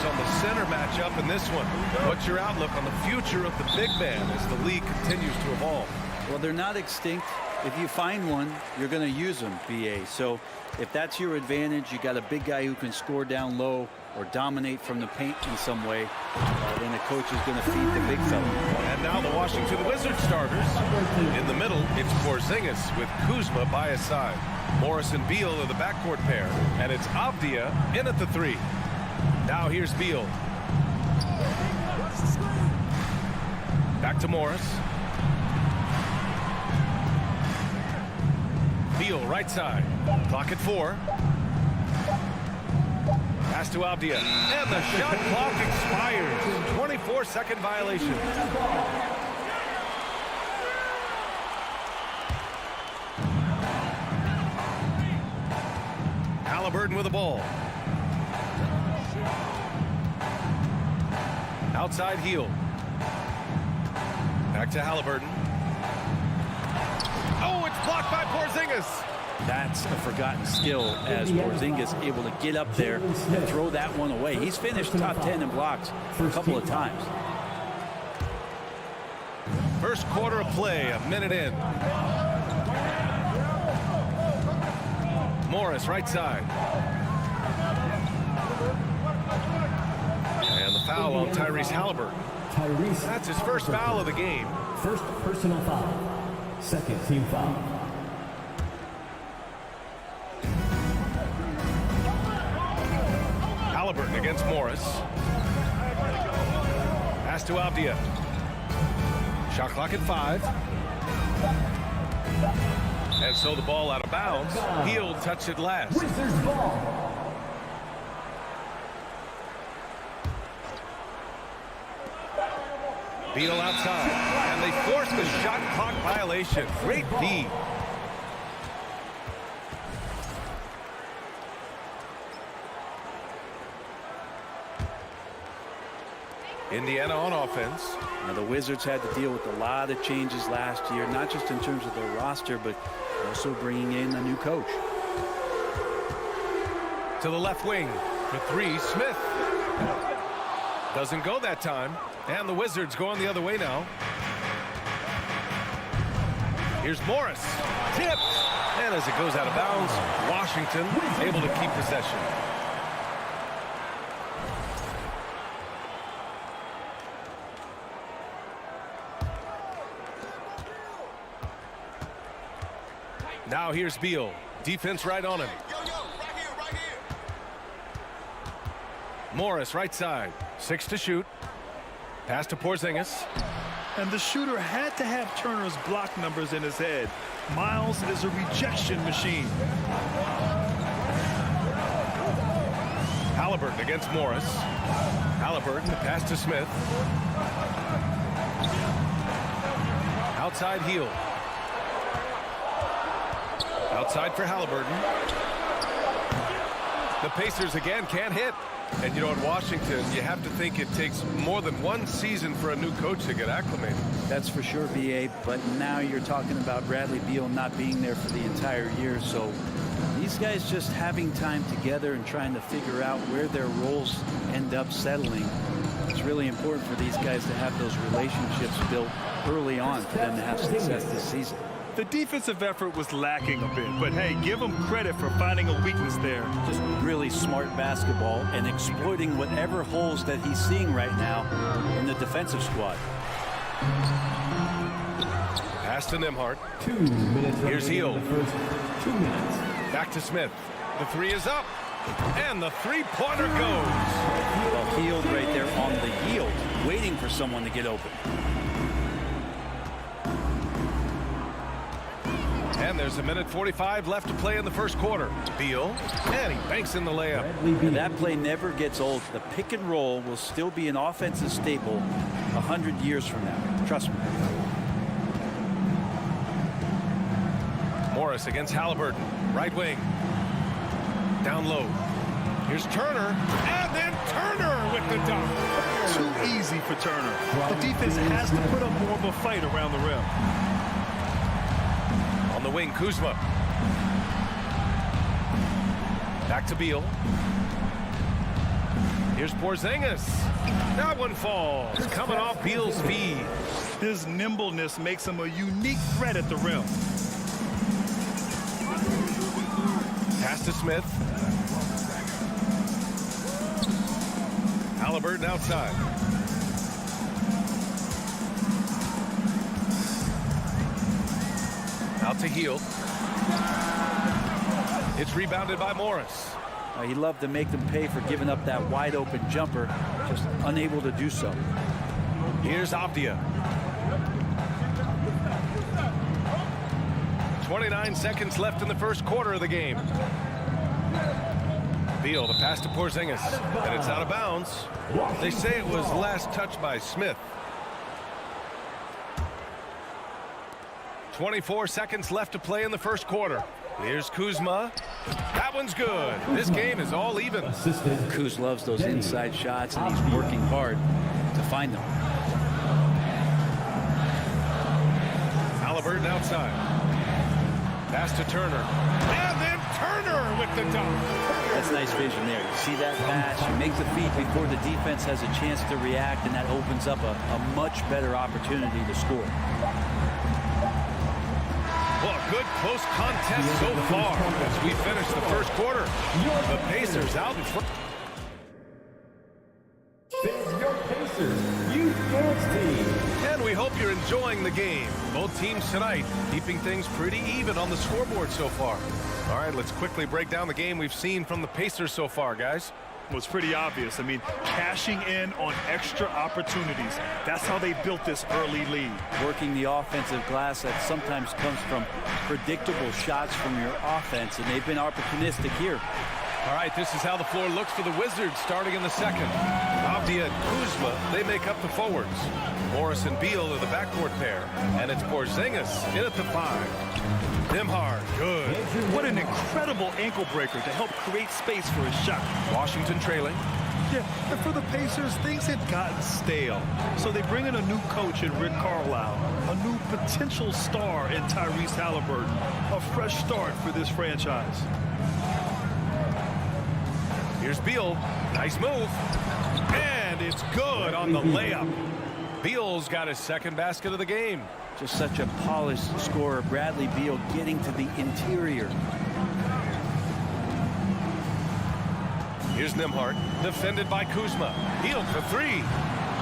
focus on the center matchup in this one. What's your outlook on the future of the big man as the league continues to evolve? Well, they're not extinct. If you find one, you're going to use them, BA. So if that's your advantage, you got a big guy who can score down low or dominate from the paint in some way, then the coach is going to feed the big fella. And now the Washington Wizards starters. In the middle, it's Porzingis with Kuzma by his side. Morris and Beal are the backcourt pair, and it's Avdia in at the 3. Now here's Beal. Back to Morris. Beal right side. Clock at 4. Pass to Avdia. And the shot clock expires. 24-second violation. Halliburton with the ball. Outside heel. Back to Halliburton. Oh, it's blocked by Porzingis. That's a forgotten skill as Porzingis able to get up there and throw that one away. He's finished top 10 in blocks a couple of times. First quarter of play, a minute in. Morris right side. And the foul on Tyrese Halliburton. That's his first foul of the game. First personal foul. Second team foul. Halliburton against Morris. Pass to Avdia. Shot clock at 5. And so the ball out of bounds. He'll touch it last. Wizards ball. Beal outside. And they force the shot clock violation. Great D. Indiana on offense. Now the Wizards had to deal with a lot of changes last year, not just in terms of their roster, but also bringing in a new coach. To the left wing. For 3, Smith. Doesn't go that time. And the Wizards going the other way now. Here's Morris. Tipped. And as it goes out of bounds, Washington able to keep possession. Now here's Beal. Defense right on him. Right here. Morris right side. 6 to shoot. Pass to Porzingis. And the shooter had to have Turner's block numbers in his head. Miles is a rejection machine. Halliburton against Morris. Halliburton, pass to Smith. Outside heel. Outside for Halliburton. The Pacers again can't hit. And you know, in Washington, you have to think it takes more than one season for a new coach to get acclimated. That's for sure, BA, but now you're talking about Bradley Beal not being there for the entire year, so these guys just having time together and trying to figure out where their roles end up settling. It's really important for these guys to have those relationships built early on for them to have success this season. The defensive effort was lacking a bit, but hey, give them credit for finding a weakness there. Just really smart basketball and exploiting whatever holes that he's seeing right now in the defensive squad. Pass to Nembhard. 2 minutes. Here's Heel. 2 minutes. Back to Smith. The 3 is up. And the three-pointer goes. Well, Healed right there on the yield, waiting for someone to get open. And there's a minute 45 left to play in the first quarter. Beal, and he banks in the layup. And that play never gets old. The pick and roll will still be an offensive staple 100 years from now. Trust me. Morris against Halliburton. Right wing. Down low. Here's Turner. And then Turner with the dunk. Too easy for Turner. The defense has to put up more of a fight around the rim. On the wing, Kuzma. Back to Beal. Here's Porzingis. That one falls. Coming off Beal's feed. His nimbleness makes him a unique threat at the rim. Pass to Smith. Halliburton outside. Out to Hield. It's rebounded by Morris. He loved to make them pay for giving up that wide open jumper, just unable to do so. Here's Avdia. 29 seconds left in the first quarter of the game. Beal, the pass to Porzingis, and it's out of bounds. They say it was last touched by Smith. 24 seconds left to play in the first quarter. Here's Kuzma. That one's good. This game is all even. Kuz loves those inside shots, and he's working hard to find them. Halliburton outside. Pass to Turner. And then Turner with the dunk. That's nice vision there. You see that pass, you make the feed before the defense has a chance to react, and that opens up a much better opportunity to score. Well, a good close contest so far as we finish the first quarter. The Pacers out in front. Your Pacers Youth Dance Team. And we hope you're enjoying the game. Both teams tonight keeping things pretty even on the scoreboard so far. All right, let's quickly break down the game we've seen from the Pacers so far, guys. Well, it's pretty obvious. I mean, cashing in on extra opportunities. That's how they built this early lead. Working the offensive glass that sometimes comes from predictable shots from your offense, and they've been opportunistic here. All right, this is how the floor looks for the Wizards starting in the second. Avdia and Kuzma, they make up the forwards. Morris and Beal are the backcourt pair. And it's Porzingis in at the 5. Nembhard, good. What an incredible ankle breaker to help create space for a shot. Washington trailing. Yeah, and for the Pacers, things had gotten stale. So they bring in a new coach in Rick Carlisle, a new potential star in Tyrese Halliburton, a fresh start for this franchise. Here's Beal. Nice move. And it's good on the layup. Beal's got his second basket of the game. Just such a polished scorer. Bradley Beal getting to the interior. Here's Nembhard, defended by Kuzma. Hield for 3.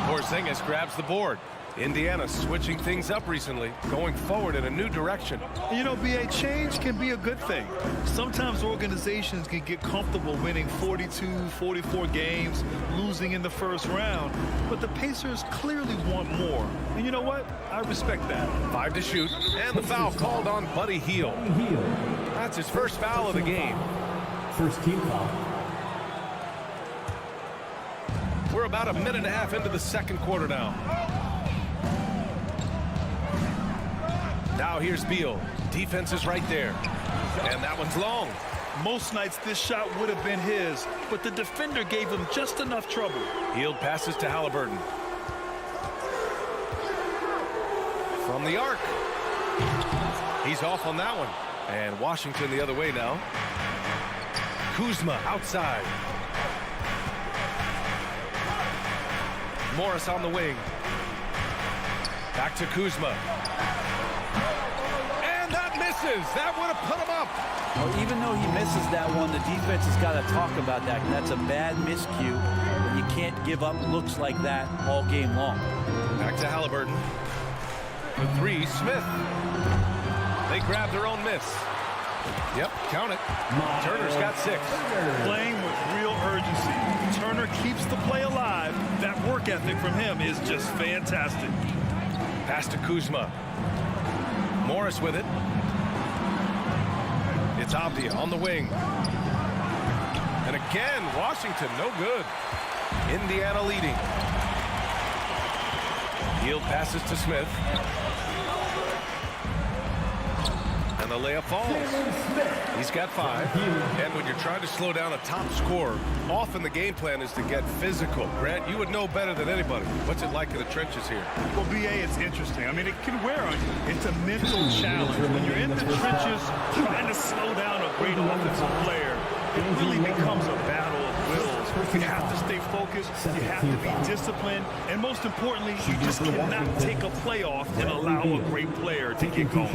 Porzingis grabs the board. Indiana switching things up recently, going forward in a new direction. You know, BA, change can be a good thing. Sometimes organizations can get comfortable winning 42, 44 games, losing in the first round. But the Pacers clearly want more. And you know what? I respect that. 5 to shoot, and the foul called on Buddy Hield. That's his first foul of the game. First team foul. We're about a minute and a half into the second quarter now. Now here's Beal. Defense is right there. And that one's long. Most nights this shot would have been his, but the defender gave him just enough trouble. Hield passes to Halliburton. From the arc. He's off on that one. And Washington the other way now. Kuzma outside. Morris on the wing. Back to Kuzma. That would have put him up. Well, even though he misses that one, the defense has got to talk about that. And that's a bad miscue. And you can't give up looks like that all game long. Back to Halliburton. The 3, Smith. They grab their own miss. Yep, count it. Turner's got 6. Playing with real urgency. Turner keeps the play alive. That work ethic from him is just fantastic. Pass to Kuzma. Morris with it. It's Avdia on the wing. And again, Washington, no good. Indiana leading. Hield passes to Smith. And the layup falls. He's got 5. And when you're trying to slow down a top scorer, often the game plan is to get physical. Grant, you would know better than anybody. What's it like in the trenches here? Well, BA, it's interesting. I mean, it can wear on you. It's a mental challenge. When you're in the trenches trying to slow down a great offensive player, it really becomes a battle of wills. You have to stay focused. You have to be disciplined. And most importantly, you just cannot take a play off and allow a great player to get going.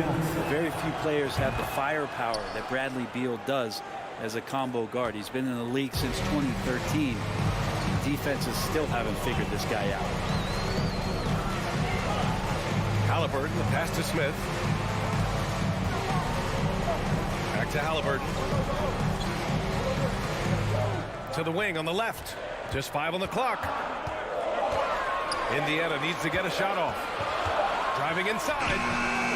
Very few players have the firepower that Bradley Beal does as a combo guard. He's been in the league since 2013. Defenses still haven't figured this guy out. Halliburton, the pass to Smith. Back to Halliburton. To the wing on the left. Just 5 on the clock. Indiana needs to get a shot off. Driving inside.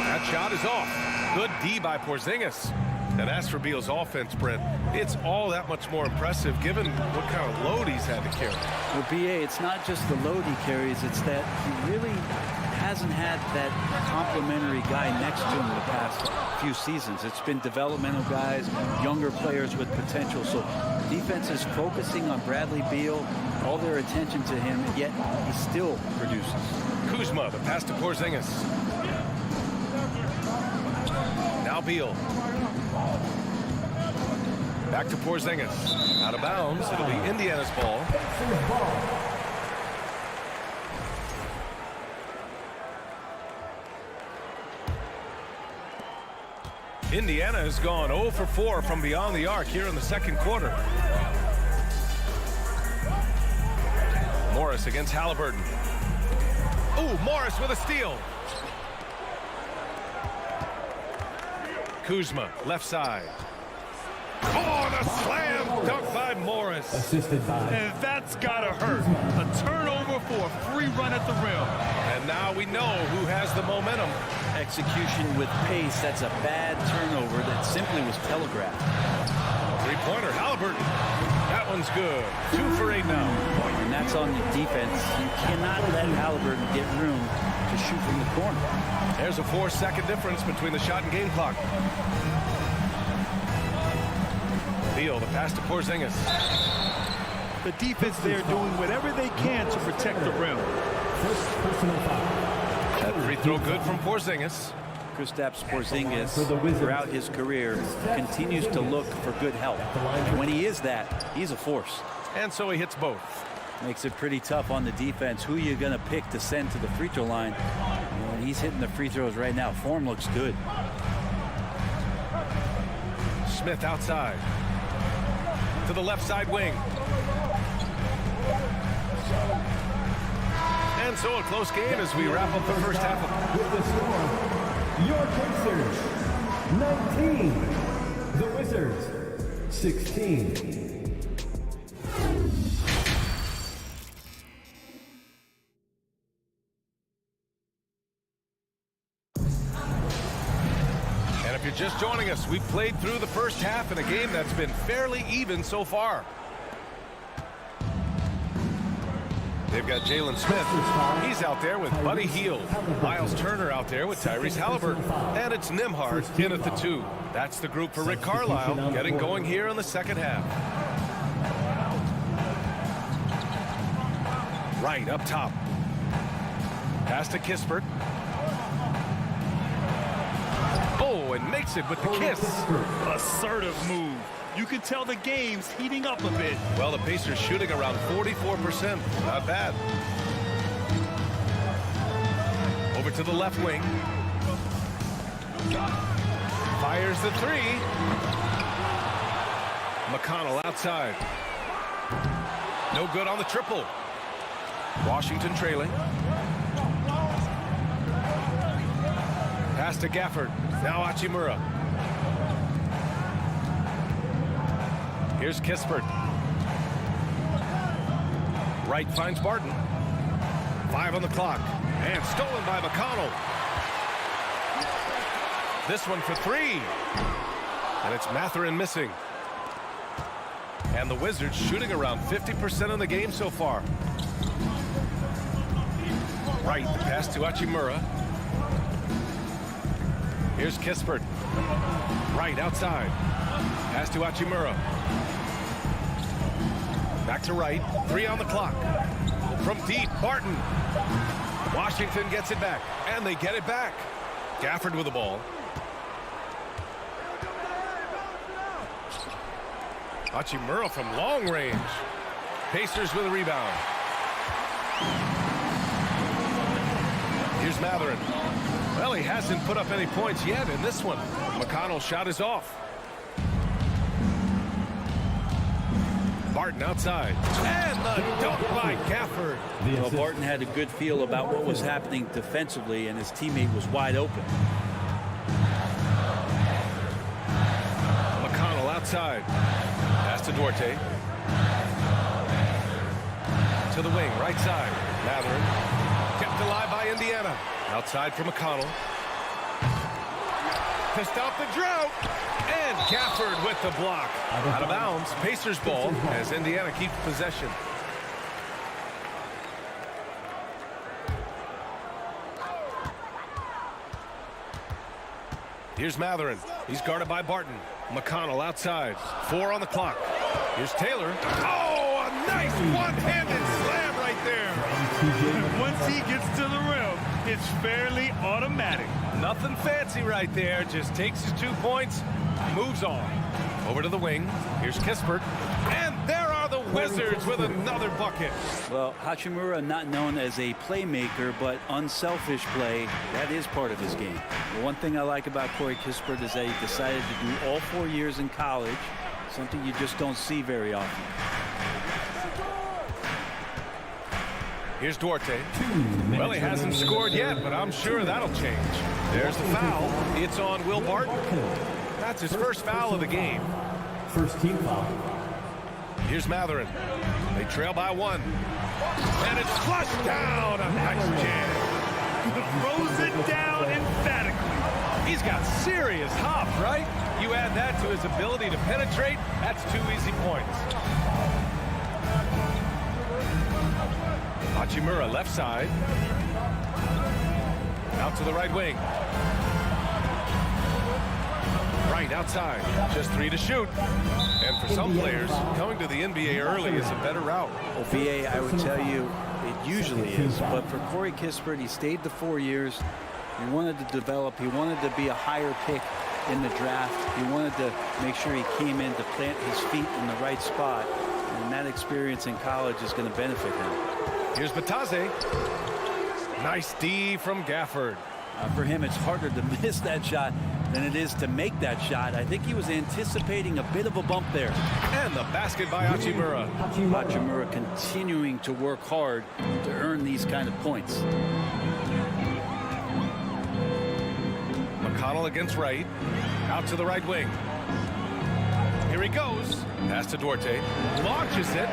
That shot is off. Good D by Porzingis. And as for Beal's offense, Brent, it's all that much more impressive given what kind of load he's had to carry. Well, BA, it's not just the load he carries, it's that he really hasn't had that complimentary guy next to him the past few seasons. It's been developmental guys, younger players with potential. So defense is focusing on Bradley Beal, all their attention to him, yet he still produces. Kuzma, the pass to Porzingis. Now Beal. Back to Porzingis. Out of bounds. It'll be Indiana's ball. Indiana has gone 0 for 4 from beyond the arc here in the second quarter. Morris against Halliburton. Ooh, Morris with a steal. Kuzma, left side. Oh, the slam dunk by Morris. Assisted by. And that's gotta hurt. A turnover for a free run at the rim. And now we know who has the momentum. Execution with pace, that's a bad turnover that simply was telegraphed. Three-pointer, Halliburton. That one's good. 2 for 8 now. And that's on the defense. You cannot let Halliburton get room to shoot from the corner. There's a 4-second difference between the shot and game clock. Beal, the pass to Porzingis. The defense there doing whatever they can to protect the rim. First personal foul. That free throw good from Porzingis. Kristaps Porzingis, throughout his career, continues to look for good help. And when he is that, he's a force. And so he hits both. Makes it pretty tough on the defense. Who are you going to pick to send to the free throw line? And he's hitting the free throws right now. Form looks good. Smith outside. To the left side wing. And so a close game as we wrap up the first half of With the score, your Pacers, 19. The Wizards, 16. And if you're just joining us, we've played through the first half in a game that's been fairly even so far. They've got Jalen Smith. He's out there with Buddy Hield. Miles Turner out there with Tyrese Halliburton. And it's Nembhard in at the 2. That's the group for Rick Carlisle getting going here in the second half. Right up top. Pass to Kispert. Oh, and makes it with the kiss. Assertive move. You can tell the game's heating up a bit. Well, the Pacers shooting around 44%. Not bad. Over to the left wing. Fires the 3. McConnell outside. No good on the triple. Washington trailing. Pass to Gafford. Now Hachimura. Here's Kispert. Wright finds Barton. 5 on the clock. And stolen by McConnell. This one for 3. And it's Mathurin missing. And the Wizards shooting around 50% in the game so far. Wright, the pass to Hachimura. Here's Kispert. Wright outside. Pass to Hachimura. Back to Wright. 3 on the clock. From deep, Barton. Washington gets it back. And they get it back. Gafford with the ball. Hachimura from long range. Pacers with a rebound. Here's Matherin. Well, he hasn't put up any points yet in this one. McConnell's shot is off. Barton outside. And the dunk by Gafford. Well, Barton had a good feel about what was happening defensively, and his teammate was wide open. McConnell outside. Pass to Duarte. To the wing, right side. Matherin. Kept alive by Indiana. Outside for McConnell. To stop the drought. And Gafford with the block. Out of bounds. Pacers ball as Indiana keeps possession. Here's Matherin. He's guarded by Barton. McConnell outside. 4 on the clock. Here's Taylor. Oh, a nice one-handed slam right there. Once he gets to the rim, it's fairly automatic. Nothing fancy right there. Just takes his 2 points, moves on. Over to the wing. Here's Kispert. And there are the Wizards with another bucket. Well, Hachimura, not known as a playmaker, but unselfish play, that is part of his game. The one thing I like about Corey Kispert is that he decided to do all 4 years in college, something you just don't see very often. Here's Duarte. Well, he hasn't scored yet, but I'm sure that'll change. There's the foul. It's on Will Barton. That's his first foul of the game. First team foul. Here's Matherin. They trail by 1. And it's flushed down. A nice jam. Throws it down emphatically. He's got serious hop, right? You add that to his ability to penetrate, that's 2 easy points. Hachimura left side. Out to the right wing. Right outside. Just 3 to shoot. And for some players, coming to the NBA early is a better route. Well, VA, I would tell you, it usually is. But for Corey Kispert, he stayed the 4 years. He wanted to develop. He wanted to be a higher pick in the draft. He wanted to make sure he came in to plant his feet in the right spot. And that experience in college is going to benefit him. Here's Bataze. Nice D from Gafford. For him, it's harder to miss that shot than it is to make that shot. I think he was anticipating a bit of a bump there. And the basket by Hachimura. Hachimura continuing to work hard to earn these kind of points. McConnell against right. Out to the right wing. Here he goes. Pass to Duarte. Launches it.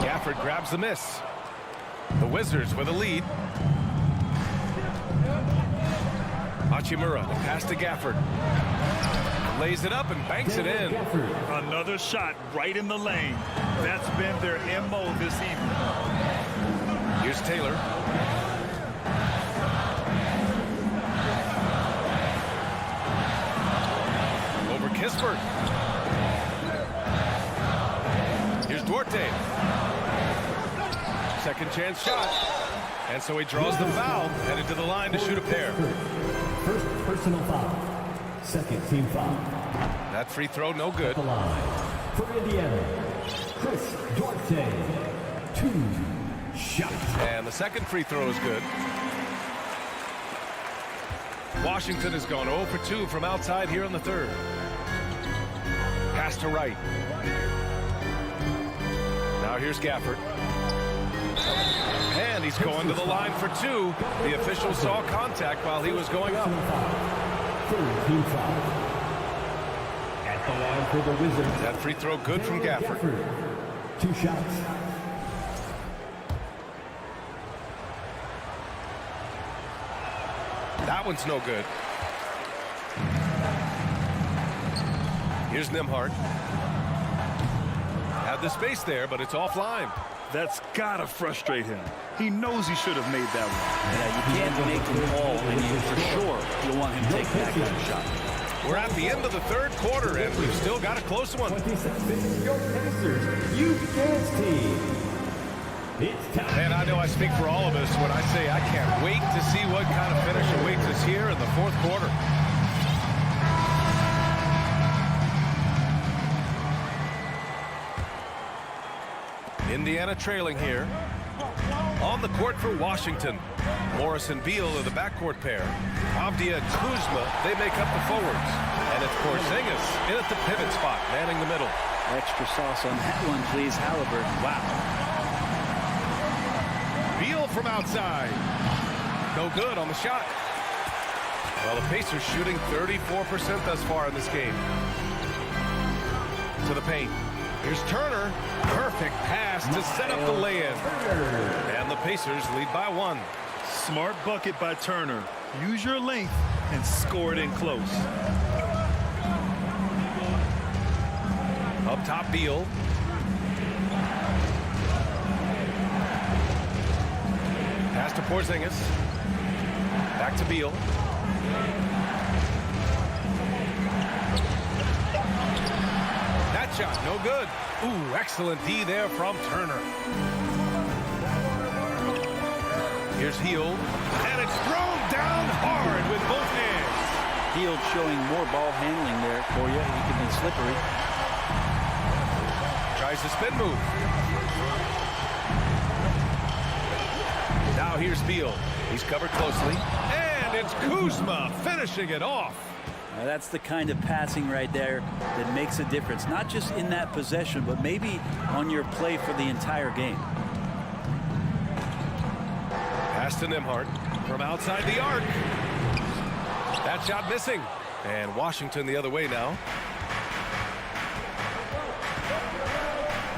Gafford grabs the miss. The Wizards with a lead. Hachimura, pass to Gafford. Lays it up and banks it in. Another shot right in the lane. That's been their MO this evening. Here's Taylor. Over Kispert. Here's Duarte. Second chance shot. And so he draws the foul, headed to the line to shoot a pair. First personal foul. Second team foul. That free throw, no good. The line. For Indiana, Chris Duarte. 2 shots. And the second free throw is good. Washington has gone 0 for 2 from outside here in the third. Pass to right. Now here's Gafford. And he's going to the line for 2. The official saw contact while he was going up. Third team foul. At the line for the Wizards. That free throw good from Gafford. 2 shots. That one's no good. Here's Nembhard. Had the space there, but it's offline. That's gotta frustrate him. He knows he should have made that one. Yeah, you can't make them all, and you for sure you'll want him to take that kind of shot. We're at the end of the third quarter, and we've still got a close one. 26 your Pacers, you dance team. It's time. And I know I speak for all of us when I say I can't wait to see what kind of finish awaits us here in the fourth quarter. Indiana trailing here. On the court for Washington, Morris and Beal are the backcourt pair. Avdia and Kuzma, they make up the forwards. And it's Porzingis in at the pivot spot, manning the middle. Extra sauce on that one, please, Halliburton. Wow. Beal from outside. No good on the shot. Well, the Pacers shooting 34% thus far in this game. To the paint. Here's Turner. Perfect pass to set up the lay-in. And the Pacers lead by 1. Smart bucket by Turner. Use your length and score it in close. Up top, Beal. Pass to Porzingis. Back to Beal. That shot, no good. Ooh, excellent D there from Turner. Here's Hield, and it's thrown down hard with both hands. Hield showing more ball handling there for you. He can be slippery. Tries the spin move. Now here's Beal. He's covered closely. And it's Kuzma finishing it off. Now that's the kind of passing right there that makes a difference. Not just in that possession, but maybe on your play for the entire game. Pass to Nembhard from outside the arc. That shot missing. And Washington the other way now.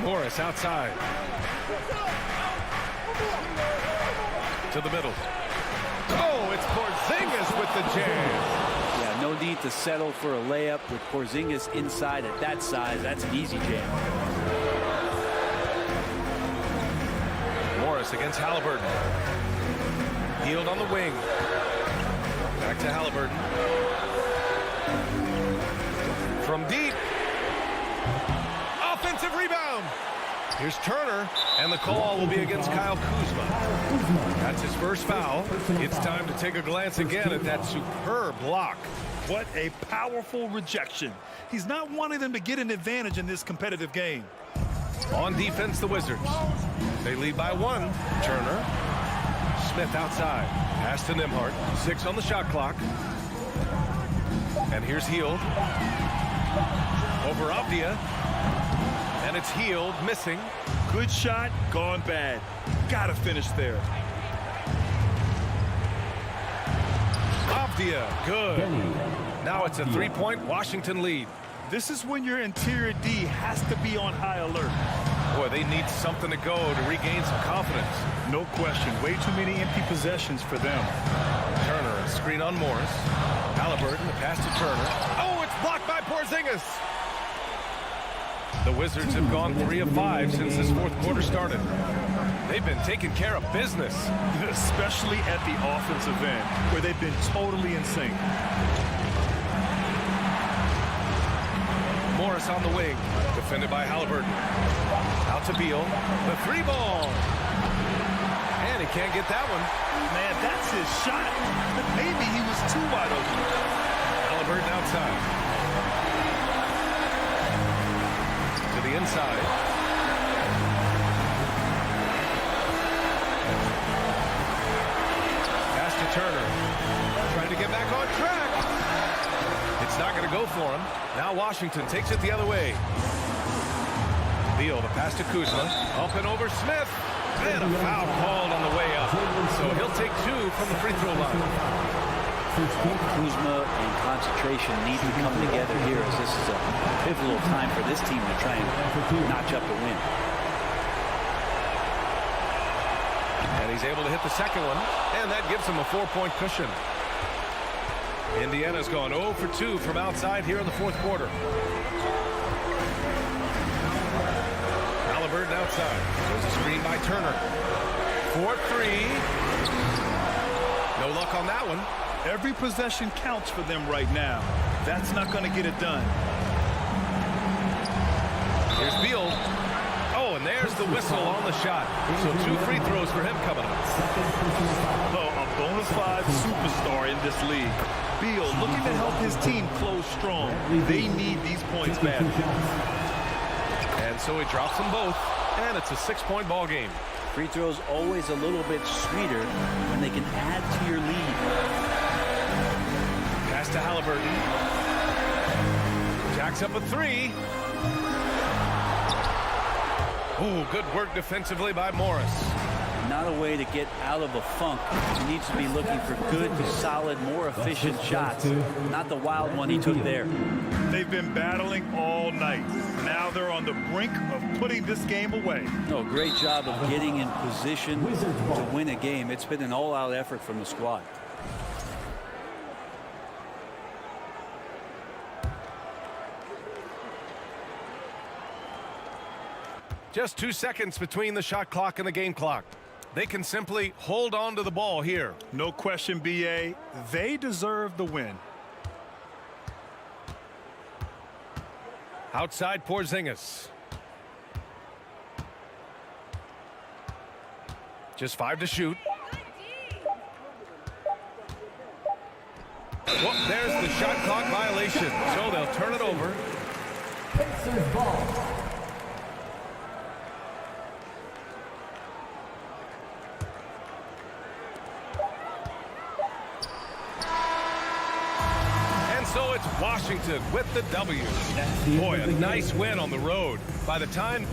Morris outside. To the middle. Oh, it's Porzingis with the jam. Yeah, no need to settle for a layup with Porzingis inside at that size. That's an easy jam. Morris against Halliburton. Hield on the wing. Back to Halliburton. From deep. Offensive rebound. Here's Turner, and the call will be against Kyle Kuzma. That's his first foul. It's time to take a glance again at that superb block. What a powerful rejection. He's not wanting them to get an advantage in this competitive game. On defense, the Wizards. They lead by 1. Turner. Smith outside. Pass to Nembhard. 6 on the shot clock. And here's Hield. Over Avdia. And it's Hield missing. Good shot, gone bad. Gotta finish there. Avdia, good. Now it's a 3-point Washington lead. This is when your interior D has to be on high alert. Boy, they need something to go to regain some confidence. No question. Way too many empty possessions for them. Turner, a screen on Morris. Halliburton, a pass to Turner. Oh, it's blocked by Porzingis. The Wizards have gone 3 of 5 since this fourth quarter started. They've been taking care of business. Especially at the offensive end, where they've been totally in sync. Morris on the wing, defended by Halliburton. Out to Beal, the 3-ball. And he can't get that one. Man, that's his shot. But maybe he was too wide open. Halliburton outside. To the inside. Pass to Turner. Trying to get back on track. It's not going to go for him. Now Washington takes it the other way. Beal, the pass to Kuzma. Up and over Smith. And a foul called on the way up. So he'll take 2 from the free throw line. Kuzma and concentration need to come together here, as this is a pivotal time for this team to try and notch up the win. And he's able to hit the second one, and that gives him a 4-point cushion. Indiana's gone 0 for 2 from outside here in the fourth quarter. Halliburton outside. There's a screen by Turner. 4-3. No luck on that one. Every possession counts for them right now. That's not going to get it done. Here's Beal. Oh, and there's the whistle on the shot. So 2 free throws for him coming up. Well, a bona fide superstar in this league. Beal looking to help his team close strong. They need these points badly. And so he drops them both. And it's a 6-point ball game. Free throws always a little bit sweeter when they can add to your lead. Pass to Halliburton. Jacks up a 3. Ooh, good work defensively by Morris. Not a way to get out of a funk. He needs to be looking for good, solid, more efficient shots. Not the wild one he took there. They've been battling all night. Now they're on the brink of putting this game away. No, great job of getting in position to win a game. It's been an all-out effort from the squad. Just 2 seconds between the shot clock and the game clock. They can simply hold on to the ball here. No question, BA. They deserve the win. Outside Porzingis. Just 5 to shoot. Whoop, there's the shot clock violation. So they'll turn it over. Pacers ball. So it's Washington with the W. Boy, a nice win on the road. By the time...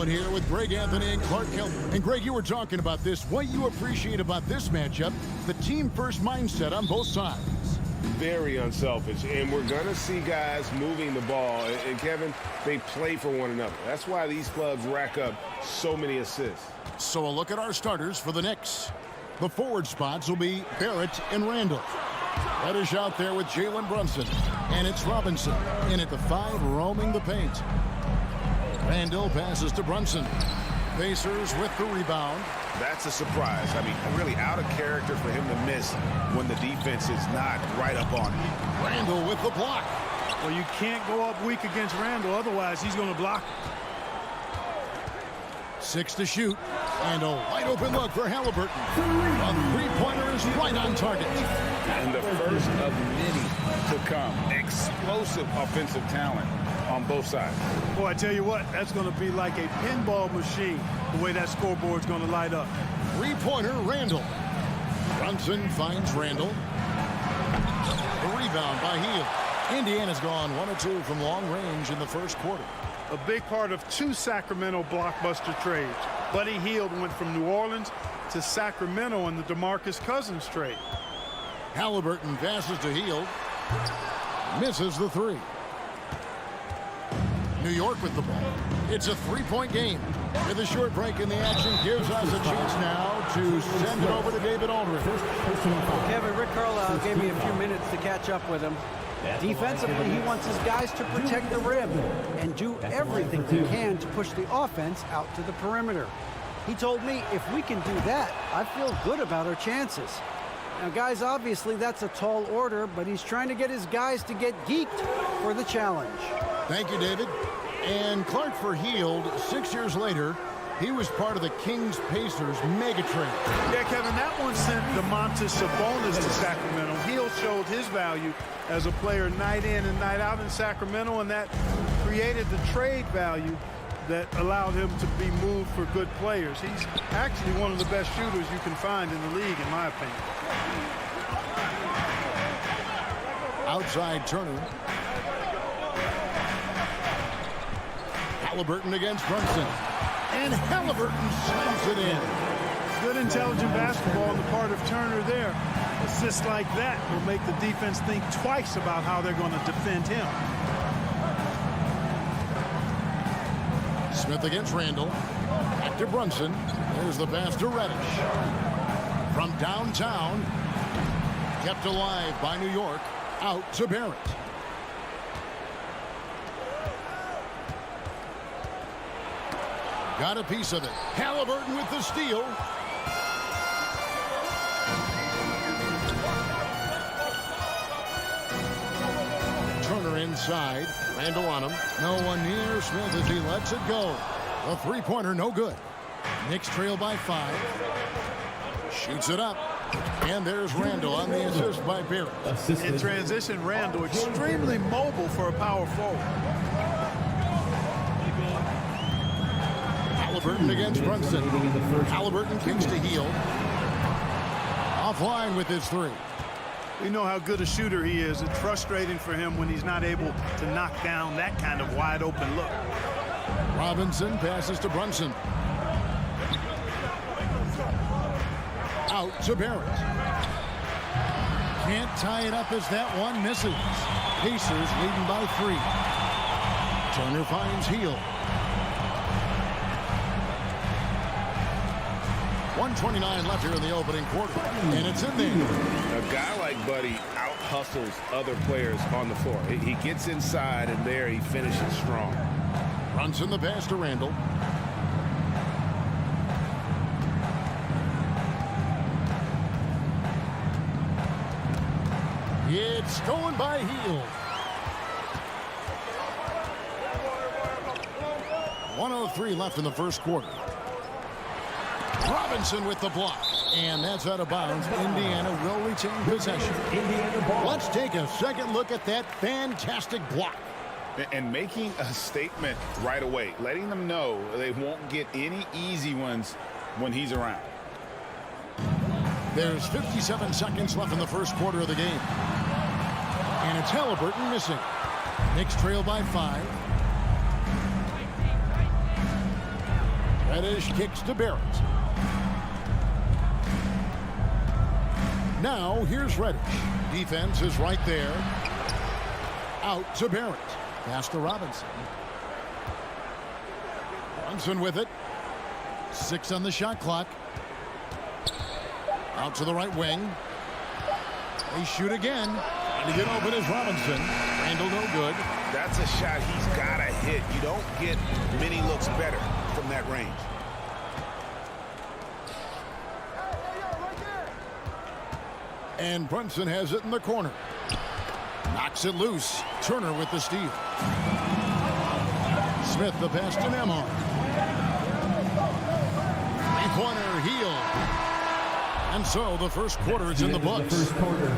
Here with Greg Anthony and Clark Kelly. And Greg, you were talking about this. What you appreciate about this matchup, the team first mindset on both sides. Very unselfish, and we're going to see guys moving the ball. And Kevin, they play for one another. That's why these clubs rack up so many assists. So a look at our starters for the Knicks. The forward spots will be Barrett and Randall. Reddish out there with Jalen Brunson. And it's Robinson in at the 5, roaming the paint. Randall passes to Brunson. Pacers with the rebound. That's a surprise. I mean, really out of character for him to miss when the defense is not right up on him. Randall with the block. Well, you can't go up weak against Randall, otherwise he's going to block. 6 to shoot. And a wide open look for Halliburton. A three-pointer is right on target. And the first of many to come. Explosive offensive talent on both sides. Boy, I tell you what, that's going to be like a pinball machine, the way that scoreboard's going to light up. Three-pointer, Randall. Brunson finds Randall. The rebound by Hield. Indiana's gone 1 of 2 from long range in the first quarter. A big part of 2 Sacramento blockbuster trades. Buddy Hield went from New Orleans to Sacramento in the DeMarcus Cousins trade. Halliburton passes to Hield. Misses the 3. New York with the ball. It's a three-point game. With a short break in the action gives us a chance now to send it over to David Aldridge. Kevin, Rick Carlisle gave me a few minutes to catch up with him. Defensively, he wants his guys to protect the rim and do everything he can to push the offense out to the perimeter. He told me if we can do that, I feel good about our chances. Now, guys, obviously that's a tall order, but he's trying to get his guys to get geeked for the challenge. Thank you, David. And Clark for Hield, 6 years later, he was part of the Kings-Pacers mega trade. Yeah, Kevin, that one sent Domantas Sabonis to Sacramento. Hield showed his value as a player night in and night out in Sacramento, and that created the trade value that allowed him to be moved for good players. He's actually one of the best shooters you can find in the league, in my opinion. Outside Turner. Halliburton against Brunson. And Halliburton slams it in. Good intelligent basketball on the part of Turner there. Assists like that will make the defense think twice about how they're going to defend him. Smith against Randall. Back to Brunson. There's the pass to Reddish. From downtown. Kept alive by New York. Out to Barrett. Got a piece of it. Halliburton with the steal. Turner inside. Randall on him. No one near Smith as he lets it go. A three-pointer, no good. Knicks trail by 5. Shoots it up. And there's Randall on the assist by Barrett. In transition, Randall extremely mobile for a power forward. Halliburton against Brunson. Halliburton kicks to Hield. Offline with his three. We know how good a shooter he is. It's frustrating for him when he's not able to knock down that kind of wide open look. Robinson passes to Brunson. Out to Barrett. Can't tie it up as that one misses. Pacers leading by 3. Turner finds Hield. 1:29 left here in the opening quarter. And it's in there. A guy like Buddy out-hustles other players on the floor. He gets inside, and there he finishes strong. Brunson the pass to Randall. It's stolen by Hield. 1:03 left in the first quarter. Robinson with the block. And that's out of bounds. Indiana will retain possession. Let's take a second look at that fantastic block. And making a statement right away, letting them know they won't get any easy ones when he's around. There's 57 seconds left in the first quarter of the game. And it's Halliburton missing. Knicks trail by 5. Reddish kicks to Barrett. Now here's Reddish. Defense is right there. Out to Barrett. Pass to Robinson. Brunson with it. 6 on the shot clock. Out to the right wing. They shoot again. And to get open is Robinson. Randall no good. That's a shot he's got to hit. You don't get many looks better from that range. And Brunson has it in the corner. Knocks it loose. Turner with the steal. Smith the pass to Nemhard. Three-pointer Hield. And so the first quarter is in the books.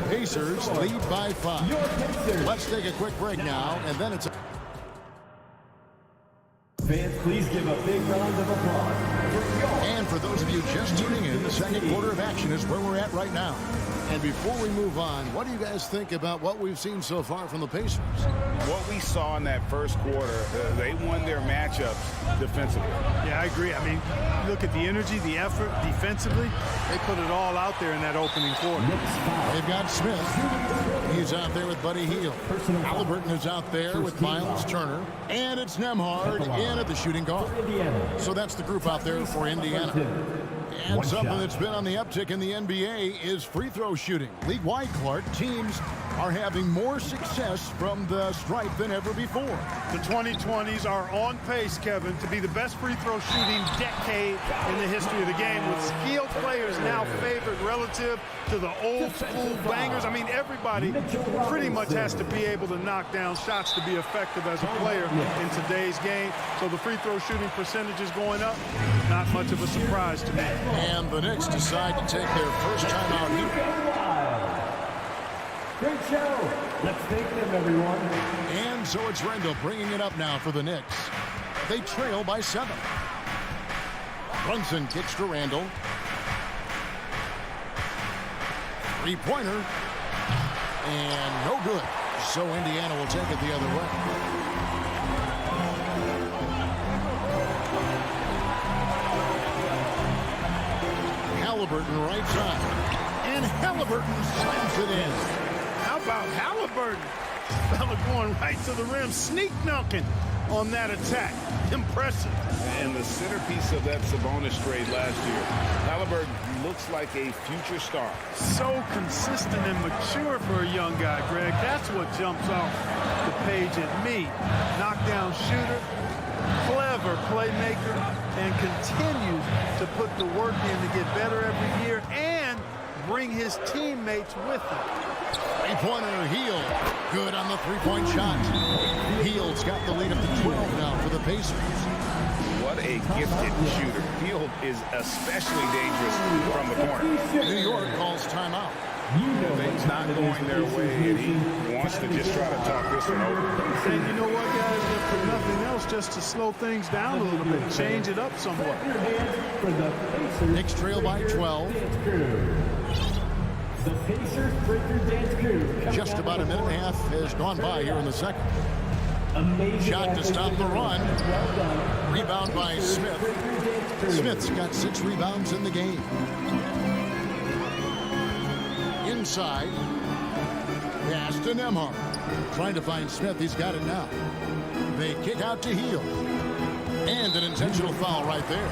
Pacers lead by 5. Let's take a quick break now, and then it's... Fans, please give a big round of applause. And for those of you just tuning in, the second quarter of action is where we're at right now. And before we move on, what do you guys think about what we've seen so far from the Pacers? What we saw in that first quarter, they won their matchups defensively. Yeah, I agree. I mean, look at the energy, the effort defensively. They put it all out there in that opening quarter. They've got Smith. He's out there with Buddy Hield. Halliburton is out there with Miles Turner. And it's Nembhard in at the shooting guard. So that's the group out there for Indiana. And something that's been on the uptick in the NBA is free throw shooting. League-wide, Clark, teams are having more success from the stripe than ever before. The 2020s are on pace, Kevin, to be the best free throw shooting decade in the history of the game, with skilled players now favored relative to the old school bangers. I mean, everybody pretty much has to be able to knock down shots to be effective as a player in today's game. So the free throw shooting percentage is going up. Not much of a surprise to me. And the Knicks decide to take their first time out here. Great show. Let's thank them, everyone. And so it's Randall bringing it up now for the Knicks. They trail by 7. Brunson kicks to Randall. Three-pointer. And no good. So Indiana will take it the other way. Halliburton right side. And Halliburton slams it in. How about Halliburton? Fella going right to the rim, sneak knocking on that attack. Impressive. And the centerpiece of that Sabonis trade last year. Halliburton looks like a future star. So consistent and mature for a young guy, Greg. That's what jumps off the page at me. Knockdown shooter, clever playmaker, and continues to put the work in to get better every year and bring his teammates with him. Three-pointer, Hield. Good on the three-point shot. Hield's got the lead up to 12 now for the Pacers. What a gifted shooter. Hield is especially dangerous from the corner. New York calls timeout. Things not going their way, and he wants to just try to talk this one over. And you know what, guys? If for nothing else, just to slow things down a little bit, change it up somewhat. Knicks trail by 12. The Pacers Breaker Dance Crew. Just about a minute and a half has gone by here in the second. Amazing Shot to stop the run. Rebound by Smith. Smith's got 6 rebounds in the game. Inside. Pass to Nembhard. Trying to find Smith. He's got it now. They kick out to Hield. And an intentional foul right there.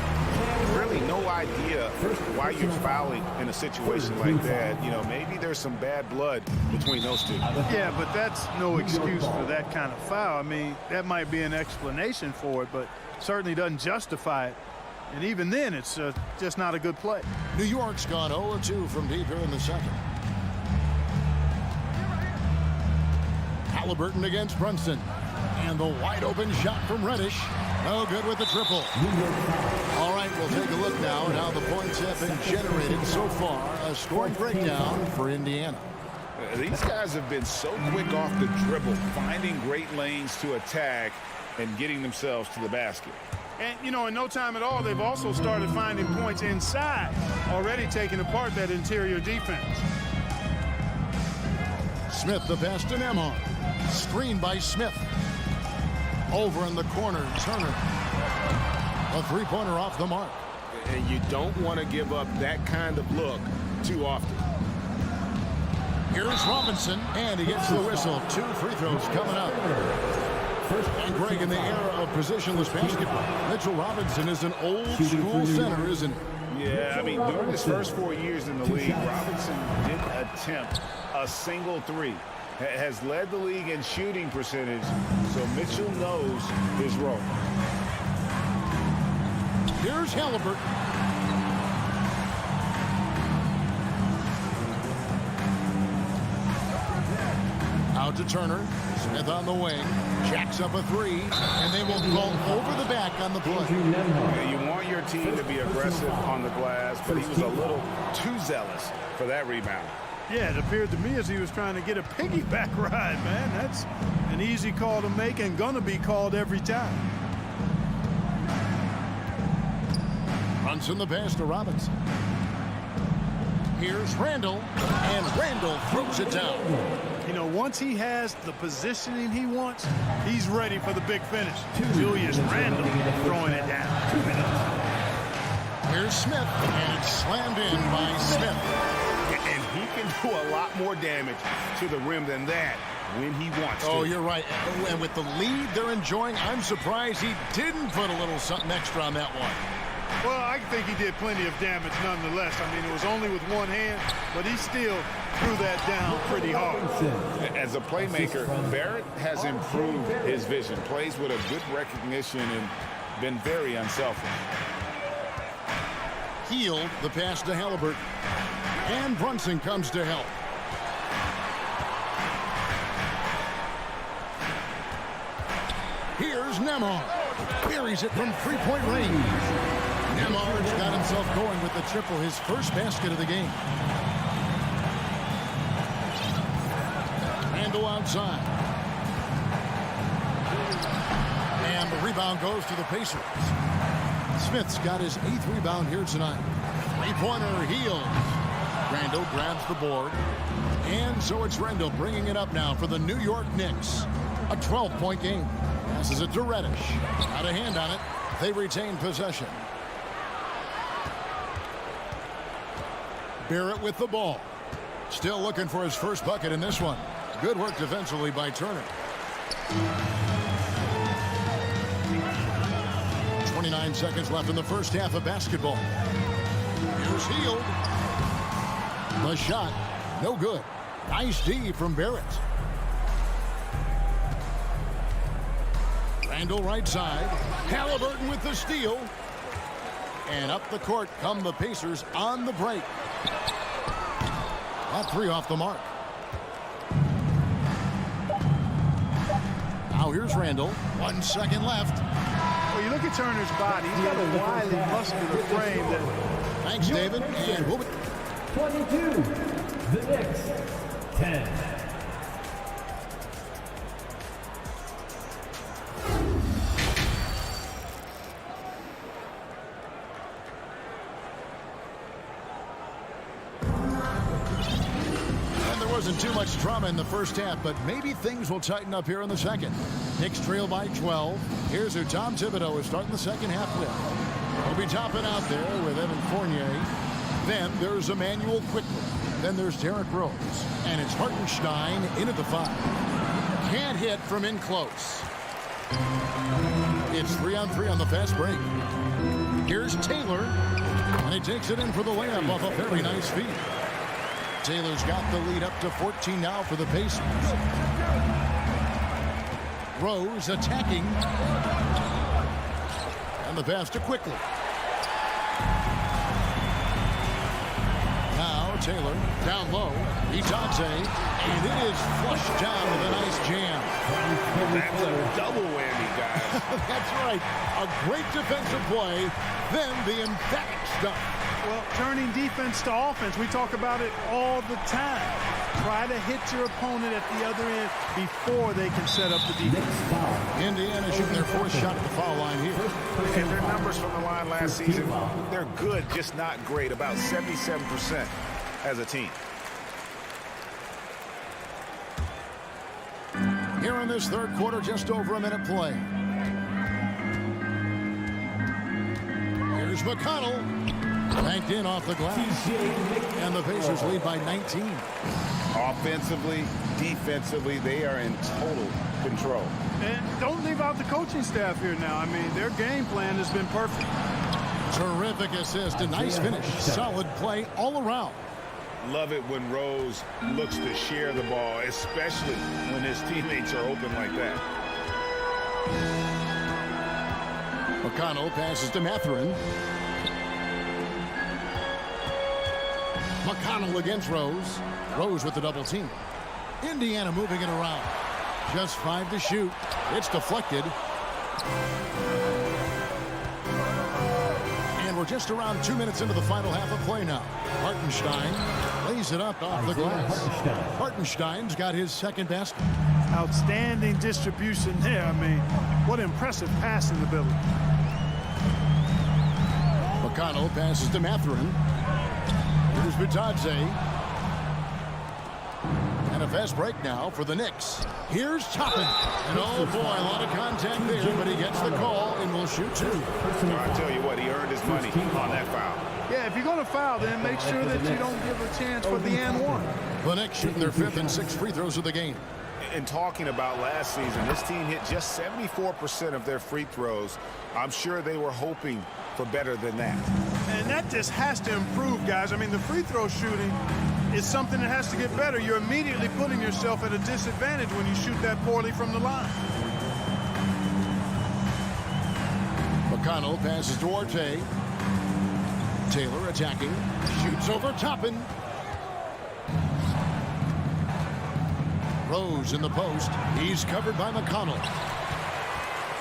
Really no idea why you're fouling in a situation like that. You know, maybe there's some bad blood between those two. Yeah, but that's no excuse for that kind of foul. I mean, that might be an explanation for it, but certainly doesn't justify it. And even then, it's just not a good play. New York's gone 0-2 from deep here in the second. Halliburton against Brunson. And the wide open shot from Reddish. No good with the triple. All right, we'll take a look now at how the points have been generated so far. A scoring breakdown for Indiana. These guys have been so quick off the dribble, finding great lanes to attack and getting themselves to the basket. And, you know, in no time at all, they've also started finding points inside, already taking apart that interior defense. Smith, the pass to Nembhard. Screen by Smith. Over in the corner, Turner. A three-pointer off the mark. And you don't want to give up that kind of look too often. Here's Robinson, and he gets the whistle. 2 free throws coming up. And Greg, in the era of positionless basketball, Mitchell Robinson is an old-school center, isn't he? Yeah, I mean, during his first 4 years in the league, Robinson didn't attempt a single three. Has led the league in shooting percentage, so Mitchell knows his role. Here's Halliburton. Out to Turner. Smith on the wing. Jacks up a 3, and they will go over the back on the play. Yeah, you want your team to be aggressive on the glass, but he was a little too zealous for that rebound. Yeah, it appeared to me as he was trying to get a piggyback ride, man. That's an easy call to make and gonna be called every time. Brunson the pass to Robinson. Here's Randall, and Randall throws it down. You know, once he has the positioning he wants, he's ready for the big finish. Julius Randle throwing it down. Here's Smith, and it's slammed in by Smith. And he can do a lot more damage to the rim than that when he wants to. Oh, you're right. And with the lead they're enjoying, I'm surprised he didn't put a little something extra on that one. Well, I think he did plenty of damage nonetheless. I mean, it was only with one hand, but he still threw that down pretty hard. As a playmaker, Barrett has improved his vision, plays with a good recognition and been very unselfish. Healed the pass to Halliburton. And Brunson comes to help. Here's Nemar. Buries it from three-point range. Nemar's got himself going with the triple, his first basket of the game. Randall outside. And the rebound goes to the Pacers. Smith's got his 8th rebound here tonight. Three-pointer healed. Randall grabs the board. And so it's Randall bringing it up now for the New York Knicks. A 12-point game. Passes it to Reddish. Got a hand on it. They retain possession. Barrett with the ball. Still looking for his first bucket in this one. Good work defensively by Turner. 29 seconds left in the first half of basketball. Here's Hield. The shot, no good. Nice D from Barrett. Randall right side. Halliburton with the steal. And up the court come the Pacers on the break. That three off the mark. Now here's Randall. 1 second left. Well, you look at Turner's body. He's got a wily, muscular frame. Thanks, David. And we'll be 22. The Knicks, 10. Wasn't too much drama in the first half, but maybe things will tighten up here in the second. Knicks trail by 12. Here's who Tom Thibodeau is starting the second half with. He'll be topping out there with Evan Fournier. Then there's Emmanuel Quickly. Then there's Derrick Rose. And it's Hartenstein in at the 5. Can't hit from in close. It's 3-on-3 on the fast break. Here's Taylor. And he takes it in for the layup off a very nice feed. Taylor's got the lead up to 14 now for the Pacers. Rose attacking. And the pass to Quickly. Now Taylor down low. Itadze. And it is flushed down with a nice jam. That's a double whammy, guys. That's right. A great defensive play. Then the emphatic stuff. Well, turning defense to offense, we talk about it all the time. Try to hit your opponent at the other end before they can set up the defense. Indiana shooting their fourth shot at the foul line here. And their numbers from the line last season, they're good, just not great. About 77% as a team. Here in this third quarter, just over a minute play. Here's McConnell. Banked in off the glass. And the Pacers lead by 19. Offensively, defensively, they are in total control. And don't leave out the coaching staff here now. I mean, their game plan has been perfect. Terrific assist. A nice finish. Solid play all around. Love it when Rose looks to share the ball, especially when his teammates are open like that. McConnell passes to Mathurin. McConnell against Rose. Rose with the double team. Indiana moving it around. Just 5 to shoot. It's deflected. And we're just around 2 minutes into the final half of play now. Hartenstein lays it up off the glass. Hartenstein's got his second basket. Outstanding distribution there. I mean, what impressive passing ability. McConnell passes to Mathurin. Here's Bitadze. And a a fast break now for the Knicks. Here's Toppin. And oh boy, a lot of contact there, but he gets the call and will shoot two. I tell you what, he earned his money on that foul. Yeah, if you're going to foul, then make sure that you don't give a chance for the and one. The Knicks shooting their 5th and 6th free throws of the game. And talking about last season, this team hit just 74% of their free throws. I'm sure they were hoping for better than that. And that just has to improve, guys. I mean, the free throw shooting is something that has to get better. You're immediately putting yourself at a disadvantage when you shoot that poorly from the line. McConnell passes Duarte. Taylor attacking. Shoots over Toppin. Rose in the post. He's covered by McConnell.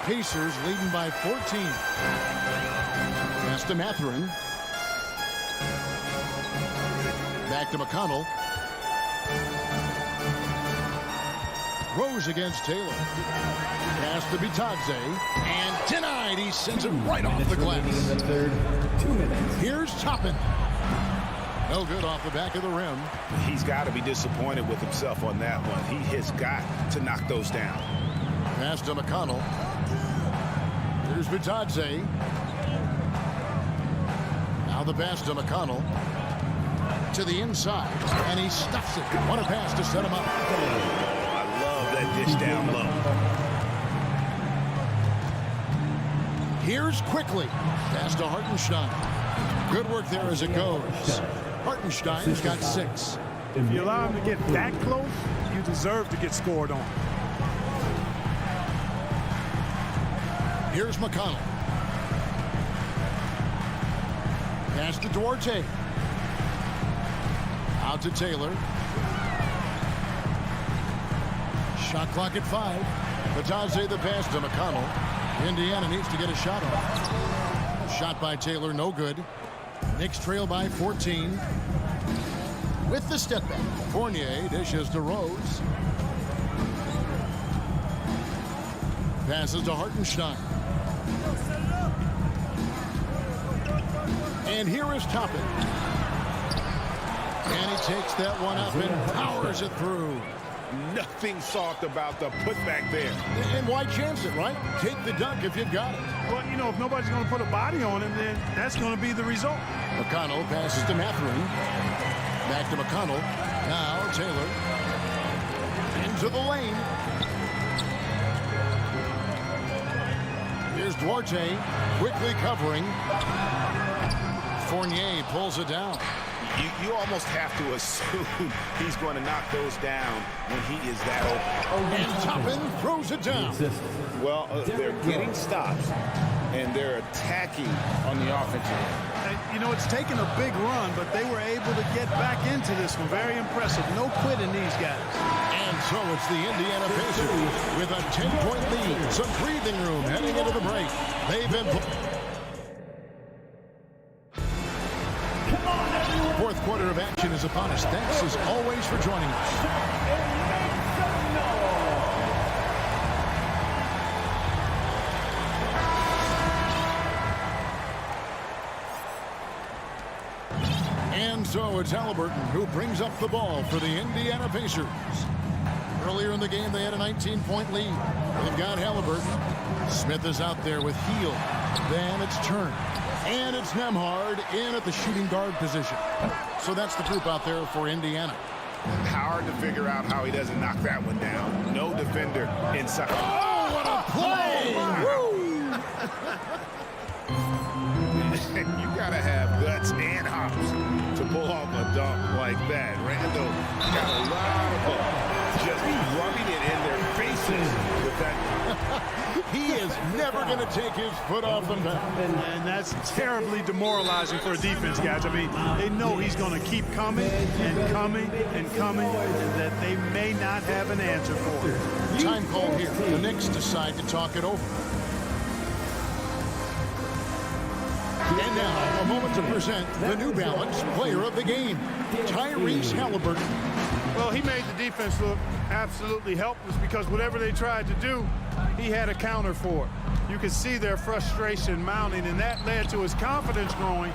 Pacers leading by 14. Pass to Mathurin. Back to McConnell. Rose against Taylor. Pass to Bitadze. And denied. He sends it right off the glass. Here's Toppin. No good off the back of the rim. He's got to be disappointed with himself on that one. He has got to knock those down. Pass to McConnell. Here's Bitadze. Now the pass to McConnell. To the inside. And he stuffs it. What a pass to set him up. I love that dish down low. Here's Quickly. Pass to Hartenstein. Good work there as it goes. Hartenstein's got 6. If you allow him to get that close, you deserve to get scored on. Here's McConnell. Pass to Duarte. Out to Taylor. Shot clock at 5. Bitadze the pass to McConnell. Indiana needs to get a shot off. Shot by Taylor, no good. Knicks trail by 14. With the step back, Fournier dishes to Rose. Passes to Hartenstein. And here is Toppin. And he takes that one up and powers it through. Nothing soft about the putback there. And why chance it, right? Take the dunk if you've got it. Well, you know, if nobody's going to put a body on him, then that's going to be the result. McConnell passes to Mathurin. Back to McConnell. Now Taylor. Into the lane. Here's Duarte. Quickly covering. Fournier pulls it down. You almost have to assume he's going to knock those down when he is that open. And Toppin throws it down. Well, they're getting stops, and they're attacking on the offensive end. You know, it's taken a big run, but they were able to get back into this one. Very impressive. No quitting these guys. And so it's the Indiana Pacers with a 10-point lead. Some breathing room heading into the break. They've been... Fourth quarter of action is upon us. Thanks as always for joining us. And so it's Halliburton who brings up the ball for the Indiana Pacers. Earlier in the game, they had a 19-point lead. They've got Halliburton. Smith is out there with Heel. Then it's Turner. And it's Nembhard in at the shooting guard position. So that's the group out there for Indiana. Hard to figure out how he doesn't knock that one down. No defender inside. Oh, what a play! You got to have guts and hops to pull off a dunk like that. Randall got a lot of ball, just rubbing it in their faces with that. He is never going to take his foot off the mat. And that's terribly demoralizing for a defense, guys. I mean, they know he's going to keep coming and coming and coming, and that they may not have an answer for it. Time call here. The Knicks decide to talk it over. And now, a moment to present the New Balance Player of the Game, Tyrese Halliburton. Well, he made the defense look absolutely helpless because whatever they tried to do, he had a counter for it. You could see their frustration mounting, and that led to his confidence growing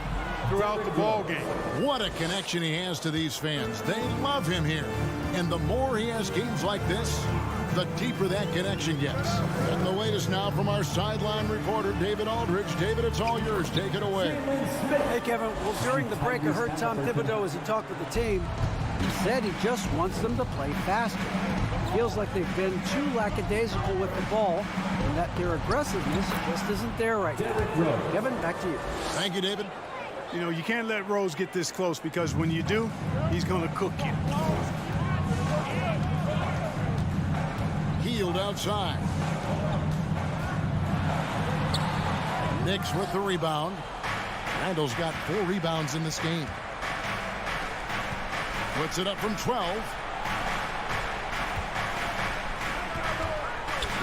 throughout the ball game. What a connection he has to these fans. They love him here. And the more he has games like this, the deeper that connection gets. And the wait is now from our sideline reporter, David Aldridge. David, it's all yours. Take it away. Hey, Kevin. Well, during the break, I heard Tom Thibodeau as he talked with the team. He said he just wants them to play faster. It feels like they've been too lackadaisical with the ball and that their aggressiveness just isn't there right now. Kevin, back to you. Thank you, David. You know, you can't let Rose get this close because when you do, he's going to cook you. Healed outside. Knicks with the rebound. Randall's got 4 rebounds in this game. Puts it up from 12.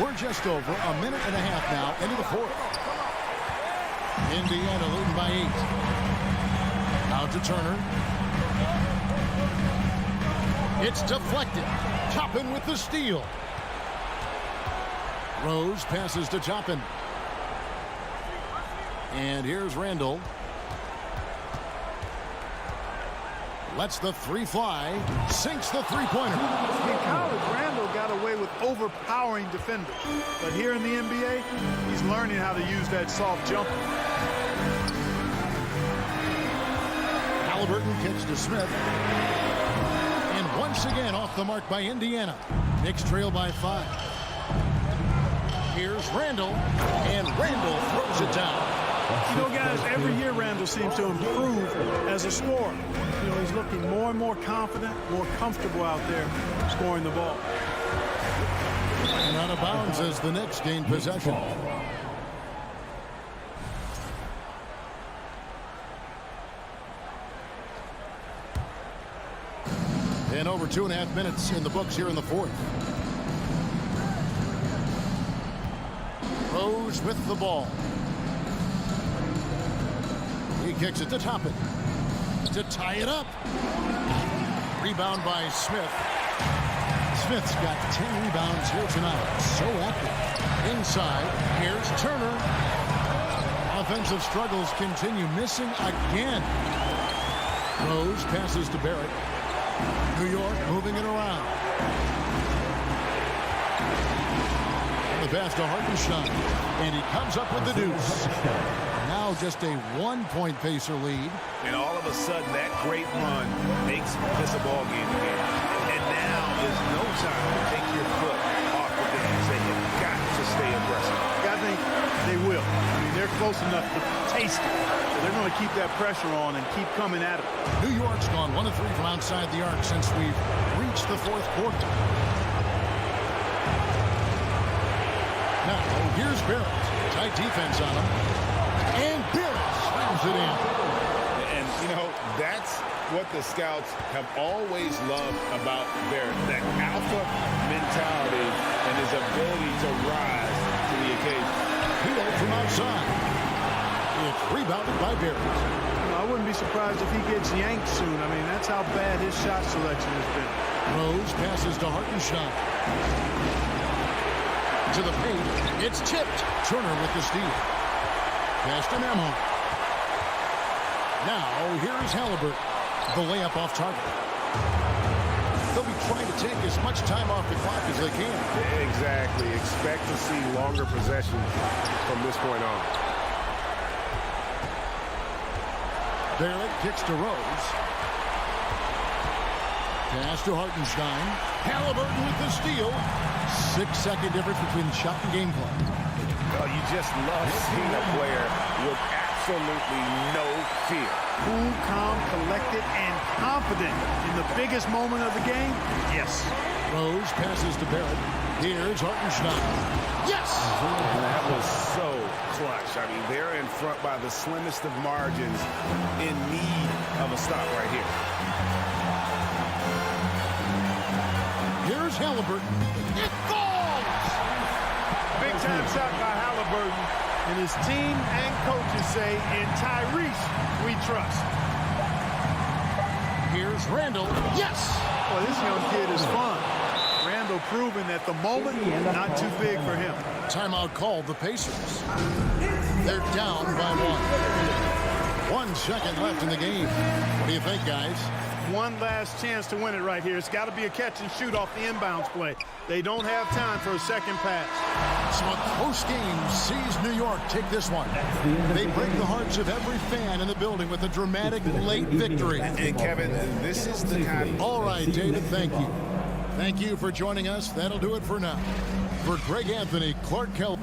We're just over a minute and a half now into the fourth. Indiana leading by 8. Out to Turner. It's deflected. Toppin with the steal. Rose passes to Toppin. And here's Randall. Lets the 3 fly. Sinks the three-pointer. In college, Randall got away with overpowering defenders. But here in the NBA, he's learning how to use that soft jumper. Halliburton kicks to Smith. And once again off the mark by Indiana. Knicks trail by 5. Here's Randall. And Randall throws it down. You know, guys, every year Randall seems to improve as a scorer. You know, he's looking more and more confident, more comfortable out there scoring the ball. And out of bounds as the Knicks gain possession. And over 2.5 minutes in the books here in the fourth. Rose with the ball. He kicks it to Toppin to tie it up. Rebound by Smith. Smith's got 10 rebounds here tonight. So active. Inside, here's Turner. Offensive struggles continue. Missing again. Rose passes to Barrett. New York moving it around. And the pass to Hartenstein. And he comes up with the deuce. Now just a 1-point Pacer lead. And all of a sudden, that great run makes this a ball game again. And now is no time to take your foot off the gas. They have got to stay aggressive. I think they will. I mean, they're close enough to taste it. So they're going to keep that pressure on and keep coming at it. New York's gone 1 of 3 from outside the arc since we've reached the fourth quarter. Now, here's Barrett. Tight defense on him. And Barrett slams it in. And, you know, that's what the scouts have always loved about Barrett. That alpha mentality and his ability to rise to the occasion. Healed from outside. It's rebounded by Barrett. You know, I wouldn't be surprised if he gets yanked soon. I mean, that's how bad his shot selection has been. Rose passes to Hartenstein. To the paint. It's tipped. Turner with the steal. Pass to Nemo. Now, here's Halliburton. The layup off target. They'll be trying to take as much time off the clock as they can. Exactly. Expect to see longer possessions from this point on. Barrett kicks to Rose. Pass to Hartenstein. Halliburton with the steal. 6-second difference between shot and game clock. Oh, you just love seeing a player with absolutely no fear. Cool, calm, collected, and confident in the biggest moment of the game. Yes. Rose passes to Barrett. Here's Hartenstein. Yes! And that was so clutch. I mean, they're in front by the slimmest of margins, in need of a stop right here. Here's Halliburton. It falls! Big time shot by Halliburton. And his team and coaches say, in Tyrese, we trust. Here's Randall. Yes! Well, this young kid is fun. Randall proving that the moment, not too big for him. Timeout called the Pacers. They're down by 1. 1 second left in the game. What do you think, guys? one last chance to win it right here. It's got to be a catch and shoot off the inbounds play. They don't have time for a second pass. So a close game sees New York take this one. They break the hearts of every fan in the building with a dramatic late victory. And Kevin, this is the kind. All right, David, thank you. Thank you for joining us. That'll do it for now. For Greg Anthony, Clark Kell.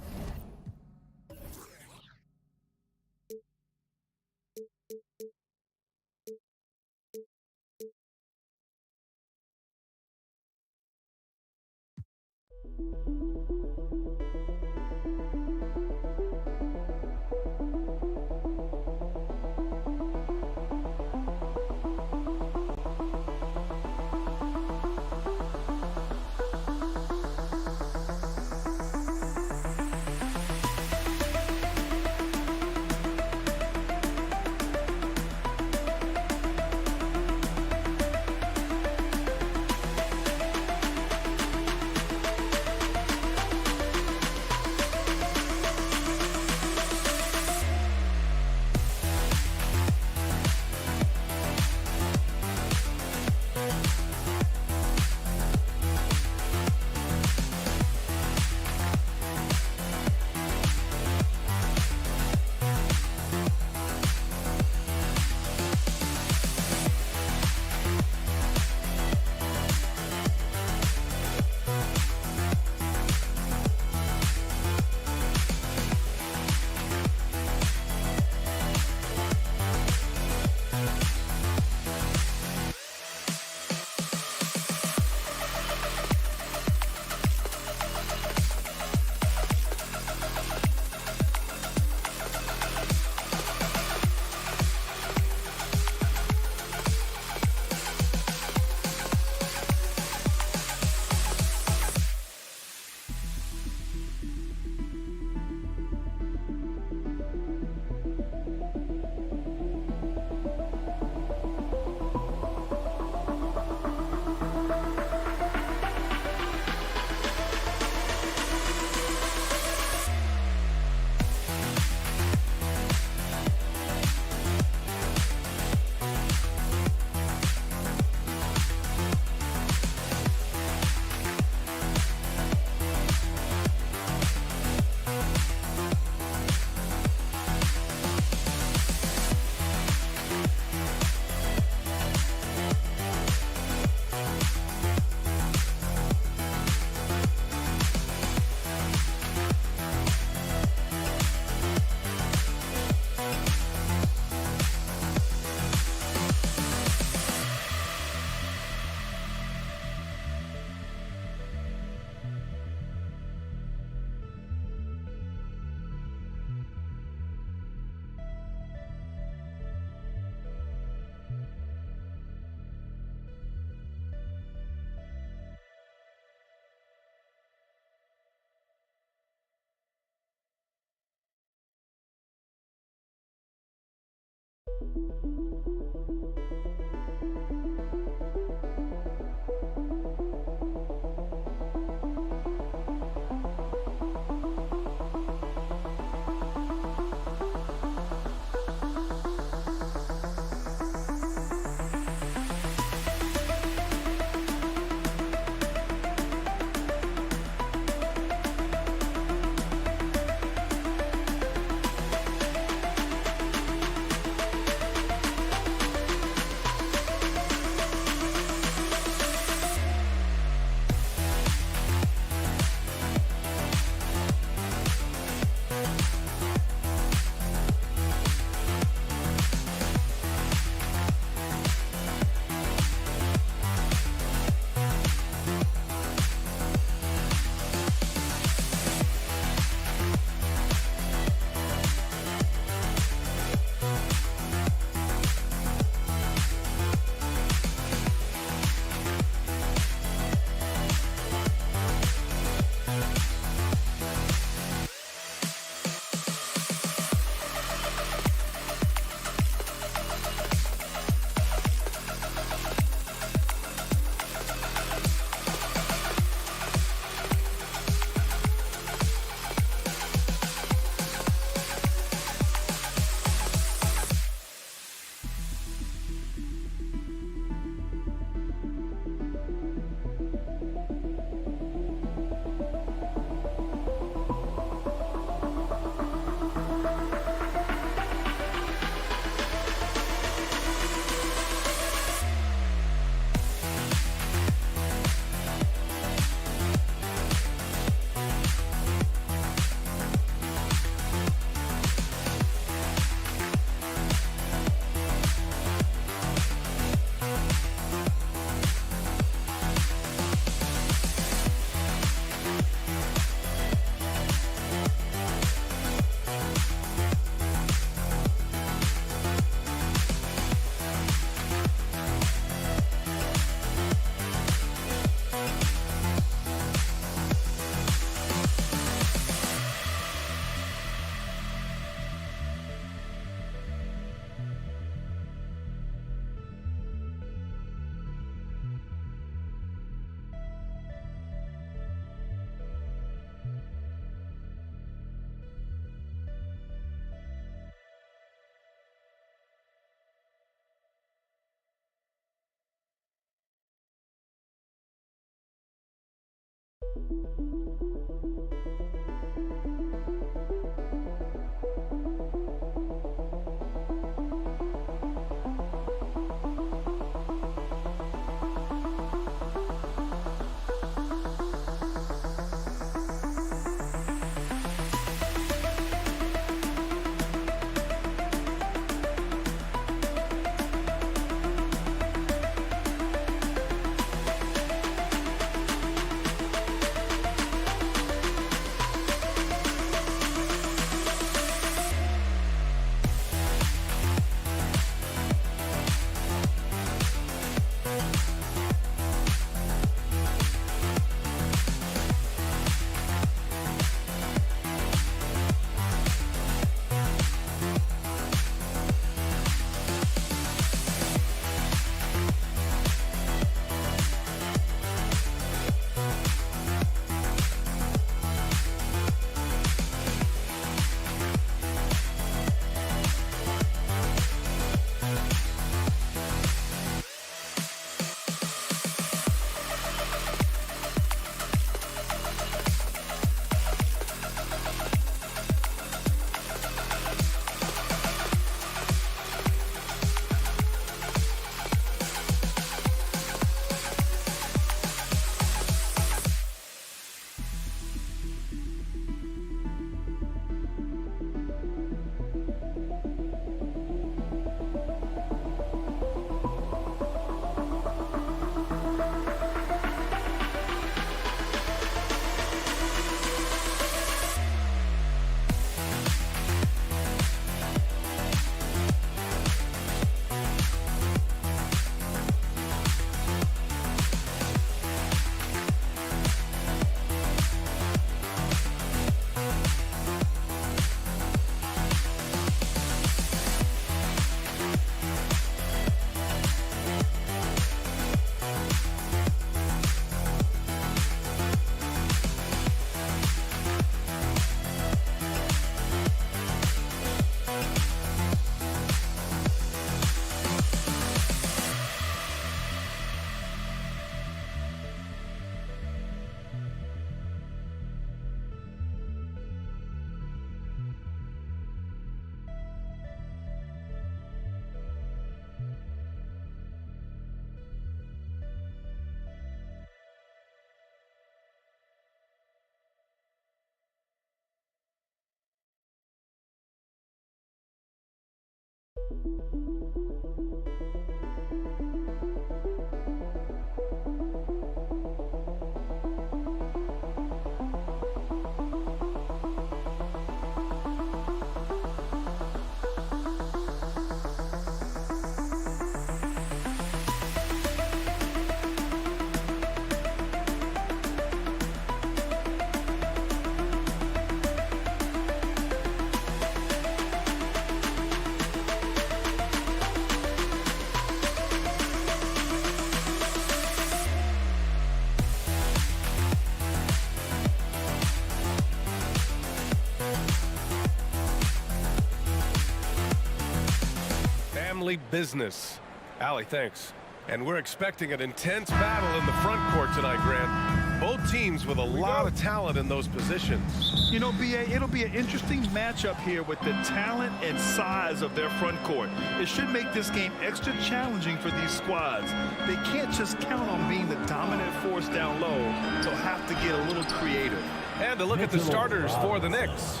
Family business. Allie, thanks. And we're expecting an intense battle in the front court tonight, Grant. Both teams with a lot of talent in those positions. You know, B.A., it'll be an interesting matchup here with the talent and size of their front court. It should make this game extra challenging for these squads. They can't just count on being the dominant force down low. They'll have to get a little creative. And to look at the starters for the Knicks.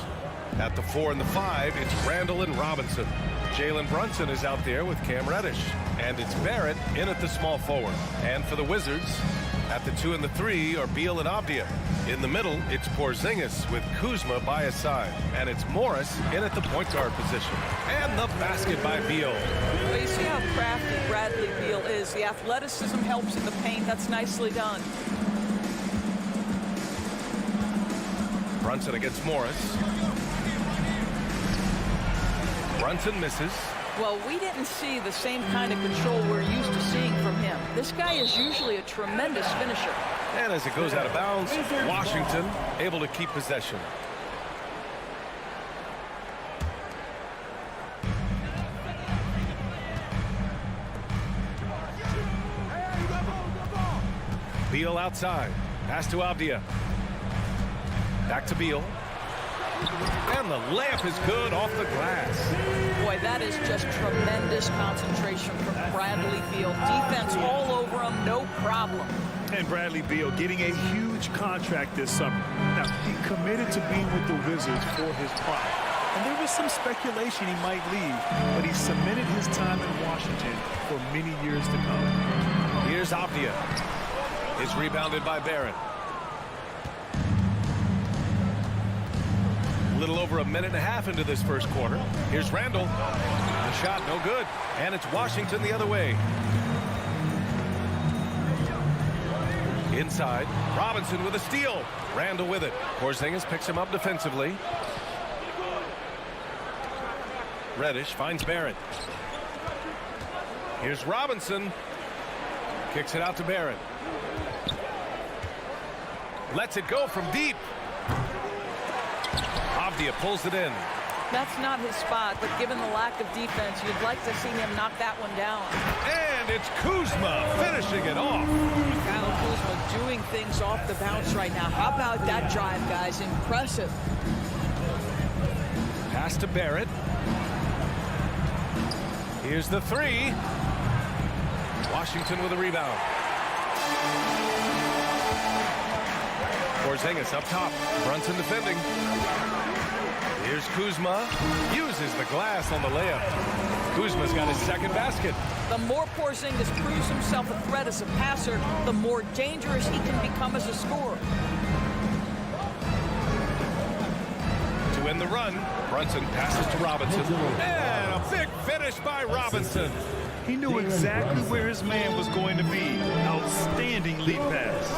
At the 4 and the 5, it's Randall and Robinson. Jalen Brunson is out there with Cam Reddish. And it's Barrett in at the small forward. And for the Wizards, at the 2 and the 3 are Beal and Avdia. In the middle, it's Porzingis with Kuzma by his side. And it's Morris in at the point guard position. And the basket by Beal. Well, you see how crafty Bradley Beal is. The athleticism helps in the paint. That's nicely done. Brunson against Morris. Brunson misses. Well, we didn't see the same kind of control we're used to seeing from him. This guy is usually a tremendous finisher. And as it goes out of bounds, Washington able to keep possession. Beal outside. Pass to Avdia. Back to Beal. And the layup is good off the glass. Boy, that is just tremendous concentration from Bradley Beal. Defense all over him, no problem. And Bradley Beal getting a huge contract this summer. Now, he committed to being with the Wizards for his prime. And there was some speculation he might leave, but he cemented his time in Washington for many years to come. Here's Avdia. Is rebounded by Barrett. A little over a minute and a half into this first quarter. Here's Randall. The shot no good. And it's Washington the other way. Inside. Robinson with a steal. Randall with it. Porzingis picks him up defensively. Reddish finds Barrett. Here's Robinson. Kicks it out to Barrett. Lets it go from deep. Avdia pulls it in. That's not his spot, but given the lack of defense, you'd like to see him knock that one down. And it's Kuzma finishing it off. Kyle Kuzma doing things off the bounce right now. How about that drive, guys? Impressive. Pass to Barrett. Here's the three. Washington with a rebound. Porzingis up top. Brunson defending. Here's Kuzma. Uses the glass on the layup. Kuzma's got his second basket. The more Porzingis proves himself a threat as a passer, the more dangerous he can become as a scorer. To win the run, Brunson passes to Robinson. And a big finish by Robinson. He knew exactly where his man was going to be. Outstanding lead pass.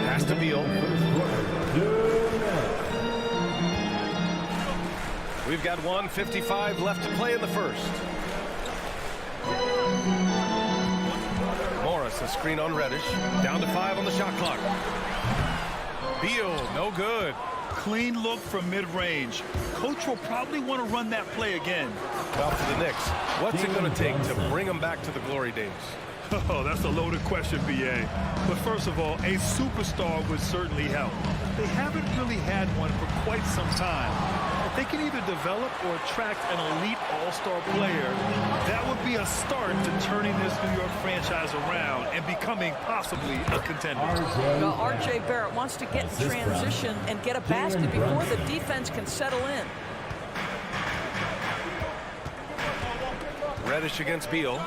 Pass to Beal. We've got 1:55 left to play in the first. Morris, a screen on Reddish. Down to 5 on the shot clock. Beal, no good. Clean look from mid-range. Coach will probably want to run that play again. Well, for the Knicks, what's it going to take to bring them back to the glory days? Oh, that's a loaded question, B.A. But first of all, a superstar would certainly help. They haven't really had one for quite some time. If they can either develop or attract an elite all-star player, that would be a start to turning this New York franchise around and becoming possibly a contender. Now, R.J. Barrett wants to get in transition and get a basket before the defense can settle in. Reddish against Beal.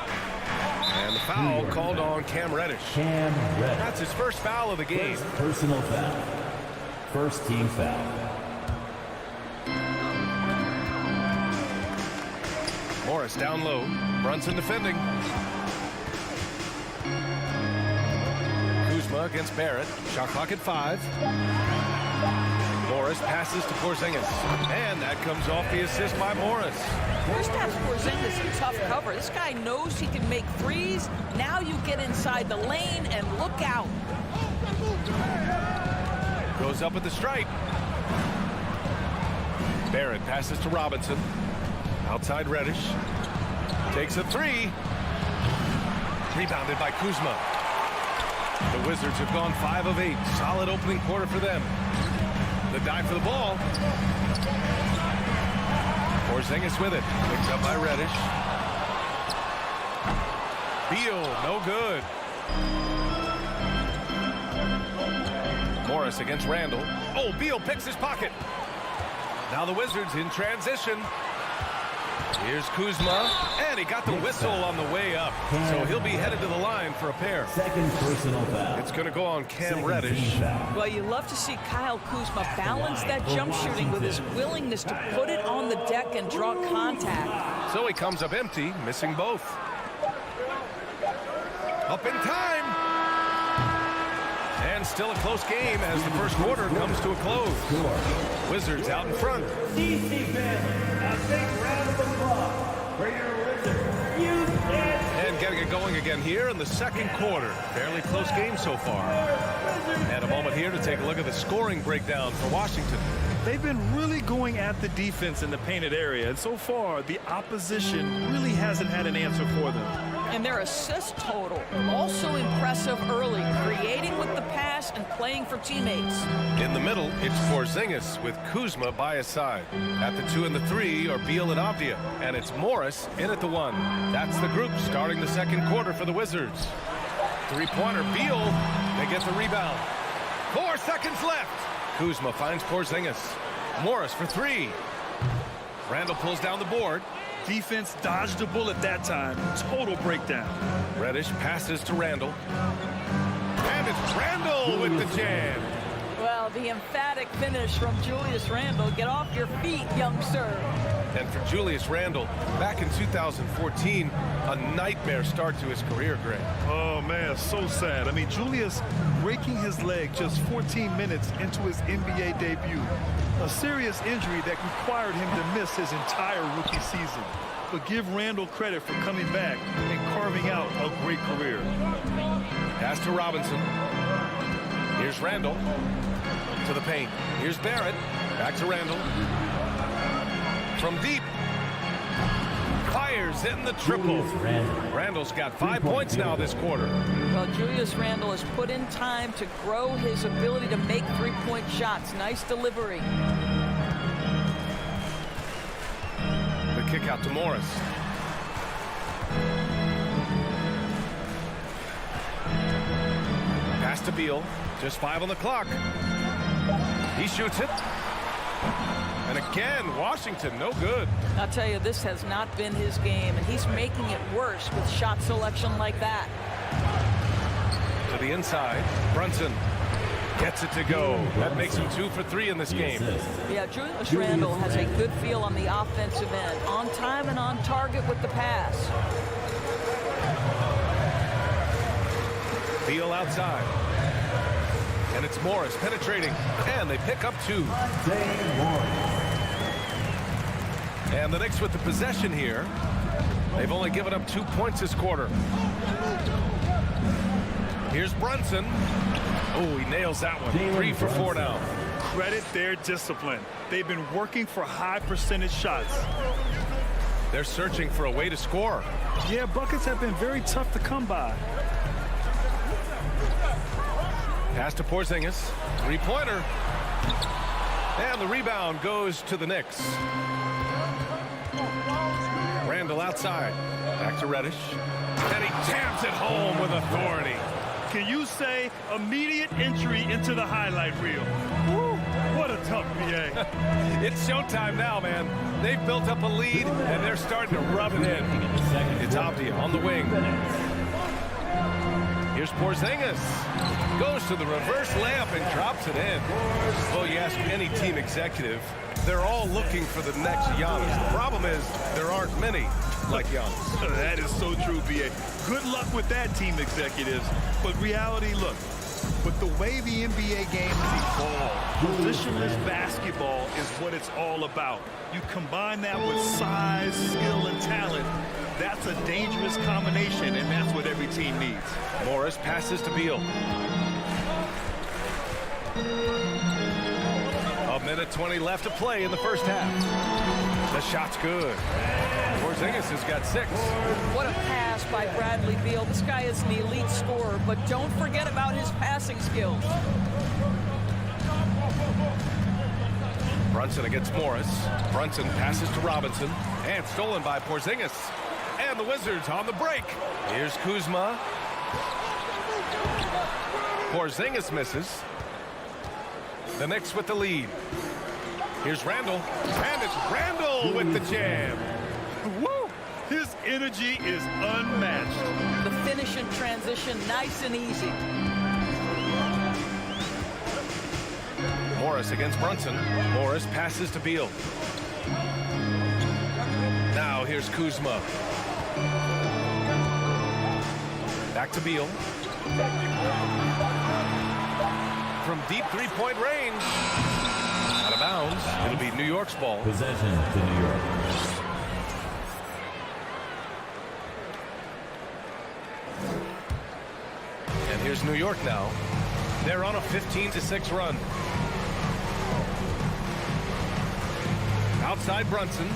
And the foul called on Cam Reddish. That's his first foul of the game. Personal foul. First team foul. Morris down low. Brunson defending. Kuzma against Barrett. Shot clock at 5. Morris passes to Porzingis. And that comes off the assist by Morris. First half Porzingis in tough cover. This guy knows he can make threes. Now you get inside the lane and look out. Goes up at the stripe. Barrett passes to Robinson. Outside Reddish. Takes a 3. Rebounded by Kuzma. The Wizards have gone 5 of 8. Solid opening quarter for them. The dive for the ball. Porzingis with it. Picked up by Reddish. Beal, no good. Morris against Randall. Oh, Beal picks his pocket. Now the Wizards in transition. Here's Kuzma, and he got the whistle on the way up. So he'll be headed to the line for a pair. Second personal foul. It's going to go on Cam Reddish. Well, you love to see Kyle Kuzma balance that jump shooting with his willingness to put it on the deck and draw contact. So he comes up empty, missing both. Up in time. And still a close game as the first quarter comes to a close. Wizards out in front. And getting it going again here in the second quarter. Fairly close game so far. And a moment here to take a look at the scoring breakdown for Washington. They've been really going at the defense in the painted area, and so far the opposition really hasn't had an answer for them. And their assist total, also impressive early, creating with the pass and playing for teammates. In the middle, it's Porzingis with Kuzma by his side. At the 2 and the 3 are Beal and Avdia. And it's Morris in at the 1. That's the group starting the second quarter for the Wizards. Three-pointer, Beal. They get the rebound. 4 seconds left. Kuzma finds Porzingis. Morris for 3. Randall pulls down the board. Defense dodged a bullet that time. Total breakdown. Reddish passes to Randall. And it's Randall with the jam. Well, the emphatic finish from Julius Randle. Get off your feet, youngster. And for Julius Randle, back in 2014, a nightmare start to his career, Greg. Oh, man, so sad. I mean, Julius breaking his leg just 14 minutes into his NBA debut. A serious injury that required him to miss his entire rookie season. But give Randall credit for coming back and carving out a great career. Pass to Robinson. Here's Randall to the paint. Here's Barrett. Back to Randall. From deep. Fires in the triple. Randall's got 5 points now this quarter. Well, Julius Randle has put in time to grow his ability to make three-point shots. Nice delivery. The kick out to Morris. Pass to Beal. Just 5 on the clock. He shoots it. And again, Washington, no good. I'll tell you, this has not been his game, and he's making it worse with shot selection like that. To the inside, Brunson gets it to go. That makes him 2 for 3 in this game. Yeah, Julius Randle has a good feel on the offensive end. On time and on target with the pass. Beal outside. And it's Morris penetrating. And they pick up 2. And the Knicks with the possession here. They've only given up 2 points this quarter. Here's Brunson. Oh, he nails that one. 3 for 4 now. Credit their discipline. They've been working for high percentage shots. They're searching for a way to score. Yeah, buckets have been very tough to come by. Pass to Porzingis. Three-pointer. And the rebound goes to the Knicks. Randall outside. Back to Reddish. And he jams it home with authority. Can you say immediate entry into the highlight reel? Woo, what a tough BA. It's showtime now, man. They've built up a lead, and they're starting to rub it in. It's Avdia on the wing. Here's Porzingis. Goes to the reverse layup and drops it in. Well, you ask any team executive, they're all looking for the next Giannis. The problem is there aren't many like Giannis. That is so true, BA. Good luck with that, team executives. But reality, look, with the way the NBA game has evolved, positionless basketball is what it's all about. You combine that with size, skill, and talent, that's a dangerous combination, and that's what every team needs. Morris passes to Beal. A minute 20 left to play in the first half. The shot's good. Porzingis has got 6. What a pass by Bradley Beal. This guy is an elite scorer, but don't forget about his passing skills. Brunson against Morris. Brunson passes to Robinson. And stolen by Porzingis. And the Wizards on the break. Here's Kuzma. Porzingis misses. The Knicks with the lead. Here's Randall. And it's Randall with the jam. Woo! His energy is unmatched. The finish in transition, nice and easy. Morris against Brunson. Morris passes to Beal. Now here's Kuzma. Back to Beal. From deep three-point range. Out of bounds. It'll be New York's ball. Possession to New York. And here's New York now. They're on a 15-6 run. Outside Brunson.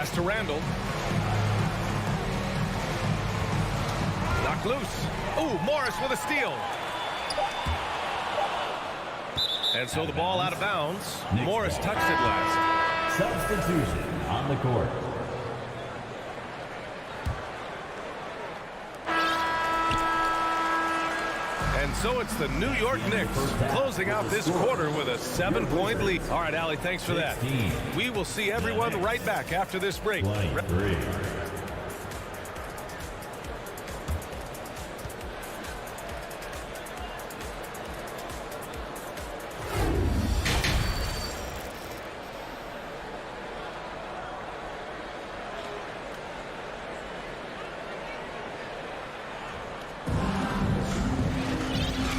Pass to Randall. Knocked loose. Ooh, Morris with a steal. And so the ball out of bounds. Morris touched it last. Substitution on the court. And so it's the New York Knicks closing out this quarter with a 7-point lead. All right, Allie, thanks for that. We will see everyone right back after this break. 23.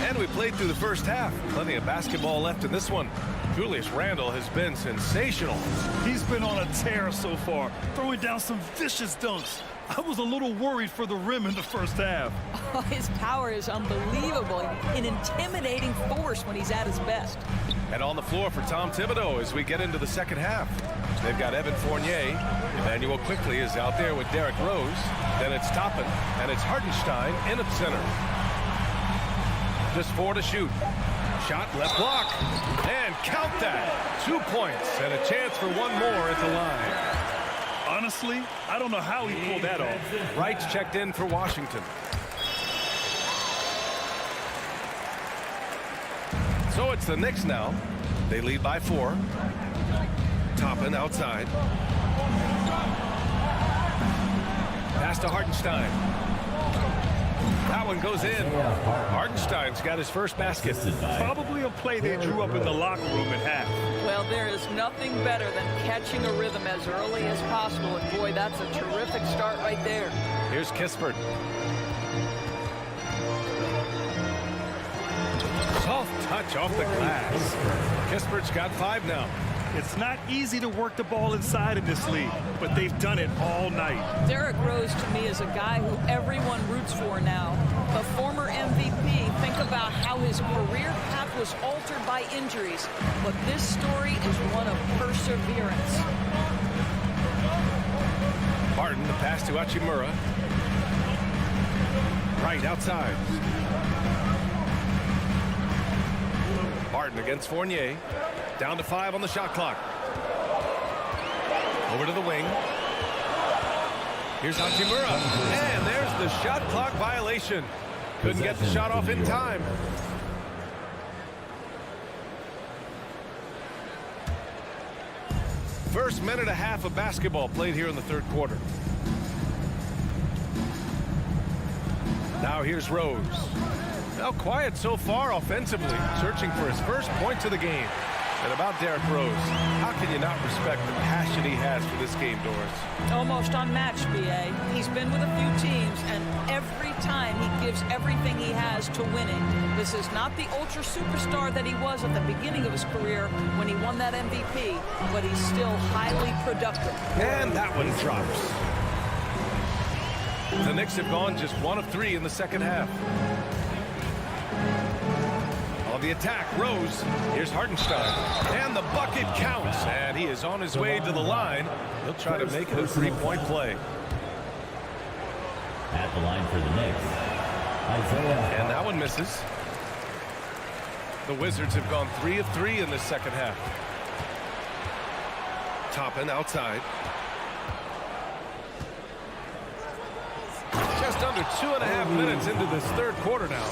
And we played through the first half. Plenty of basketball left in this one. Julius Randle has been sensational. He's been on a tear so far, throwing down some vicious dunks. I was a little worried for the rim in the first half. Oh, his power is unbelievable. An intimidating force when he's at his best. And on the floor for Tom Thibodeau as we get into the second half. They've got Evan Fournier. Emmanuel Quickly is out there with Derrick Rose. Then it's Toppin, and it's Hartenstein in at center. Just 4 to shoot. Shot left block. And count that. 2 points and a chance for one more at the line. Honestly, I don't know how he pulled that off. Wright's checked in for Washington. So it's the Knicks now. They lead by 4. Toppin outside. Pass to Hartenstein. That one goes in. Hartenstein's got his first basket. Probably a play they drew up in the locker room at half. Well, there is nothing better than catching a rhythm as early as possible. And boy, that's a terrific start right there. Here's Kispert. Soft touch off the glass. Kispert's got 5 now. It's not easy to work the ball inside in this league, but they've done it all night. Derrick Rose, to me, is a guy who everyone roots for now. A former MVP. Think about how his career path was altered by injuries. But this story is one of perseverance. Barton, the pass to Hachimura. Right outside. Barton against Fournier. Down to 5 on the shot clock. Over to the wing. Here's Hachimura. And there's the shot clock violation. Couldn't get the shot off in time. First minute and a half of basketball played here in the third quarter. Now here's Rose. Now quiet so far offensively, searching for his first points of the game. And about Derrick Rose, how can you not respect the passion he has for this game, Doris? Almost unmatched, B.A. He's been with a few teams, and every time he gives everything he has to winning. This is not the ultra superstar that he was at the beginning of his career when he won that MVP, but he's still highly productive. And that one drops. The Knicks have gone just 1 of 3 in the second half. On the attack, Rose. Here's Hartenstein. And the bucket counts. And he is on his way to the line. He'll try to make it a 3-point play. At the line for the Knicks, And that one misses. The Wizards have gone 3 of 3 in this second half. Toppin outside. Just under 2.5 minutes into this third quarter now.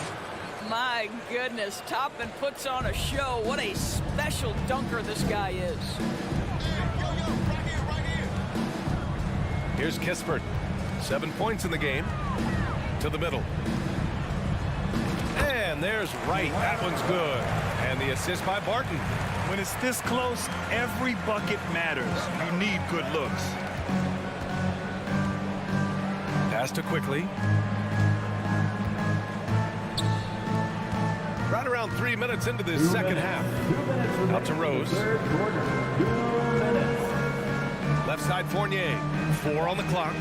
My goodness, Toppin puts on a show. What a special dunker this guy is. Here's Kispert. 7 points in the game. To the middle. And there's Wright. That one's good. And the assist by Barton. When it's this close, every bucket matters. You need good looks. Pass to Quickly. Right around 3 minutes into this second half. Out to Rose. Left side Fournier. 4 on the clock.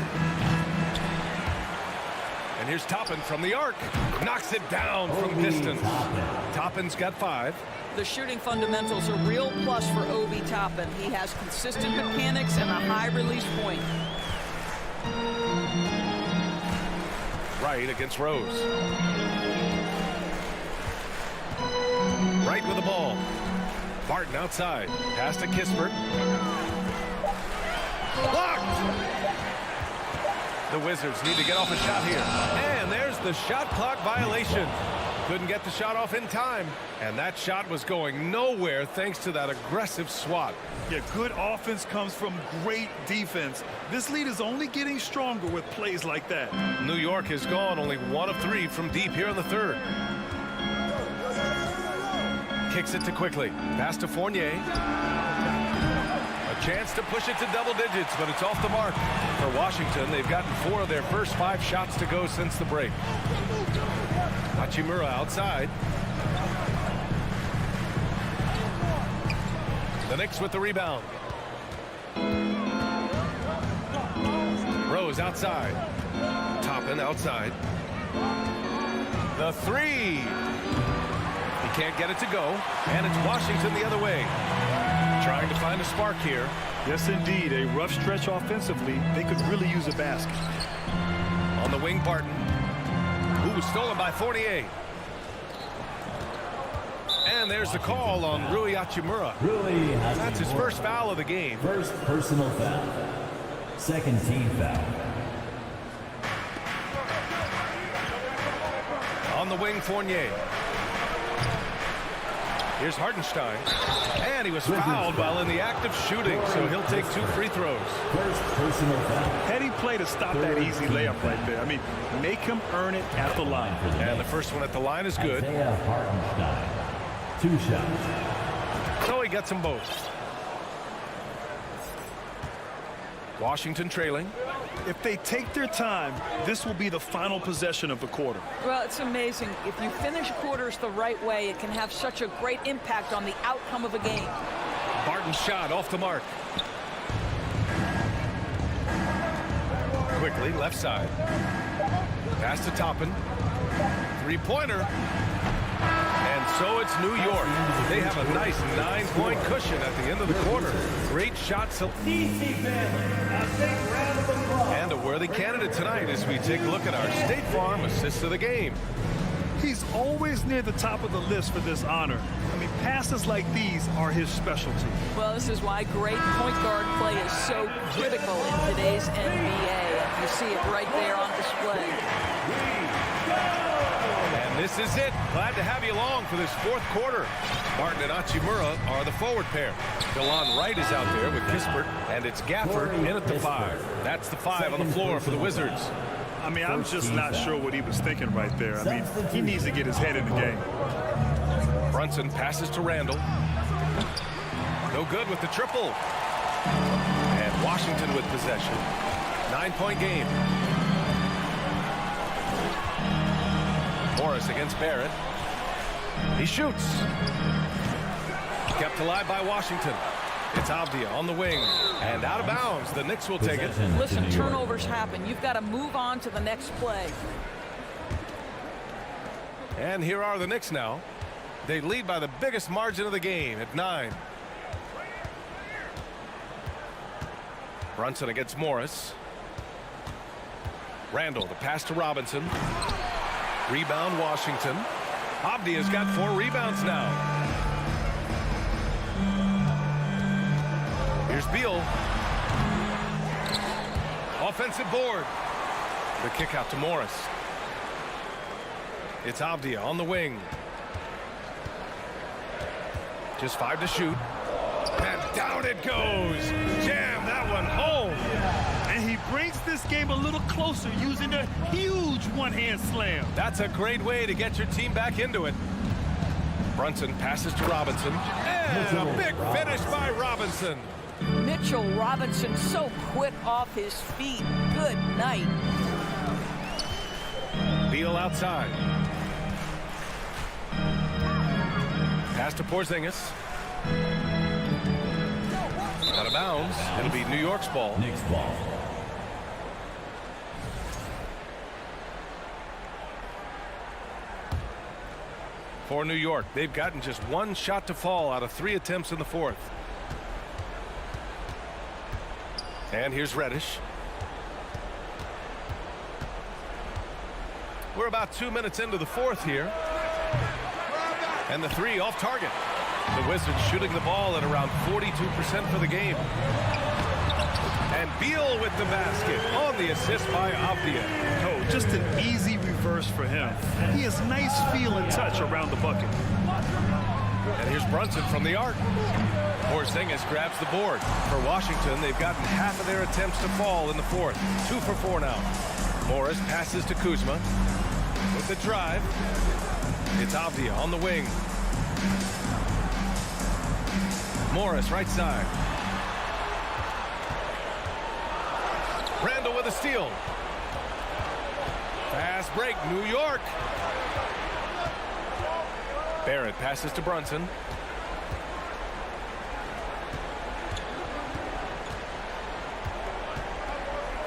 And here's Toppin from the arc. Knocks it down from distance. Toppin Toppin's got 5. The shooting fundamentals are a real plus for Obi Toppin. He has consistent mechanics and a high release point. Wright against Rose. Wright with the ball. Barton outside. Pass to Kispert. Blocked! The Wizards need to get off a shot here. And there's the shot clock violation. Couldn't get the shot off in time. And that shot was going nowhere thanks to that aggressive swat. Yeah, good offense comes from great defense. This lead is only getting stronger with plays like that. New York has gone only 1 of 3 from deep here in the third. Kicks it to Quickly. Pass to Fournier. A chance to push it to double digits, but it's off the mark. For Washington, they've gotten 4 of their first 5 shots to go since the break. Hachimura outside. The Knicks with the rebound. Rose outside. Toppin outside. The 3. He can't get it to go, and it's Washington the other way. Trying to find a spark here. Yes, indeed. A rough stretch offensively. They could really use a basket. On the wing, Barton. Who was stolen by Fournier. And there's the call on Rui Hachimura. That's his first foul of the game. First personal foul. Second team foul. On the wing, Fournier. Here's Hartenstein. And he was fouled while in the act of shooting, so he'll take 2 free throws. First personal foul. Heady play to stop that easy layup right there. I mean, make him earn it at the line. And the first one at the line is good. Isaiah Hartenstein. 2 shots. So he gets them both. Washington trailing. If they take their time, this will be the final possession of the quarter. Well, it's amazing. If you finish quarters the right way, it can have such a great impact on the outcome of a game. Barton's shot off the mark. Quickly, left side. Pass to Toppin. 3-pointer. And so it's New York. They have a nice 9-point cushion at the end of the quarter. Great shot. And a worthy candidate tonight as we take a look at our State Farm assist of the game. He's always near the top of the list for this honor. I mean, passes like these are his specialty. Well, this is why great point guard play is so critical in today's NBA. You see it right there on display. And this is it. Glad to have you along for this 4th quarter. Barton and Hachimura are the forward pair. DeLon Wright is out there with Kispert, and it's Gafford in at the 5. That's the 5 on the floor for the Wizards. I mean, I'm just not sure what he was thinking right there. I mean, he needs to get his head in the game. Brunson passes to Randall. No good with the triple. And Washington with possession. 9-point game. Morris against Barrett. He shoots. Kept alive by Washington. It's Avdia on the wing. And out of bounds. The Knicks will take it. Listen, turnovers happen. You've got to move on to the next play. And here are the Knicks now. They lead by the biggest margin of the game at 9. Brunson against Morris. Randall, the pass to Robinson. Rebound Washington. Avdia's got 4 rebounds now. Here's Beal. Offensive board. The kick out to Morris. It's Avdia on the wing. Just 5 to shoot. And down it goes. Jam that one home. And he brings this game a little closer using a huge one-hand slam. That's a great way to get your team back into it. Brunson passes to Robinson. And a big finish by Robinson. Mitchell Robinson so quick off his feet. Good night. Beal outside. Pass to Porzingis. Out of bounds. It'll be New York's ball. Knicks ball. For New York, they've gotten just one shot to fall out of 3 attempts in the fourth. And here's Reddish. We're about 2 minutes into the fourth here. And the 3 off target. The Wizards shooting the ball at around 42% for the game. And Beal with the basket on the assist by Avdia. Oh, just an easy reverse for him. He has nice feel and touch around the bucket. And here's Brunson from the arc. Porzingis grabs the board. For Washington, they've gotten half of their attempts to fall in the fourth. 2 for 4 now. Morris passes to Kuzma. With the drive. It's Avdia on the wing. Morris right side. Randall with a steal. Fast break, New York. Barrett passes to Brunson.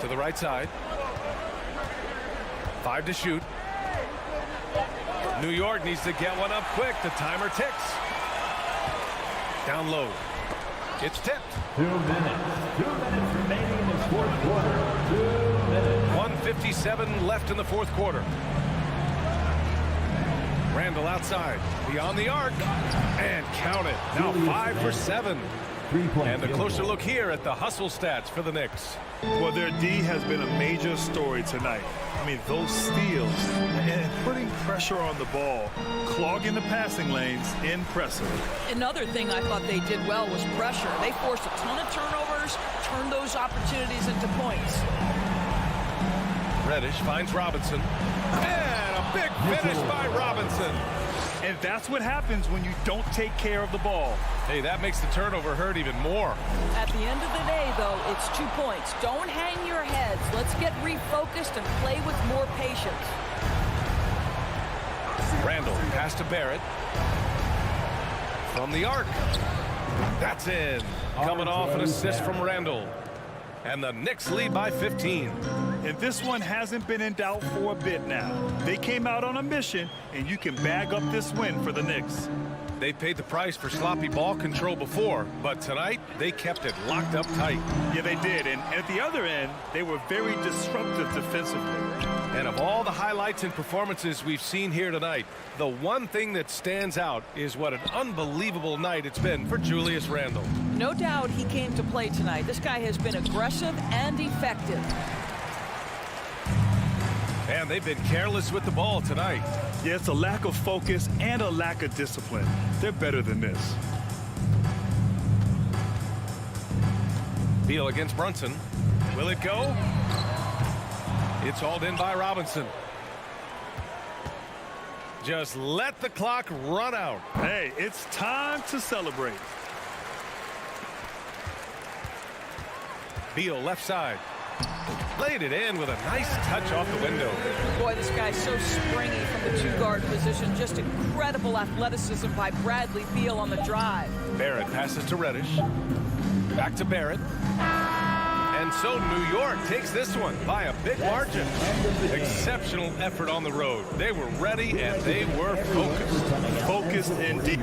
To the right side. 5 to shoot. New York needs to get one up quick. The timer ticks. Down low. It's tipped. 2 minutes. 2 minutes remaining in this fourth quarter. 2 minutes. 1:57 left in the fourth quarter. Randall outside. Beyond the arc. And count it. Now 5 for 7. And a closer look here at the hustle stats for the Knicks. Well, their D has been a major story tonight. I mean, those steals and putting pressure on the ball, clogging the passing lanes, impressive. Another thing I thought they did well was pressure. They forced a ton of turnovers, turned those opportunities into points. Reddish finds Robinson. And a big finish by Robinson. And that's what happens when you don't take care of the ball. Hey, that makes the turnover hurt even more. At the end of the day, though, it's 2 points. Don't hang your heads. Let's get refocused and play with more patience. Randall pass to Barrett. From the arc. That's in. Coming off an assist from Randall. And the Knicks lead by 15. And this one hasn't been in doubt for a bit now. They came out on a mission, and you can bag up this win for the Knicks. They paid the price for sloppy ball control before, but tonight they kept it locked up tight. Yeah, they did. And at the other end, they were very disruptive defensively. And of all the highlights and performances we've seen here tonight, the one thing that stands out is what an unbelievable night it's been for Julius Randle. No doubt he came to play tonight. This guy has been aggressive and effective. And they've been careless with the ball tonight. Yeah, it's a lack of focus and a lack of discipline. They're better than this. Beal against Brunson. Will it go? It's hauled in by Robinson. Just let the clock run out. Hey, it's time to celebrate. Beal left side. Laid it in with a nice touch off the window. Boy, this guy's so springy from the 2-guard position. Just incredible athleticism by Bradley Beal on the drive. Barrett passes to Reddish. Back to Barrett. And so New York takes this one by a big margin. Exceptional effort on the road. They were ready and they were focused. Focused indeed.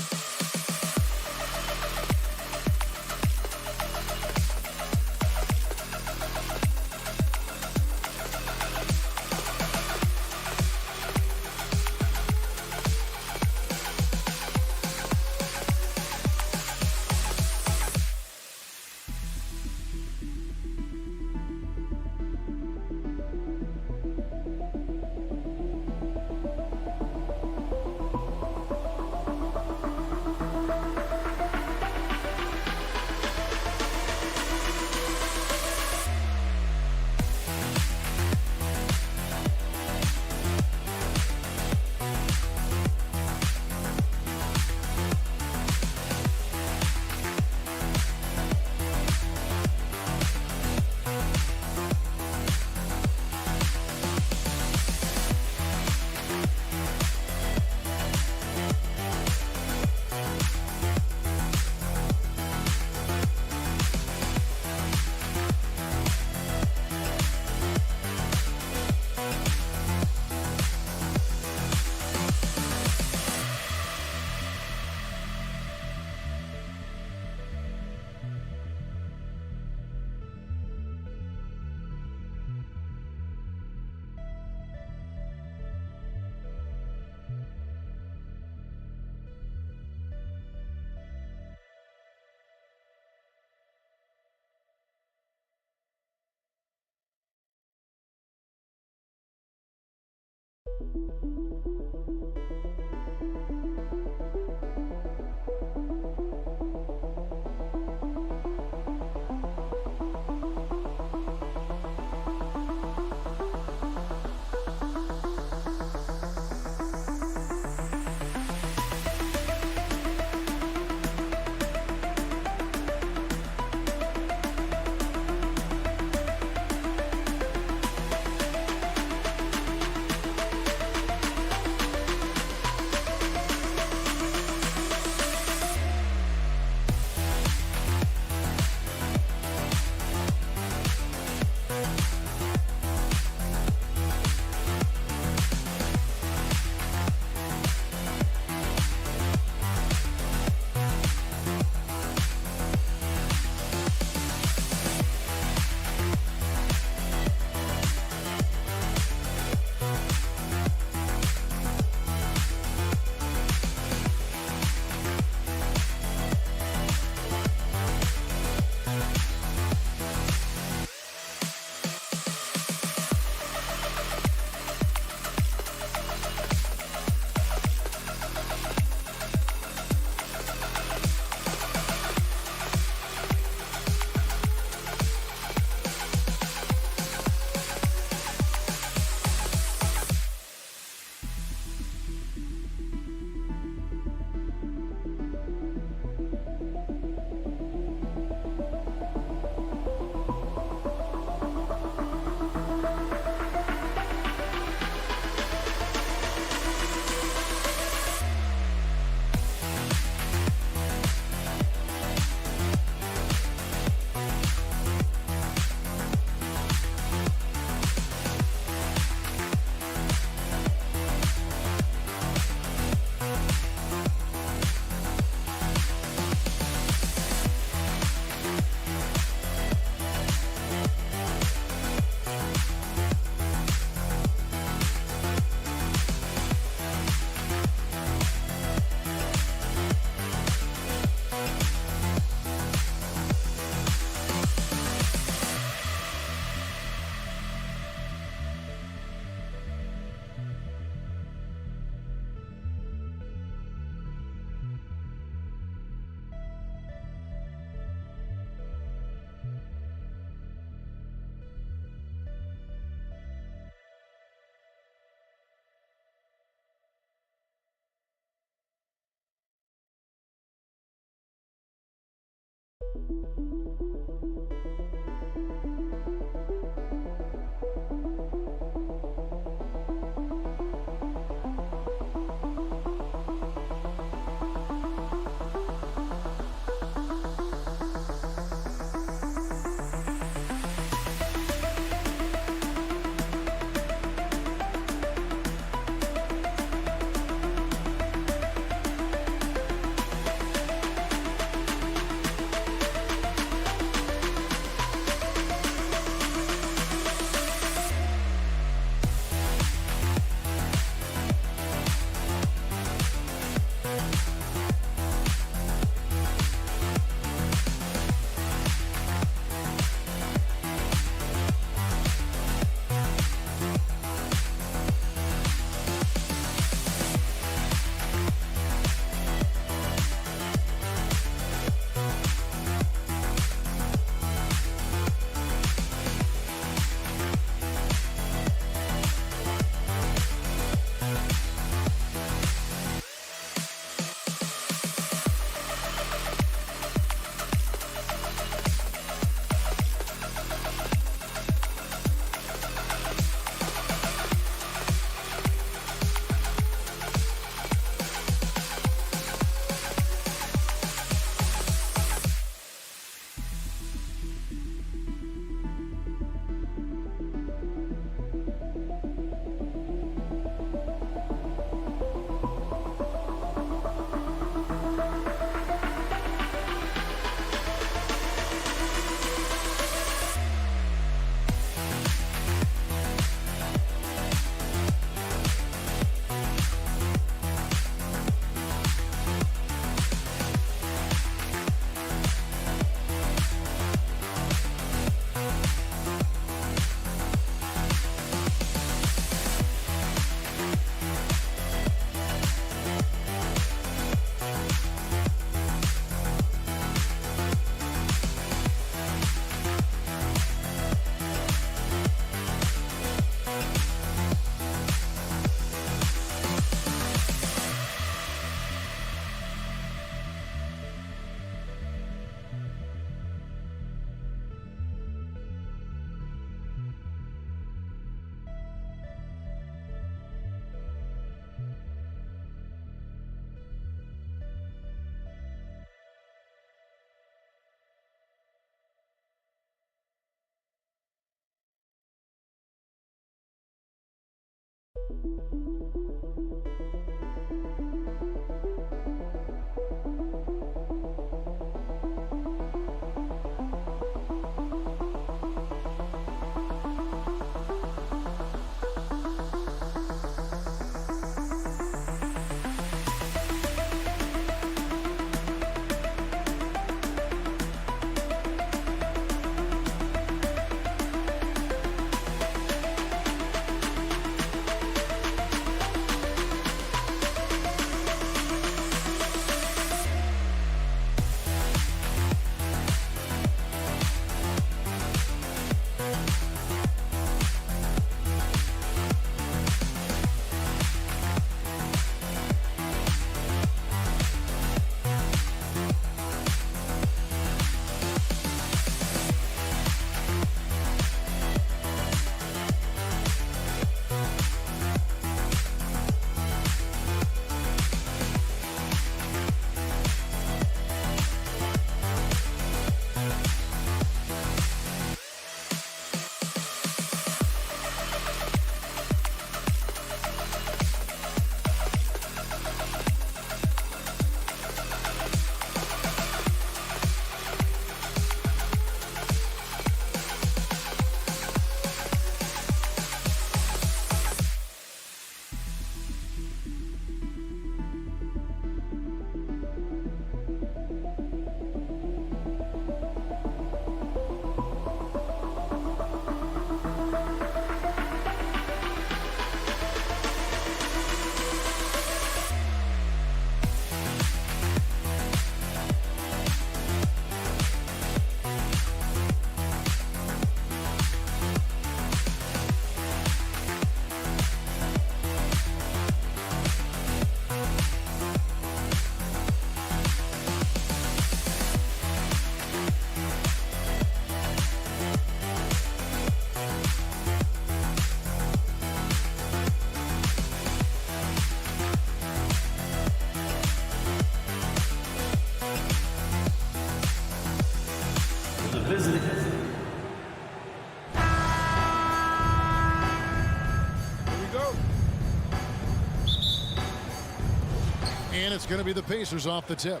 And it's going to be the Pacers off the tip.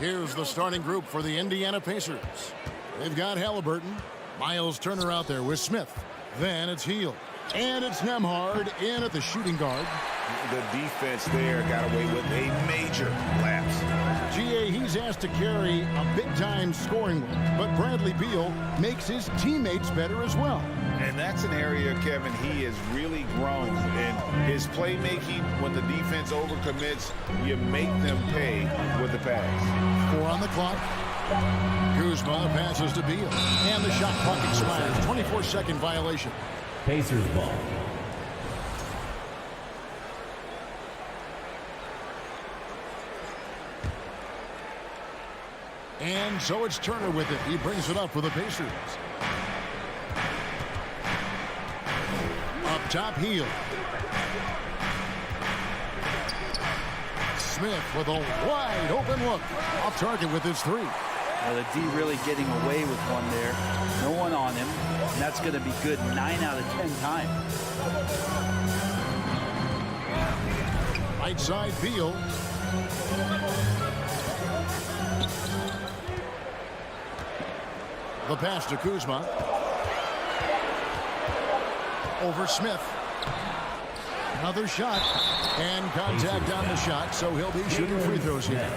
Here's the starting group for the Indiana Pacers. They've got Halliburton. Miles Turner out there with Smith. Then it's Hield. And it's Nembhard in at the shooting guard. The defense there got away with a major lapse. GA, he's asked to carry a big-time scoring load, but Bradley Beal makes his teammates better as well. And that's an area, Kevin, he has really grown in his playmaking. When the defense overcommits, you make them pay with the pass. 4 on the clock. Kuzma passes to Beal. And the shot clock expires. 24-second violation. Pacers ball. And so it's Turner with it. He brings it up for the Pacers. Up top, Hield. Smith with a wide open look. Off target with his 3. Well, the D really getting away with one there. No one on him. And that's going to be good 9 out of 10 times. Right side, Beal. The pass to Kuzma. Over Smith. Another shot. And contact on the shot, so he'll be shooting free throws here.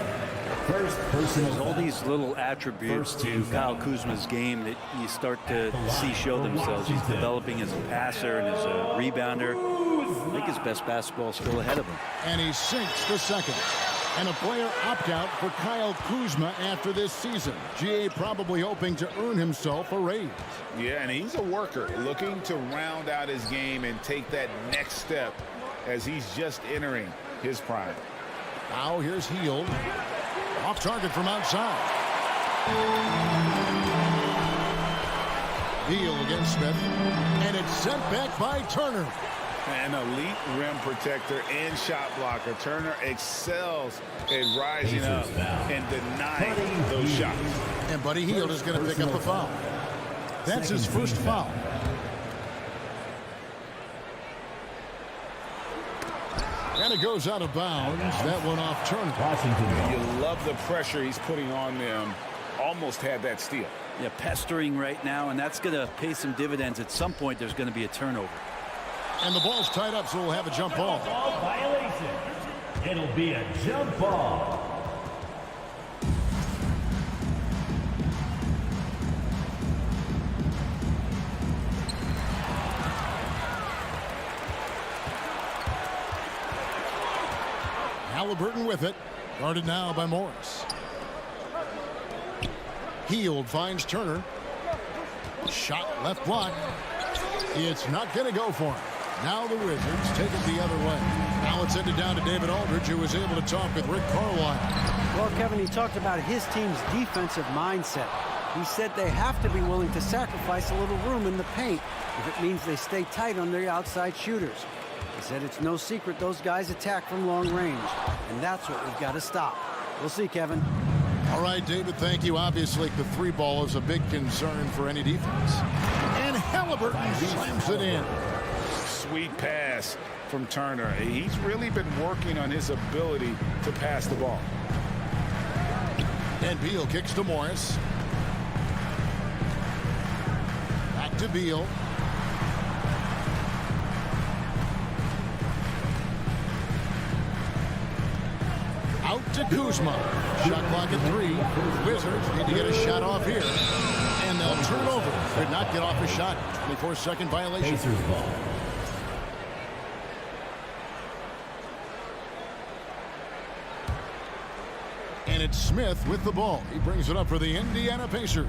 There's all these little attributes to Kyle Kuzma's game that you start to see show themselves. He's developing as a passer and as a rebounder. I think his best basketball is still ahead of him. And he sinks the second. And a player opt-out for Kyle Kuzma after this season. GA probably hoping to earn himself a raise. Yeah, and he's a worker, looking to round out his game and take that next step as he's just entering his prime. Now here's Hield. Off target from outside. Hield against Smith. And it's sent back by Turner. An elite rim protector and shot blocker. Turner excels at rising up and denying those shots. And Buddy Hield is going to pick up the foul. That's his first foul. And it goes out of bounds. That one off Turner. You love the pressure he's putting on them. Almost had that steal. Yeah, pestering right now, and that's going to pay some dividends. At some point, there's going to be a turnover. And the ball's tied up, so we'll have a jump ball. Violation. It'll be a jump ball. Halliburton with it. Guarded now by Morris. Hield finds Turner. Shot left block. It's not going to go for him. Now the Wizards take it the other way. Now it's ended down to David Aldridge, who was able to talk with Rick Carlisle. Well, Kevin, he talked about his team's defensive mindset. He said they have to be willing to sacrifice a little room in the paint if it means they stay tight on their outside shooters. He said it's no secret those guys attack from long range, and that's what we've got to stop. We'll see, Kevin. All right, David, thank you. Obviously, the 3 ball is a big concern for any defense. And Halliburton slams it in. Sweet pass from Turner. He's really been working on his ability to pass the ball. And Beal kicks to Morris. Back to Beal. Out to Kuzma. Shot clock at 3. Wizards need to get a shot off here. And they'll turn it over. Could not get off a shot. 24-second violation. Pacers ball. And it's Smith with the ball. He brings it up for the Indiana Pacers.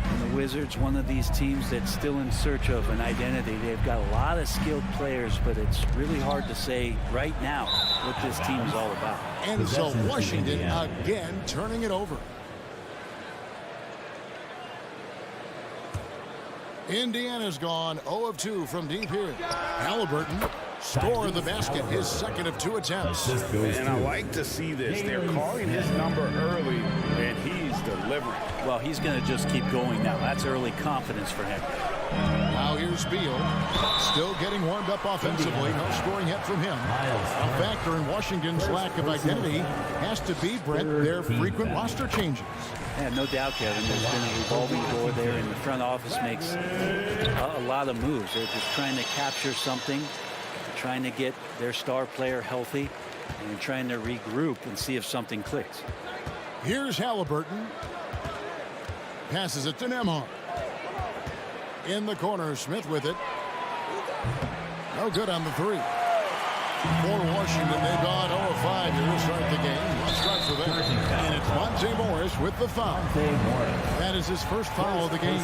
And the Wizards, one of these teams that's still in search of an identity. They've got a lot of skilled players, but it's really hard to say right now what this team is all about. And so Washington again turning it over. Indiana's gone 0 of 2 from deep here. Halliburton scored the basket, his second of 2 attempts. And I like to see this. They're calling his number early, and he's delivering. Well, he's going to just keep going now. That's early confidence for him. Now here's Beal. Still getting warmed up offensively. No scoring yet from him. A factor in Washington's lack of identity has to be, Brett, their frequent roster changes. Yeah, no doubt, Kevin. There's been a revolving door there, and the front office makes a lot of moves. They're just trying to capture something, trying to get their star player healthy, and trying to regroup and see if something clicks. Here's Halliburton. Passes it to Nembhard. In the corner, Smith with it. No good on the three. For Washington, they've gone 0-5 here to start the game. Let's start for them. And it's Monte Morris with the foul. That is his first foul of the game.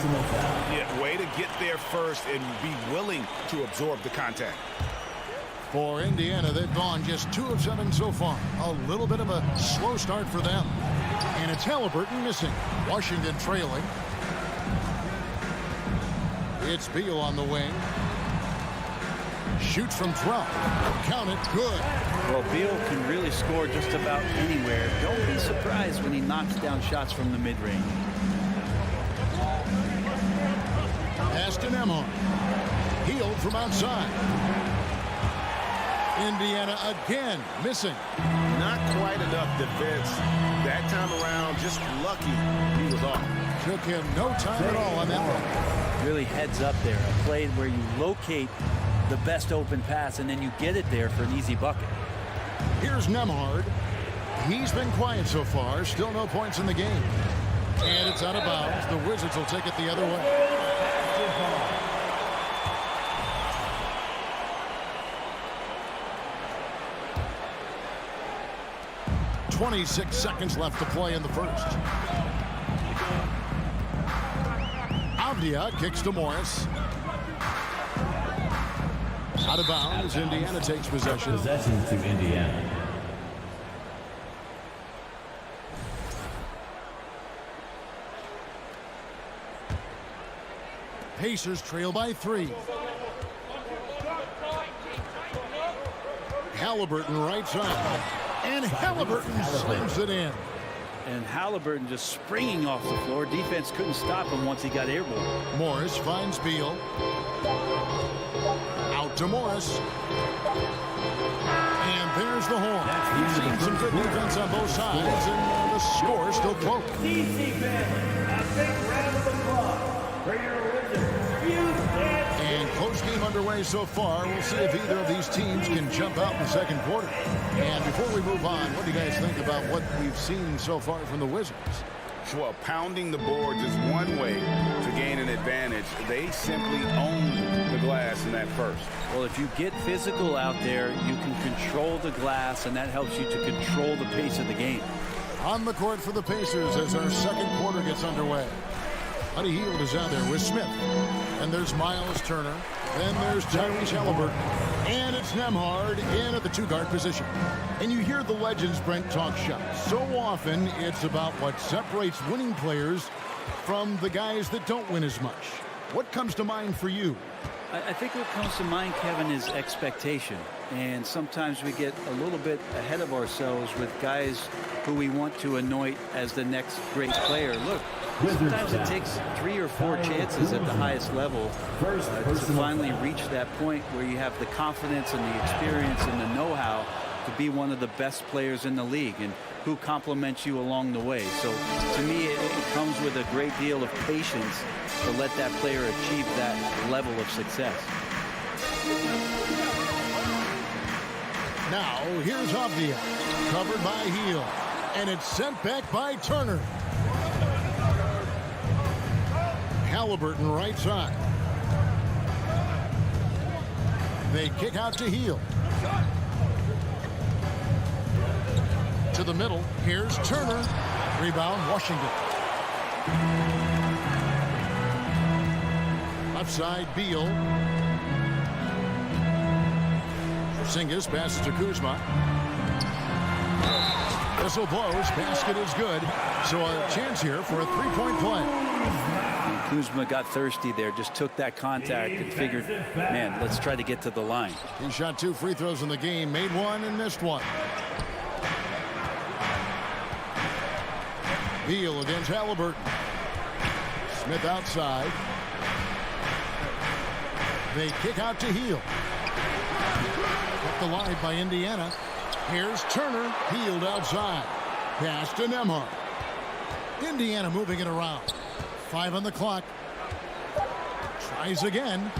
Yeah, way to get there first and be willing to absorb the contact. For Indiana, they've gone just 2 of 7 so far. A little bit of a slow start for them. And it's Halliburton missing. Washington trailing. It's Beal on the wing. Shoots from 12. Count it. Good. Well, Beal can really score just about anywhere. Don't be surprised when he knocks down shots from the mid-range. Pass to Nembhard. Healed from outside. Indiana again missing. Not quite enough defense that time around. Just lucky he was off. Took him no time at all on that one. Really heads up there. A play where you locate the best open pass and then you get it there for an easy bucket. Here's Nembhard. He's been quiet so far. Still no points in the game. And it's out of bounds. The Wizards will take it the other way. 26 seconds left to play in the first. Avdia kicks to Morris. Out of bounds. Indiana takes possession. Possession to Indiana. Pacers trail by 3. Halliburton right side. And Halliburton slams it in. And Halliburton just springing off the floor. Defense couldn't stop him once he got airborne. Morris finds Beal. Out to Morris. And there's the horn. You've seen some good defense on both sides, and the score is still close. And close game underway so far. We'll see if either of these teams can jump out in the second quarter. And before we move on, what do you guys think about what we've seen so far from the Wizards? Well, pounding the boards is one way to gain an advantage. They simply owned the glass in that first. Well, if you get physical out there, you can control the glass, and that helps you to control the pace of the game. On the court for the Pacers as our second quarter gets underway. Buddy Hield is out there with Smith. And there's Miles Turner. Then there's Tyrese Halliburton. And it's Nembhard in at the 2-guard position. And you hear the legends, Brent, talk shop. So often it's about what separates winning players from the guys that don't win as much. What comes to mind for you? I think what comes to mind, Kevin, is expectation. And sometimes we get a little bit ahead of ourselves with guys who we want to anoint as the next great player. Look, sometimes it takes 3 or 4 chances at the highest level to finally reach that point where you have the confidence and the experience and the know-how to be one of the best players in the league, and who compliments you along the way. So to me, it comes with a great deal of patience to let that player achieve that level of success. Now, here's Avdia, covered by Hield, and it's sent back by Turner. Halliburton right side. They kick out to Hield. To the middle, here's Turner. Rebound, Washington. Left side, Beal. Porzingis passes to Kuzma. Whistle blows. Basket is good. So a chance here for a 3-point play. And Kuzma got thirsty there. Just took that contact and figured, man, let's try to get to the line. He shot 2 free throws in the game. Made 1 and missed 1. Beal against Halliburton. Smith outside. They kick out to Heel. Kept alive by Indiana. Here's Turner. Healed outside. Pass to Nembhard. Indiana moving it around. 5 on the clock. Tries again.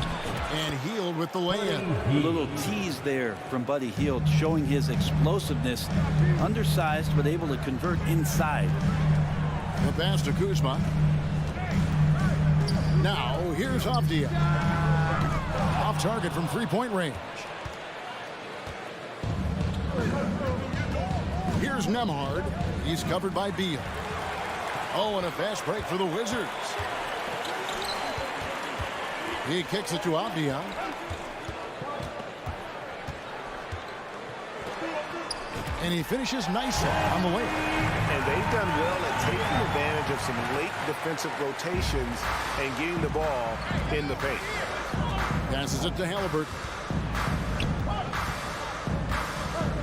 And Hield with the lay-in. A little tease there from Buddy Hield, showing his explosiveness. Undersized, but able to convert inside. The pass to Kuzma. Now, here's Avdia. Off target from three-point range. Here's Nembhard. He's covered by Beal. Oh, and a fast break for the Wizards. He kicks it to Avdia. And he finishes nicely on the way. And they've done well at taking advantage of some late defensive rotations and getting the ball in the paint. Passes it to Halliburton.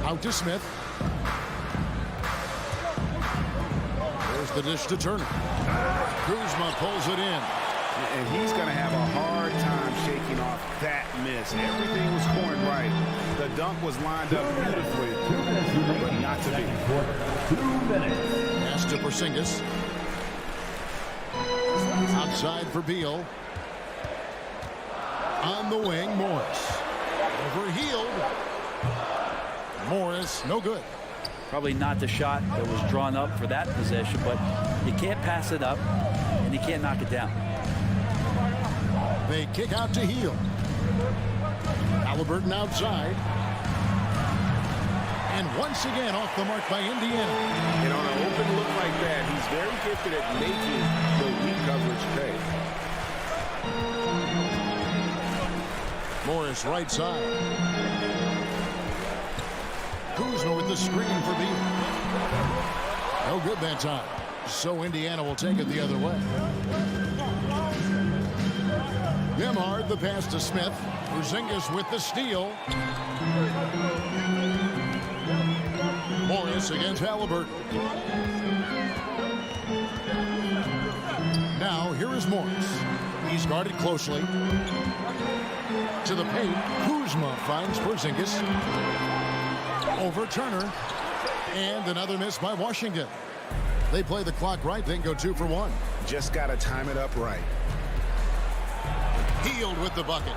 Out to Smith. There's the dish to Turner. Kuzma pulls it in. And he's going to have a hard time shaking off that miss. Everything was scoring right. The dunk was lined up beautifully, but not to be. 2 minutes. Pass to Porzingis. Outside for Beal. On the wing, Morris. Overhealed. Morris, no good. Probably not the shot that was drawn up for that possession, but you can't pass it up, and you can't knock it down. They kick out to Hield. Halliburton outside. And once again off the mark by Indiana. And on an open look like that, he's very gifted at making the weak coverage pay. Morris right side. Kuzma with the screen for Beal. No good that time. So Indiana will take it the other way. Nembhard, the pass to Smith. Porzingis with the steal. Morris against Halliburton. Now here is Morris. He's guarded closely. To the paint. Kuzma finds Porzingis. Over Turner. And another miss by Washington. They play the clock right, then go 2 for 1. Just got to time it up right. Hield with the bucket.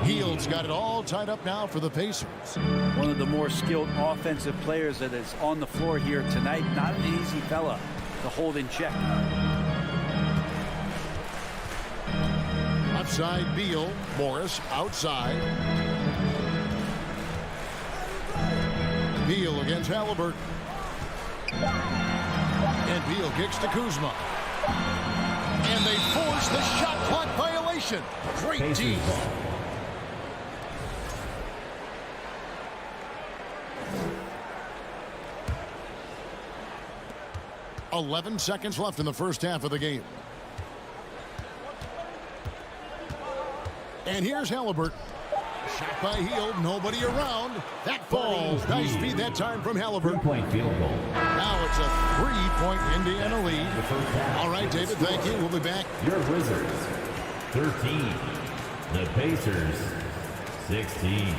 Hield's got it all tied up now for the Pacers. One of the more skilled offensive players that is on the floor here tonight. Not an easy fella to hold in check. Outside Beal. Morris outside. Beal against Halliburton. And Beal kicks to Kuzma. And they force the shot clock violation. Great team. 11 seconds left in the first half of the game. And here's Halliburton. Shot by Hield, nobody around. That falls. Nice feed that time from Halliburton. 3-point field goal. Now it's a 3-point Indiana lead. All right, David, thank you. We'll be back. Your Wizards, 13. The Pacers, 16.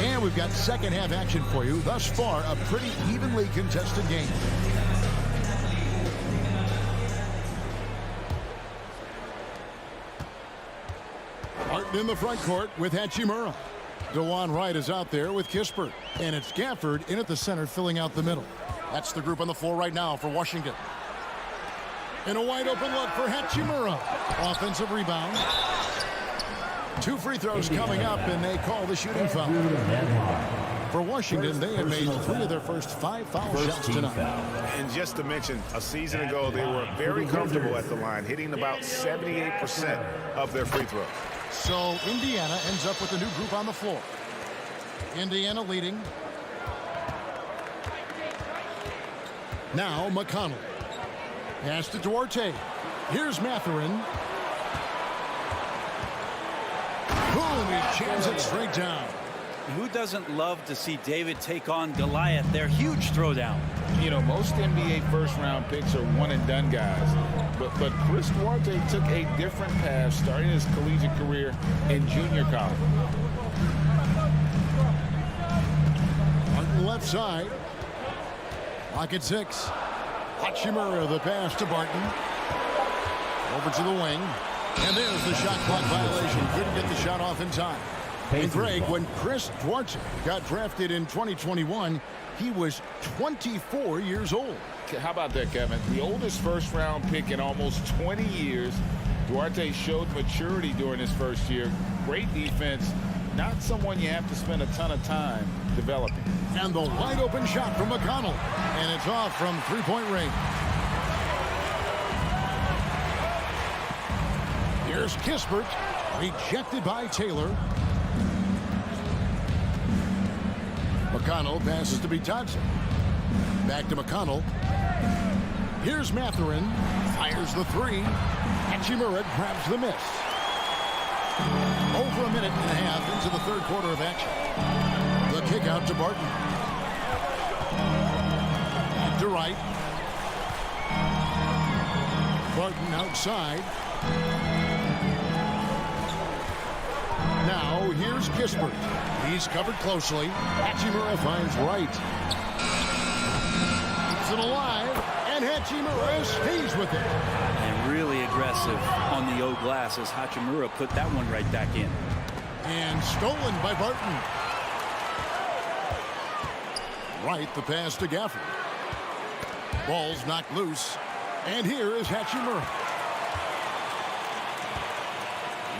And we've got second half action for you. Thus far, a pretty evenly contested game. Martin in the front court with Hachimura. DeJuan Wright is out there with Kispert. And it's Gafford in at the center filling out the middle. That's the group on the floor right now for Washington. And a wide open look for Hachimura. Offensive rebound. 2 free throws coming up, and they call the shooting foul. For Washington, they have made 3 of their first 5 foul shots tonight. And just to mention, a season ago, they were very comfortable at the line, hitting about 78% of their free throws. So Indiana ends up with a new group on the floor. Indiana leading. Now McConnell. Pass to Duarte. Here's Mathurin. Boom, he jams it straight down. Who doesn't love to see David take on Goliath? Their huge throwdown. You know, most NBA first-round picks are one-and-done guys. But Chris Duarte took a different path starting his collegiate career in junior college. Barton left side. Pocket 6. Hachimura, the pass to Barton. Over to the wing. And there's the shot clock violation. Couldn't get the shot off in time. And Greg, when Chris Duarte got drafted in 2021, he was 24 years old. How about that, Kevin? The oldest first-round pick in almost 20 years. Duarte showed maturity during his first year. Great defense. Not someone you have to spend a ton of time developing. And the wide-open shot from McConnell. And it's off from three-point range. Here's Kispert. Rejected by Taylor. McConnell passes to Bitadze. Back to McConnell. Here's Mathurin. Fires the three. Hachimura grabs the miss. Over a minute and a half into the third quarter of action. The kick out to Barton. Back to right. Barton outside. Now here's Kispert. He's covered closely. Hachimura finds right. Keeps it alive. And Hachimura stays with it. And really aggressive on the O glass as Hachimura put that one right back in. And stolen by Barton. Right, the pass to Gafford. Ball's knocked loose. And here is Hachimura.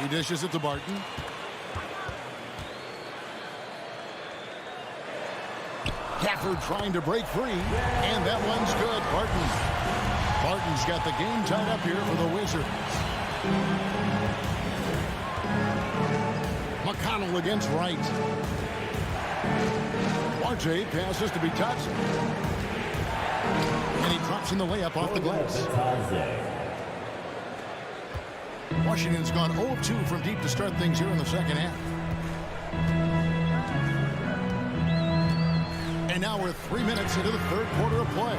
He dishes it to Barton. Gafford trying to break free. And that one's good. Barton's got the game tied up here for the Wizards. McConnell against Wright. Duarte passes to Bitadze. And he drops in the layup off the glass. Washington's gone 0-2 from deep to start things here in the second half. And now we're 3 minutes into the third quarter of play.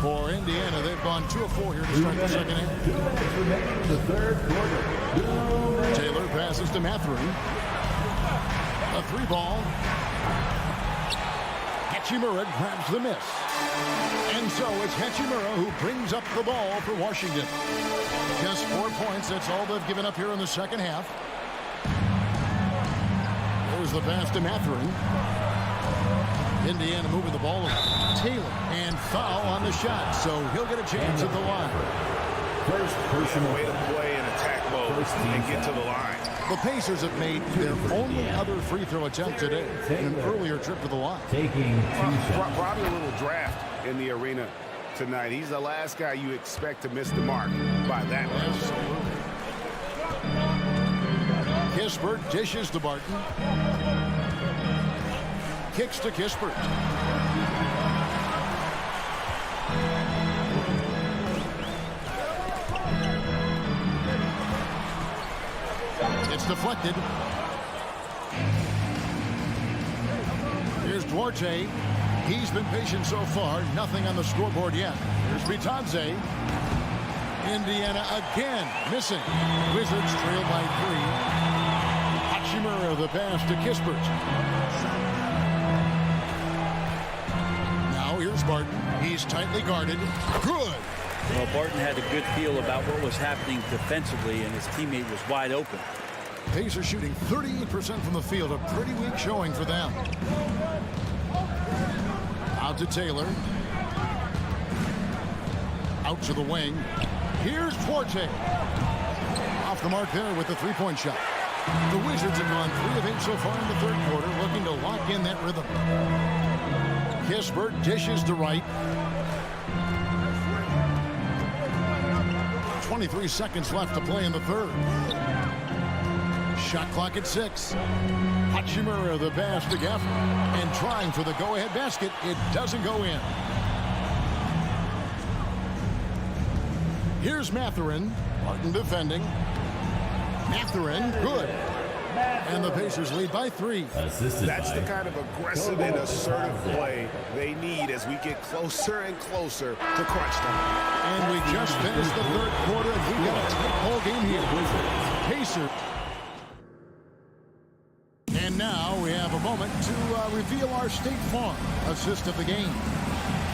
For Indiana, they've gone 2 of 4 here to start the second half. 2 minutes remaining in the third quarter. Taylor passes to Mathurin. A 3-ball. Hachimura grabs the miss. And so it's Hachimura who brings up the ball for Washington. Just 4 points. That's all they've given up here in the second half. There's the pass to Mathurin. Indiana moving the ball. Taylor. And foul on the shot. So he'll get a chance at the line. First personal Way to play in attack mode and get to the line. The Pacers have made their only other free throw attempt today in an earlier trip to the line. taking 2 shots. Probably a little draft in the arena tonight. He's the last guy you expect to miss the mark by that much. Kispert dishes to Barton. Kicks to Kispert. It's deflected. Here's Duarte. He's been patient so far. Nothing on the scoreboard yet. Here's Bitadze. Indiana again missing. Wizards trail by 3. Hachimura the pass to Kispert. Now here's Barton. He's tightly guarded. Good. Well, Barton had a good feel about what was happening defensively, and his teammate was wide open. Pacers shooting 38% from the field. A pretty weak showing for them. Out to Taylor. Out to the wing. Here's Duarte. Off the mark there with the three-point shot. The Wizards have gone 3 of 8 so far in the third quarter, looking to lock in that rhythm. Kispert dishes to Wright. 23 seconds left to play in the third. Shot clock at 6. Hachimura the pass to Gafford. And trying for the go-ahead basket. It doesn't go in. Here's Mathurin. Barton defending. Mathurin, good. And the Pacers lead by 3. That's the kind of aggressive and assertive play they need as we get closer and closer to crunch time. And we just finished the third quarter, and we got a tight ball game here. Pacers. And now we have a moment to reveal our State Farm assist of the game.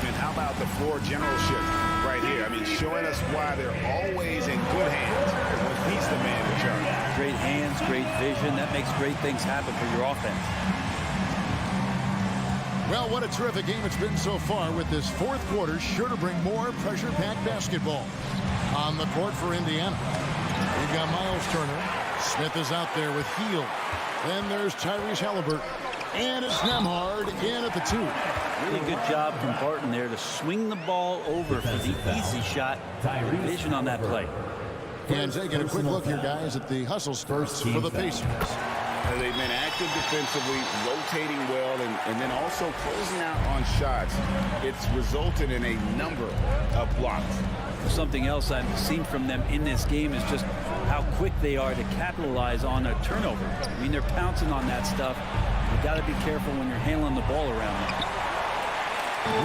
And how about the floor generalship right here? I mean, showing us why they're always in good hands when he's the man in charge. Great hands, great vision. That makes great things happen for your offense. Well, what a terrific game it's been so far, with this fourth quarter sure to bring more pressure-packed basketball. On the court for Indiana, we've got Miles Turner. Smith is out there with Hield. Then there's Tyrese Halliburton. And it's Nembhard in at the 2. Really good job from Barton there to swing the ball over for the easy shot. Vision on that play. And taking a quick look here, guys, at the hustle starts for the Pacers. They've been active defensively, rotating well, and then also closing out on shots. It's resulted in a number of blocks. Something else I've seen from them in this game is just how quick they are to capitalize on a turnover. I mean, they're pouncing on that stuff. You got to be careful when you're handling the ball around them.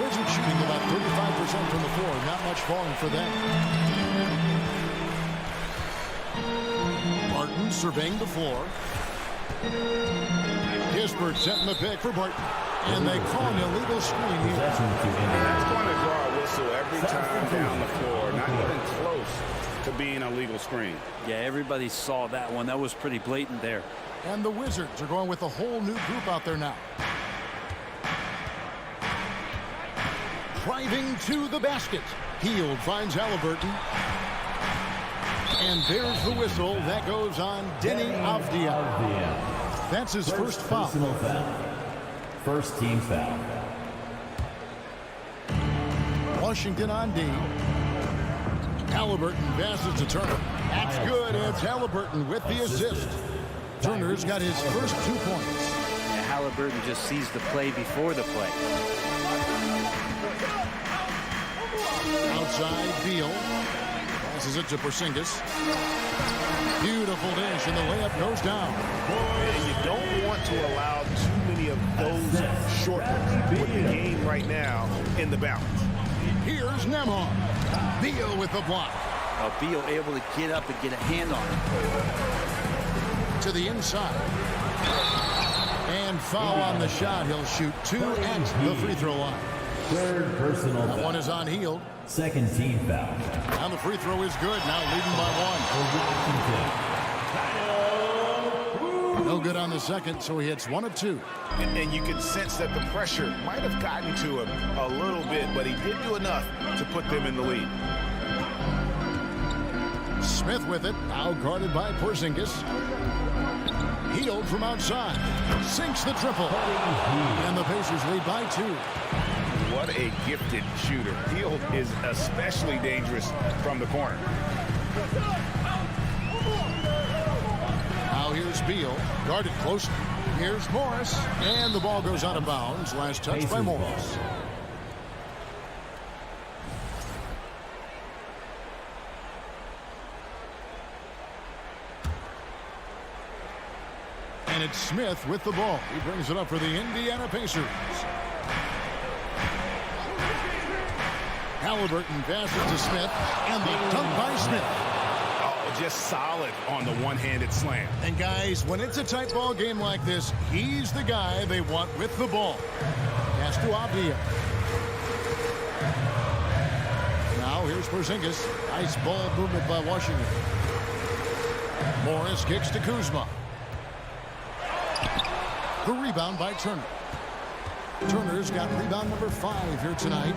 Wizards shooting about 35% from the floor. Not much falling for them. Barton surveying the floor. Kispert setting the pick for Barton. And they call an illegal screen here. That's going to draw a whistle every time down the floor. Not even close to being a legal screen. Yeah, everybody saw that one. That was pretty blatant there. And the Wizards are going with a whole new group out there now. Driving to the basket. Hield finds Halliburton. And there's the whistle. That goes on Denny Avdia. That's his first foul. First team foul. Washington on D. Halliburton passes to Turner. That's good. It's Halliburton with the assist. Turner's got his first 2 points. Yeah, Halliburton just sees the play before the play. Outside, Beal. Passes it to Porzingis. Beautiful dish, and the layup goes down. And you don't want to allow too many of those short ones with the game right now in the balance. Here's Nembhard. Beal with the block. Beal able to get up and get a hand on it. To the inside. And foul on the shot. He'll shoot 2 at the free throw line. Third personal That foul. one is on Hield. Second team foul. And the free throw is good. Now leading by 1. No good on the second, so he hits 1 of 2. And you can sense that the pressure might have gotten to him a little bit, but he did do enough to put them in the lead. Smith with it, now guarded by Porzingis. Hield from outside, sinks the triple, and the Pacers lead by 2. What a gifted shooter. Hield is especially dangerous from the corner. Now here's Beal, guarded closely. Here's Morris, and the ball goes out of bounds. Last touch by Morris. And it's Smith with the ball. He brings it up for the Indiana Pacers. Halliburton passes to Smith, and the dunk by Smith. Oh, just solid on the one-handed slam. And guys, when it's a tight ball game like this, he's the guy they want with the ball. Pass to Avdia. Now here's Porzingis. Nice ball movement by Washington. Morris kicks to Kuzma. The rebound by Turner. Turner's got rebound number 5 here tonight.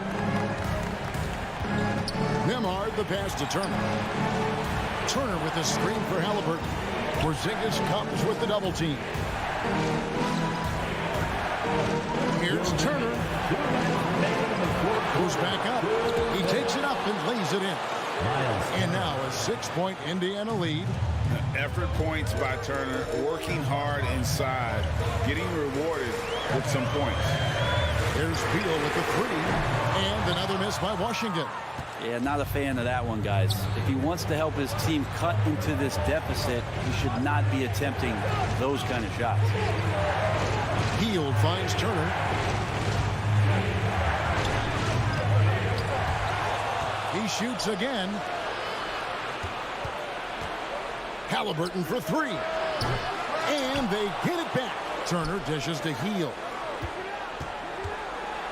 Nembhard the pass to Turner. Turner with a screen for Halliburton. Porzingis comes with the double team. Here's Turner. Goes back up. He takes it up and lays it in. And now a 6-point Indiana lead. Effort points by Turner, working hard inside, getting rewarded with some points. There's Beal with the 3, and another miss by Washington. Yeah, not a fan of that one, guys. If he wants to help his team cut into this deficit, he should not be attempting those kind of shots. Hield finds Turner. He shoots again. Halliburton for three. And they get it back. Turner dishes to Hield.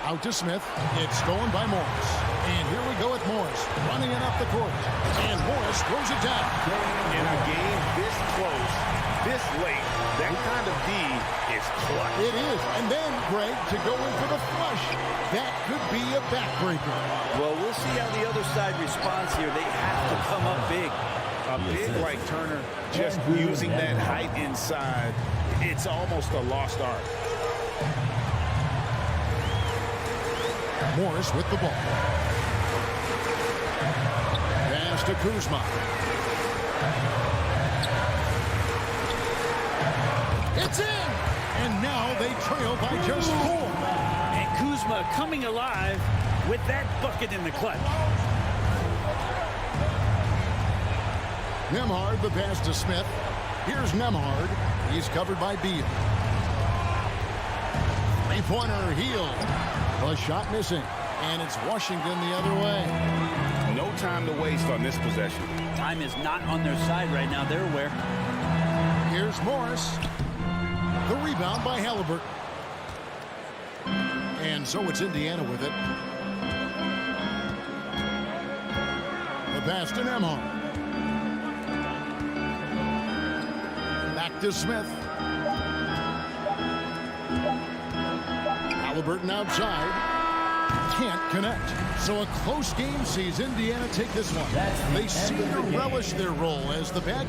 Out to Smith. It's stolen by Morris. And here we go with Morris running it up the court. And Morris throws it down. In a game this close, this late, that kind of D is clutch. It is. And then, Greg, to go in for the flush. That could be a backbreaker. Well, we'll see how the other side responds here. They have to come up big. A big like Turner, just using that height inside, it's almost a lost art. Morris with the ball. Pass to Kuzma. It's in! And now they trail by just 4. And Kuzma coming alive with that bucket in the clutch. Nembhard the pass to Smith. Here's Nembhard. He's covered by Beal. Three-pointer Hield. A shot missing. And it's Washington the other way. No time to waste on this possession. Time is not on their side right now. They're aware. Here's Morris. The rebound by Halliburton. And so it's Indiana with it. The pass to Nembhard. Back to Smith. Halliburton outside. Can't connect. So a close game sees Indiana take this one. They seem to relish their role as the bad.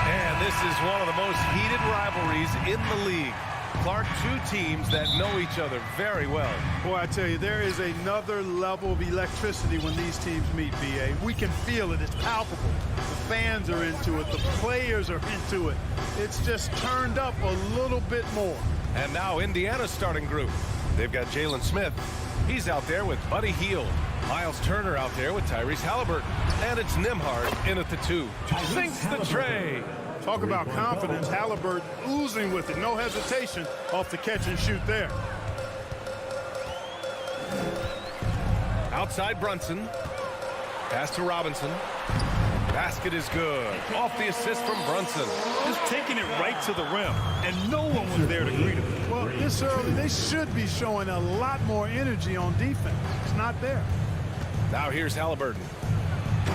And this is one of the most heated rivalries in the league. Clark, two teams that know each other very well. Boy, I tell you, there is another level of electricity when these teams meet, B.A. We can feel it. It's palpable. The fans are into it. The players are into it. It's just turned up a little bit more. And now Indiana's starting group. They've got Jalen Smith. He's out there with Buddy Hield. Miles Turner out there with Tyrese Halliburton. And it's Nembhard in at the 2. Sinks the tray. Talk about confidence. Halliburton oozing with it. No hesitation off the catch and shoot there. Outside Brunson. Pass to Robinson. Basket is good. Off the assist from Brunson. Just taking it right to the rim, and no one was there to greet him. Well, this early, they should be showing a lot more energy on defense. It's not there. Now here's Halliburton.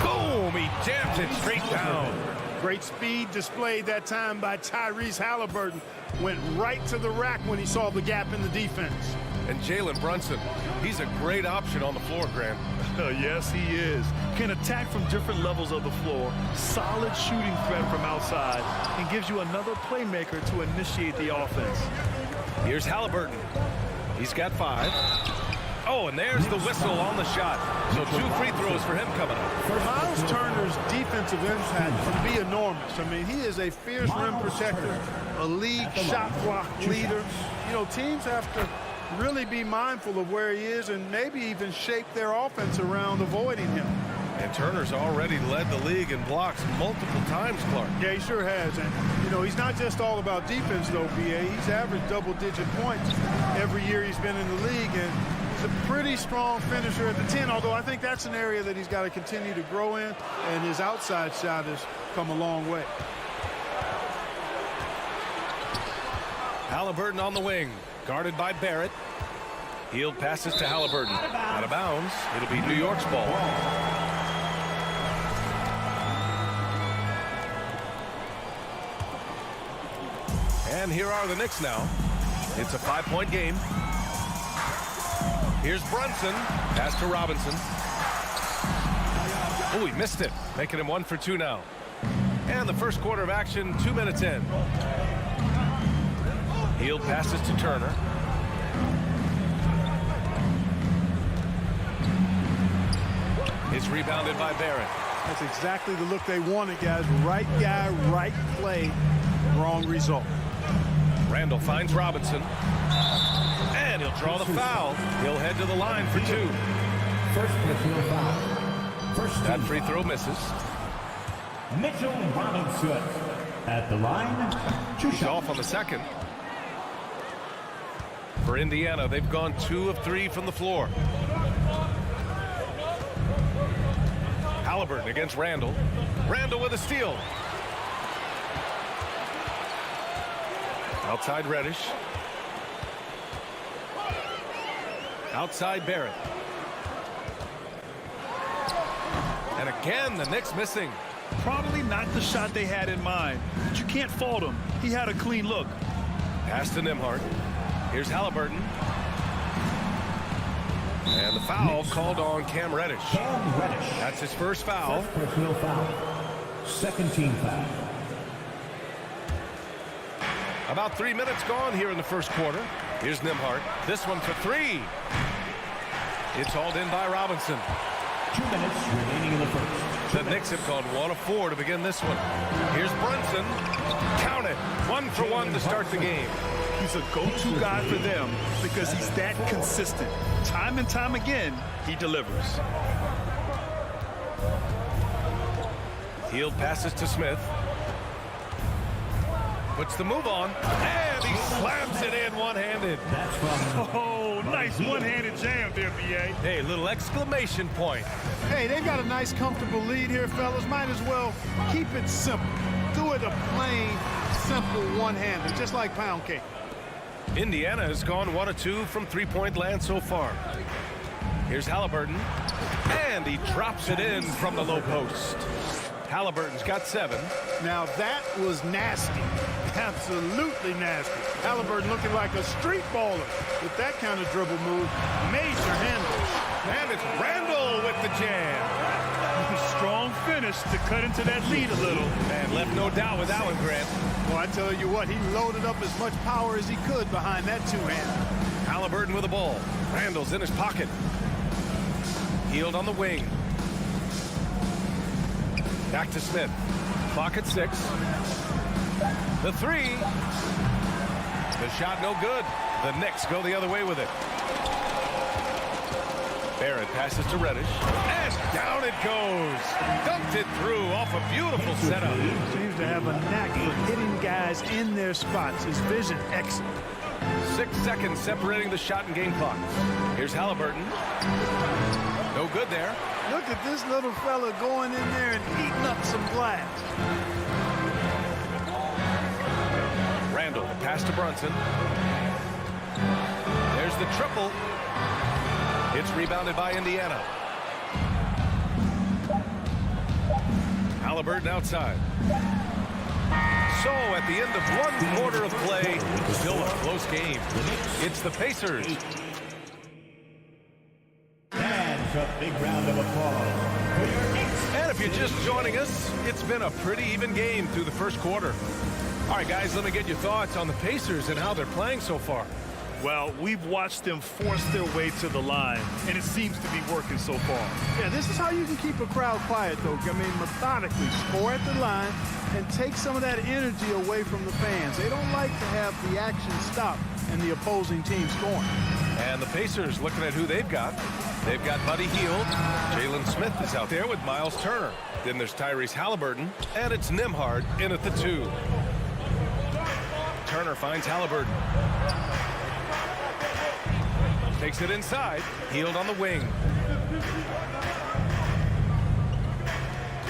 Boom! He jams it straight down. Great speed displayed that time by Tyrese Halliburton. Went right to the rack when he saw the gap in the defense. And Jalen Brunson, he's a great option on the floor, Grant. Yes, he is. Can attack from different levels of the floor. Solid shooting threat from outside. And gives you another playmaker to initiate the offense. Here's Halliburton. He's got 5. Oh, and there's the whistle on the shot. So 2 free throws for him coming up. Miles Turner's defensive impact can be enormous. I mean, he is a fierce rim protector, a league shot block leader. You know, teams have to really be mindful of where he is and maybe even shape their offense around avoiding him. And Turner's already led the league in blocks multiple times, Clark. Yeah, he sure has. And, you know, he's not just all about defense, though, B.A. He's averaged double-digit points every year he's been in the league. And he's a pretty strong finisher at the 10, although I think that's an area that he's got to continue to grow in, and his outside shot has come a long way. Halliburton on the wing, guarded by Barrett. Hield passes to Halliburton. Out of bounds. It'll be New York's ball. And here are the Knicks now. It's a 5-point game. Here's Brunson. Pass to Robinson. Oh, he missed it. Making him 1 for 2 now. And the first quarter of action, 2 minutes in. Hield passes to Turner. It's rebounded by Barrett. That's exactly the look they wanted, guys. Right guy, right play, wrong result. Randall finds Robinson. And he'll draw the foul. He'll head to the line for 2. First personal foul. That free throw misses. Mitchell Robinson at the line. He's off on the second. For Indiana, they've gone 2 of 3 from the floor. Halliburton against Randall. Randall with a steal. Outside Reddish. Outside Barrett. And again, the Knicks missing. Probably not the shot they had in mind, but you can't fault him. He had a clean look. Pass to Nembhard. Here's Halliburton. And the foul called on Cam Reddish. That's his first foul. First personal foul. Second team foul. About 3 minutes gone here in the first quarter. Here's Nembhard. This one for 3. It's hauled in by Robinson. 2 minutes remaining in the first. The Knicks have gone 1 of 4 to begin this one. Here's Brunson. Count it. 1 for 1 to start the game. He's a go-to guy for them because he's that consistent. Time and time again, he delivers. Hield passes to Smith. Puts the move on. And he slams it in one-handed. Oh, nice one-handed jam there, B.A. Hey, little exclamation point. Hey, they've got a nice, comfortable lead here, fellas. Might as well keep it simple. Do it a plain, simple one-handed, just like pound cake. Indiana has gone 1 of 2 from three-point land so far. Here's Halliburton. And he drops it in from the low post. Halliburton's got 7. Now that was nasty. Absolutely nasty. Halliburton looking like a street baller with that kind of dribble move. Major handles. And it's Randall with the jam. Strong finish to cut into that lead a little. And left no doubt with that one, Grant. Well, I tell you what, he loaded up as much power as he could behind that two-hand. Halliburton with the ball. Randall's in his pocket. Hield on the wing. Back to Smith. Clock at 6. The 3. The shot no good. The Knicks go the other way with it. Barrett passes to Reddish. And down it goes. Dumped it through off a beautiful setup. Seems to have a knack for hitting guys in their spots. His vision excellent. 6 seconds separating the shot and game clock. Here's Halliburton. No good there. Look at this little fella going in there and eating up some glass. Randall, pass to Brunson. There's the triple. It's rebounded by Indiana. Halliburton outside. So at the end of 1 quarter of play, still a close game. It's the Pacers. And a big round of applause for your Knicks. And if you're just joining us, it's been a pretty even game through the first quarter. All right, guys, let me get your thoughts on the Pacers and how they're playing so far. Well, we've watched them force their way to the line, and it seems to be working so far. Yeah, this is how you can keep a crowd quiet, though. I mean, methodically score at the line and take some of that energy away from the fans. They don't like to have the action stop and the opposing team scoring. And the Pacers looking at who they've got. They've got Buddy Hield. Jalen Smith is out there with Miles Turner. Then there's Tyrese Halliburton, and it's Nembhard in at the 2. Turner finds Halliburton. Takes it inside. Hield on the wing.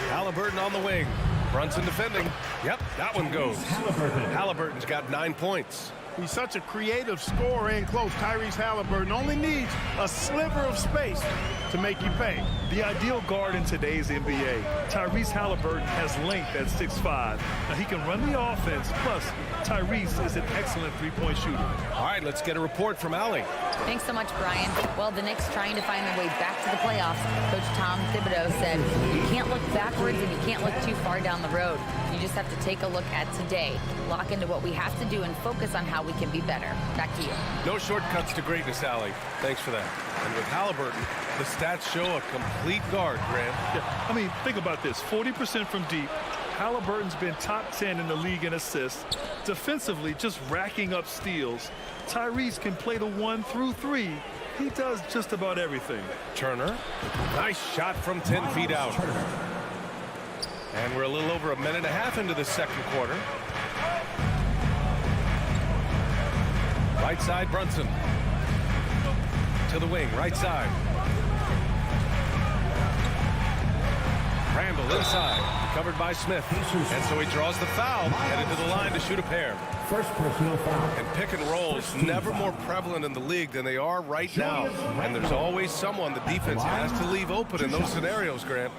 Halliburton on the wing. Brunson defending. Yep, that one goes. Halliburton's got 9 points. He's such a creative scorer in close. Tyrese Halliburton only needs a sliver of space to make you pay. The ideal guard in today's NBA. Tyrese Halliburton has length at 6'5". Now he can run the offense, plus Tyrese is an excellent three-point shooter. All right, let's get a report from Allie. Thanks so much, Brian. Well, the Knicks trying to find their way back to the playoffs. Coach Tom Thibodeau said, you can't look backwards and you can't look too far down the road. You just have to take a look at today, lock into what we have to do, and focus on how we can be better. Back to you. No shortcuts to greatness, Allie. Thanks for that. And with Halliburton, the stats show a complete guard, Grant. Yeah, I mean, think about this. 40% from deep. Halliburton's been top 10 in the league in assists. Defensively, just racking up steals. Tyrese can play the 1 through 3. He does just about everything. Turner, nice shot from 10 feet out. And we're a little over a minute and a half into the second quarter. Right side, Brunson. To the wing, right side. Randall inside, covered by Smith. And so he draws the foul, headed to the line to shoot a pair. First personal foul. And pick and rolls never more prevalent in the league than they are right now. And there's always someone the defense has to leave open in those scenarios, Grant.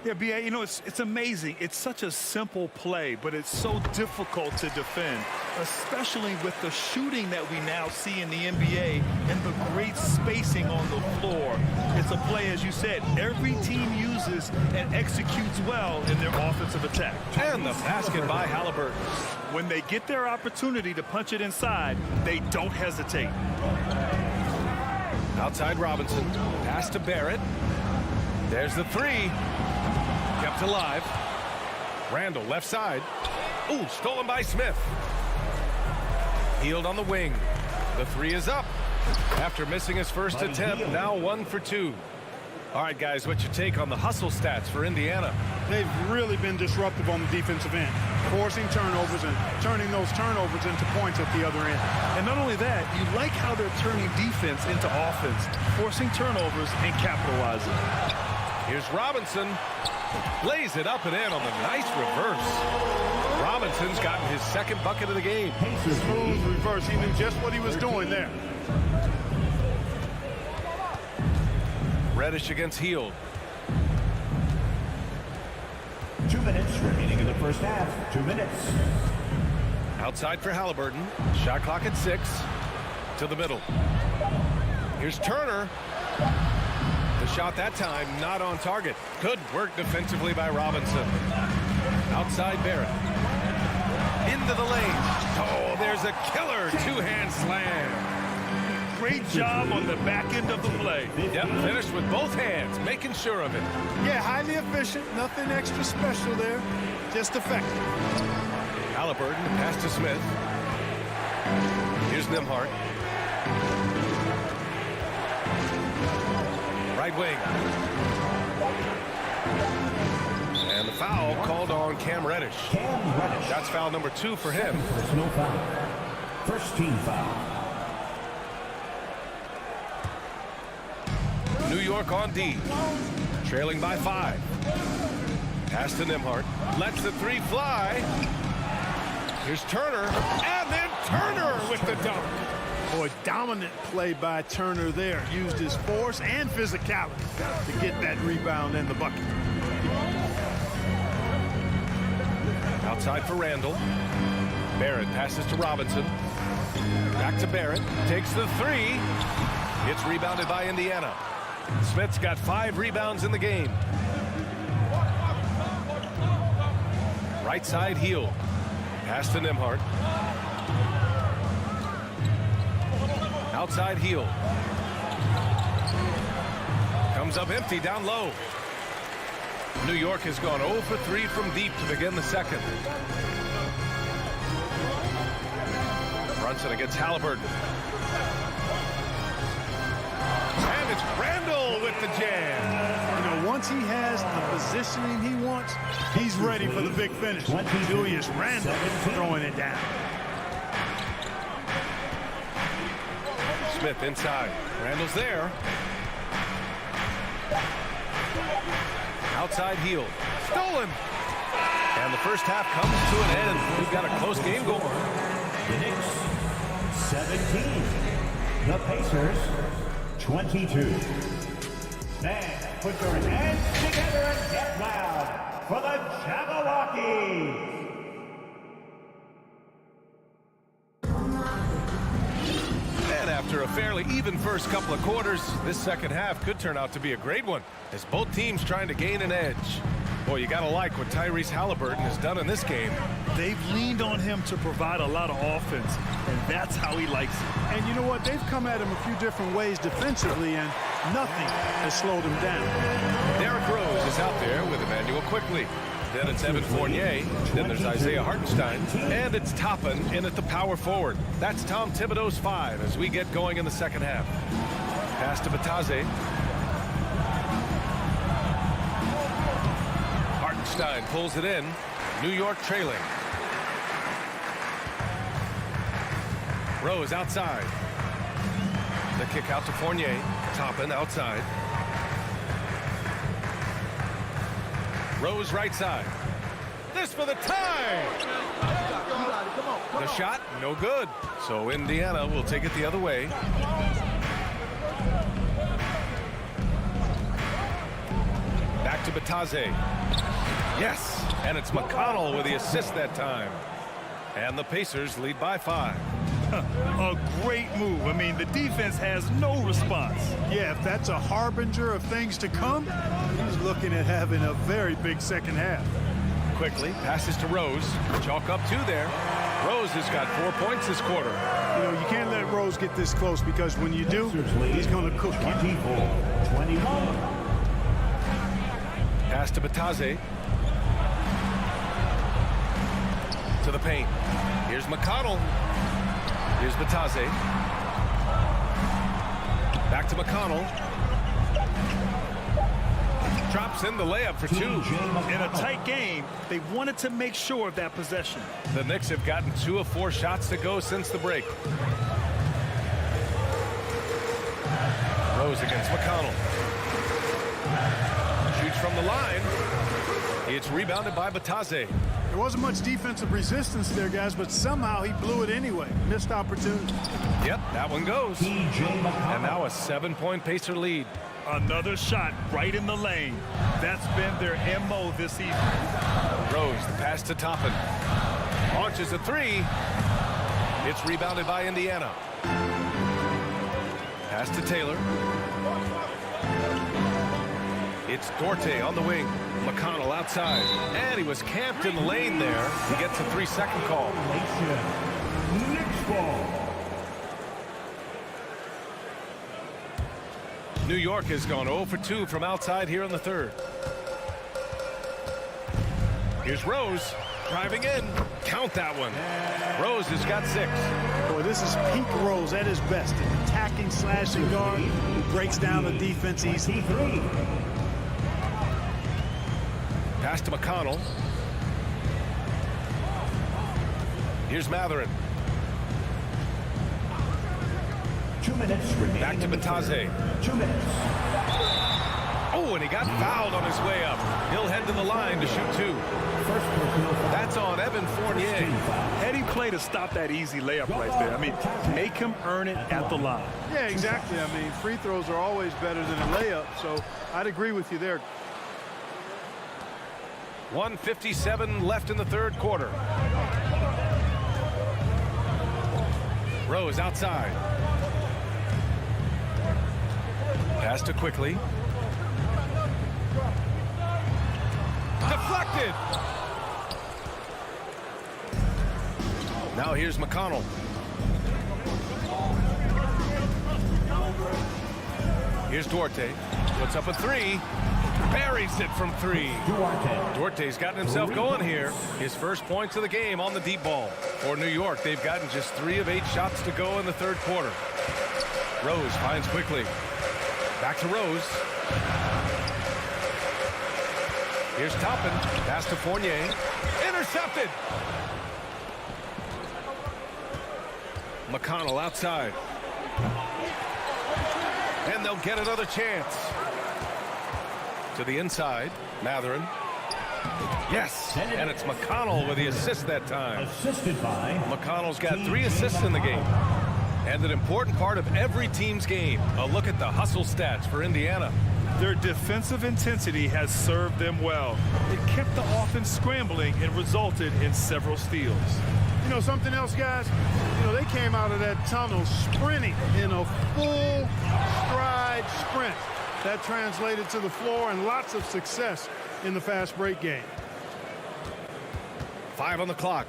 Yeah, B.A., you know, it's amazing. It's such a simple play, but it's so difficult to defend, especially with the shooting that we now see in the NBA and the great spacing on the floor. It's a play, as you said, every team uses and executes well in their offensive attack. And the basket by Halliburton. When they get their opportunity to punch it inside, they don't hesitate. Outside Robinson, pass to Barrett. There's the 3. Kept alive. Randall left side. Ooh, stolen by Smith. Hield on the wing. The 3 is up. After missing his first attempt, now 1 for 2. All right, guys, what's your take on the hustle stats for Indiana? They've really been disruptive on the defensive end, forcing turnovers and turning those turnovers into points at the other end. And not only that, you like how they're turning defense into offense, forcing turnovers and capitalizing. Here's Robinson. Lays it up and in on the nice reverse. Robinson's gotten his second bucket of the game. Smooth reverse. He knew just what he was doing there. Reddish against Hield. 2 minutes remaining in the first half. 2 minutes. Outside for Halliburton. Shot clock at 6. To the middle. Here's Turner. The shot that time not on target. Good work defensively by Robinson. Outside Barrett. Into the lane. Oh, there's a killer two-hand slam. Great job on the back end of the play. Yep, finished with both hands, making sure of it. Yeah, highly efficient. Nothing extra special there. Just effective. Halliburton, pass to Smith. Here's Nembhard. Right wing. And the foul called on Cam Reddish. That's foul number 2 for him. Personal foul. First team foul. New York on D. Trailing by 5. Pass to Nembhard. Lets the 3 fly. Here's Turner. And then Turner with the dunk. Boy, dominant play by Turner there. Used his force and physicality to get that rebound and the bucket. Outside for Randall. Barrett passes to Robinson. Back to Barrett. Takes the 3. It's rebounded by Indiana. Smith's got 5 rebounds in the game. Right side heel. Pass to Nembhard. Outside heel. Comes up empty down low. New York has gone 0 for 3 from deep to begin the second. Brunson against Halliburton. And it's Randall with the jam. You know, once he has the positioning he wants, he's ready for the big finish. Julius Randall throwing it down. Smith inside. Randall's there. Outside heel. Stolen. And the first half comes to an end. We've got a close game going. The Knicks, 17. The Pacers, 22. Then put your hands together and get loud for the Jabberwockies. And after a fairly even first couple of quarters, this second half could turn out to be a great one as both teams trying to gain an edge. Boy, you gotta like what Tyrese Halliburton has done in this game. They've leaned on him to provide a lot of offense, and that's how he likes it. And you know what? They've come at him a few different ways defensively, and nothing has slowed him down. Derrick Rose is out there with Emmanuel Quickly. Then it's Evan Fournier. Then there's Isaiah Hartenstein. And it's Toppin in at the power forward. That's Tom Thibodeau's 5 as we get going in the second half. Pass to Bataze. Hartenstein pulls it in. New York trailing. Rose outside. The kick out to Fournier. Toppin outside. Rose right side. This for the tie. The shot, no good. So Indiana will take it the other way. Back to Bataze. Yes, and it's McConnell with the assist that time. And the Pacers lead by 5. A great move. I mean, the defense has no response. Yeah, if that's a harbinger of things to come, he's looking at having a very big second half. Quickly passes to Rose. Chalk up 2 there. Rose has got 4 points this quarter. You know, you can't let Rose get this close because when you do, he's going to cook you. 24-21. Pass to Bataze. To the paint. Here's McConnell. Here's Bataze. Back to McConnell. Drops in the layup for 2. In a tight game, they wanted to make sure of that possession. The Knicks have gotten 2 of 4 shots to go since the break. Rose against McConnell. Shoots from the line. It's rebounded by Bataze. There wasn't much defensive resistance there, guys, but somehow he blew it anyway. Missed opportunity. Yep, that one goes. And now a 7-point Pacer lead. Another shot right in the lane. That's been their MO this evening. Rose, the pass to Toppin. Launches a three. It's rebounded by Indiana. Pass to Taylor. It's Duarte on the wing. McConnell outside. And he was camped in the lane there. He gets a 3-second call. Knicks ball. New York has gone 0 for 2 from outside here in the third. Here's Rose driving in. Count that one. Rose has got 6. Boy, this is peak Rose at his best. An attacking, slashing guard who breaks down the defense easily. Pass to McConnell. Here's Matherin. 2 minutes remaining. Back to Bataze. 2 minutes. Oh, and he got fouled on his way up. He'll head to the line to shoot 2. That's on Evan Fournier. Heady play to stop that easy layup right there. I mean, make him earn it at the line. Yeah, exactly. I mean, free throws are always better than a layup, so I'd agree with you there. 1:57 left in the third quarter. Rose outside. Pass to Quickly. Deflected. Now here's McConnell. Here's Duarte. Puts up a 3. Buries it from 3. Duarte's gotten himself going here. His first points of the game on the deep ball. For New York, they've gotten just 3 of 8 shots to go in the third quarter. Rose finds Quickly. Back to Rose. Here's Toppin. Pass to Fournier. Intercepted. McConnell outside. And they'll get another chance. To the inside. Matherin. Yes. And it's McConnell with the assist that time. Assisted by. McConnell's got 3 assists in the game. And an important part of every team's game. A look at the hustle stats for Indiana. Their defensive intensity has served them well. It kept the offense scrambling and resulted in several steals. You know something else, guys? You know, they came out of that tunnel sprinting in a full stride sprint. That translated to the floor and lots of success in the fast break game. 5 on the clock.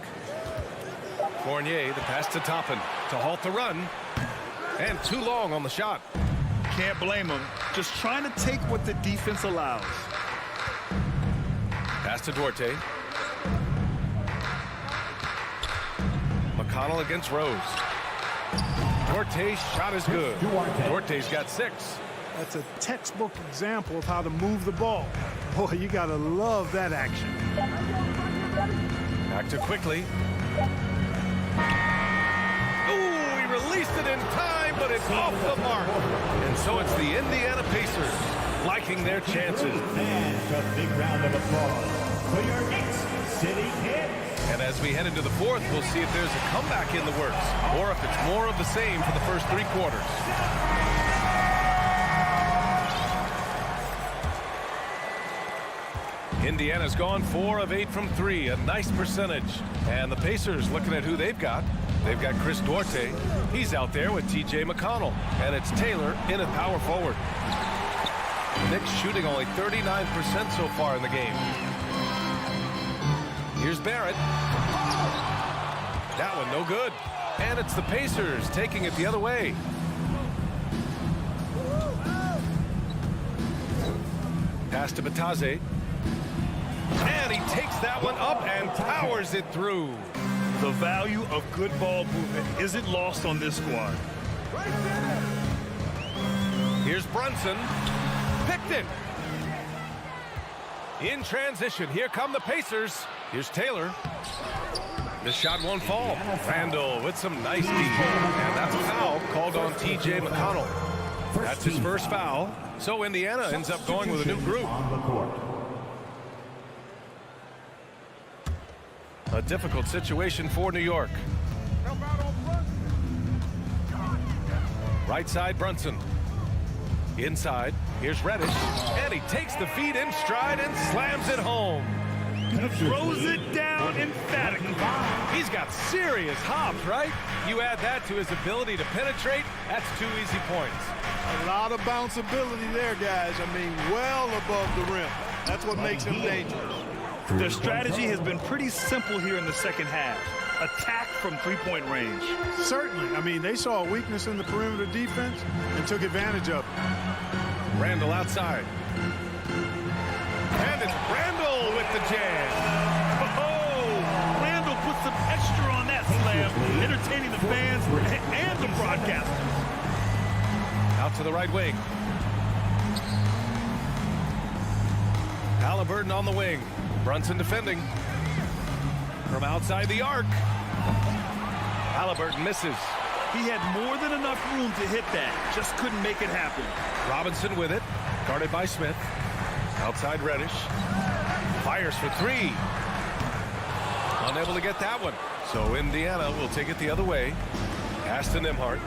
Fournier, the pass to Toppin to halt the run. And too long on the shot. Can't blame him. Just trying to take what the defense allows. Pass to Duarte. McConnell against Rose. Duarte's shot is good. Duarte's got 6. That's a textbook example of how to move the ball. Boy, you got to love that action. Back to Quickly. Oh, he released it in time, but it's off the mark. And so it's the Indiana Pacers liking their chances. And a big round of applause for your Knicks City Knicks. And as we head into the fourth, we'll see if there's a comeback in the works or if it's more of the same for the first 3 quarters. Indiana's gone 4 of 8 from 3, a nice percentage. And the Pacers looking at who they've got. They've got Chris Duarte. He's out there with TJ McConnell. And it's Taylor in at power forward. Knicks shooting only 39% so far in the game. Here's Barrett. That one no good. And it's the Pacers taking it the other way. Pass to Bataze. And he takes that one up and powers it through. The value of good ball movement isn't lost on this squad. Here's Brunson. Picked it. In transition, here come the Pacers. Here's Taylor. The shot won't fall. Randall with some nice D. And that's a foul called on TJ McConnell. That's his first foul. So Indiana ends up going with a new group. A difficult situation for New York. Right side, Brunson. Inside, here's Reddish. And he takes the feed in stride and slams it home. Throws it down emphatically. He's got serious hops, right? You add that to his ability to penetrate, that's 2 easy points. A lot of bounceability there, guys. I mean, well above the rim. That's what makes him dangerous. Their strategy has been pretty simple here in the second half. Attack from three-point range. Certainly. I mean, they saw a weakness in the perimeter defense and took advantage of it. Randall outside. And it's Randall with the jam. Oh, Randall put some extra on that slam, entertaining the fans and the broadcasters. Out to the right wing. Halliburton on the wing. Brunson defending. From outside the arc. Halliburton misses. He had more than enough room to hit that. Just couldn't make it happen. Robinson with it. Guarded by Smith. Outside Reddish. Fires for 3. Unable to get that one. So Indiana will take it the other way. Pass to Nembhard.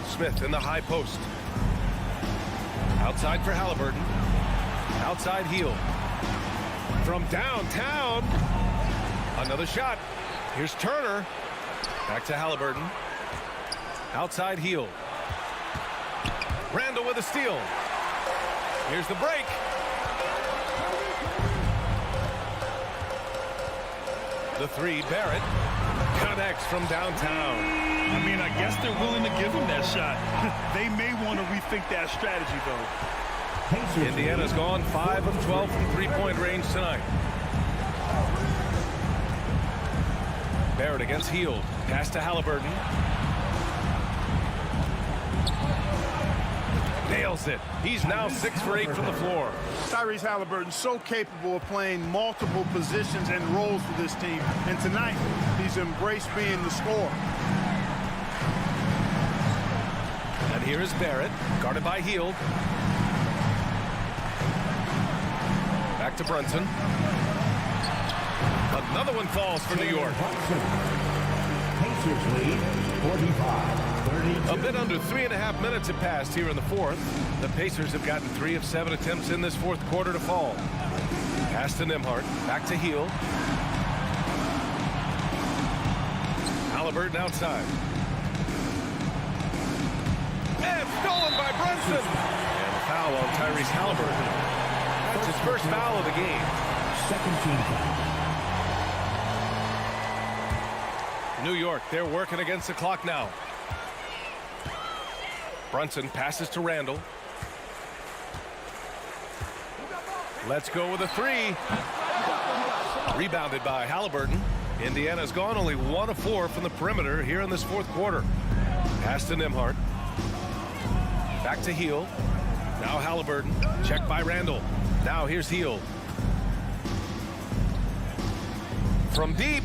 Smith in the high post. Outside for Halliburton. Outside heel. From downtown. Another shot. Here's Turner. Back to Halliburton. Outside heel. Randall with a steal. Here's the break. The 3, Barrett. Connects from downtown. I mean, I guess they're willing to give him that shot. They may want to rethink that strategy, though. Indiana's gone 5 of 12 from three-point range tonight. Barrett against Hield. Pass to Halliburton. Nails it. He's now 6 for 8 from the floor. Tyrese Halliburton so capable of playing multiple positions and roles for this team. And tonight, he's embraced being the scorer. And here is Barrett, guarded by Hield. Back to Brunson. Another one falls for New York. Pacers lead 45-32. A bit under 3.5 minutes have passed here in the fourth. The Pacers have gotten 3 of 7 attempts in this fourth quarter to fall. Pass to Nembhard. Back to Hield. Halliburton outside. And stolen by Brunson. And a foul on Tyrese Halliburton. That's his first foul of the game. Second team foul. New York, they're working against the clock now. Brunson passes to Randall. Let's go with a 3. Rebounded by Halliburton. Indiana's gone only 1 of 4 from the perimeter here in this fourth quarter. Pass to Nembhard. Back to Hield. Now Halliburton. Checked by Randall. Now here's Hield. From deep.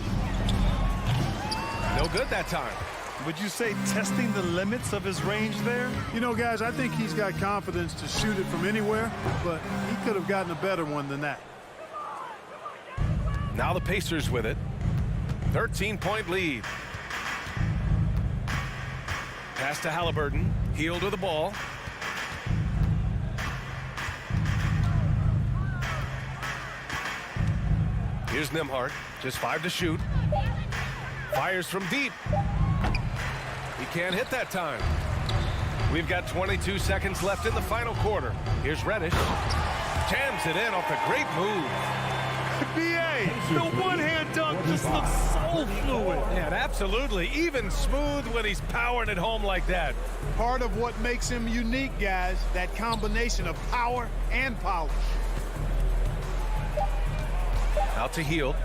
No good that time. Would you say testing the limits of his range there? You know, guys, I think he's got confidence to shoot it from anywhere, but he could have gotten a better one than that. Now the Pacers with it. 13-point lead. Pass to Halliburton. Hield with the ball. Here's Nembhard. Just 5 to shoot. Fires from deep. He can't hit that time. We've got 22 seconds left in the final quarter. Here's Reddish. Jams it in off a great move. B.A., the one-hand dunk just looks so fluid. Yeah, absolutely. Even smooth when he's powering it home like that. Part of what makes him unique, guys, that combination of power and polish. Out to Hield.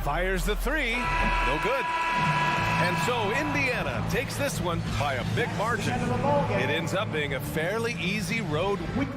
Fires the 3. No good. And so Indiana takes this one by a big margin. It ends up being a fairly easy road win.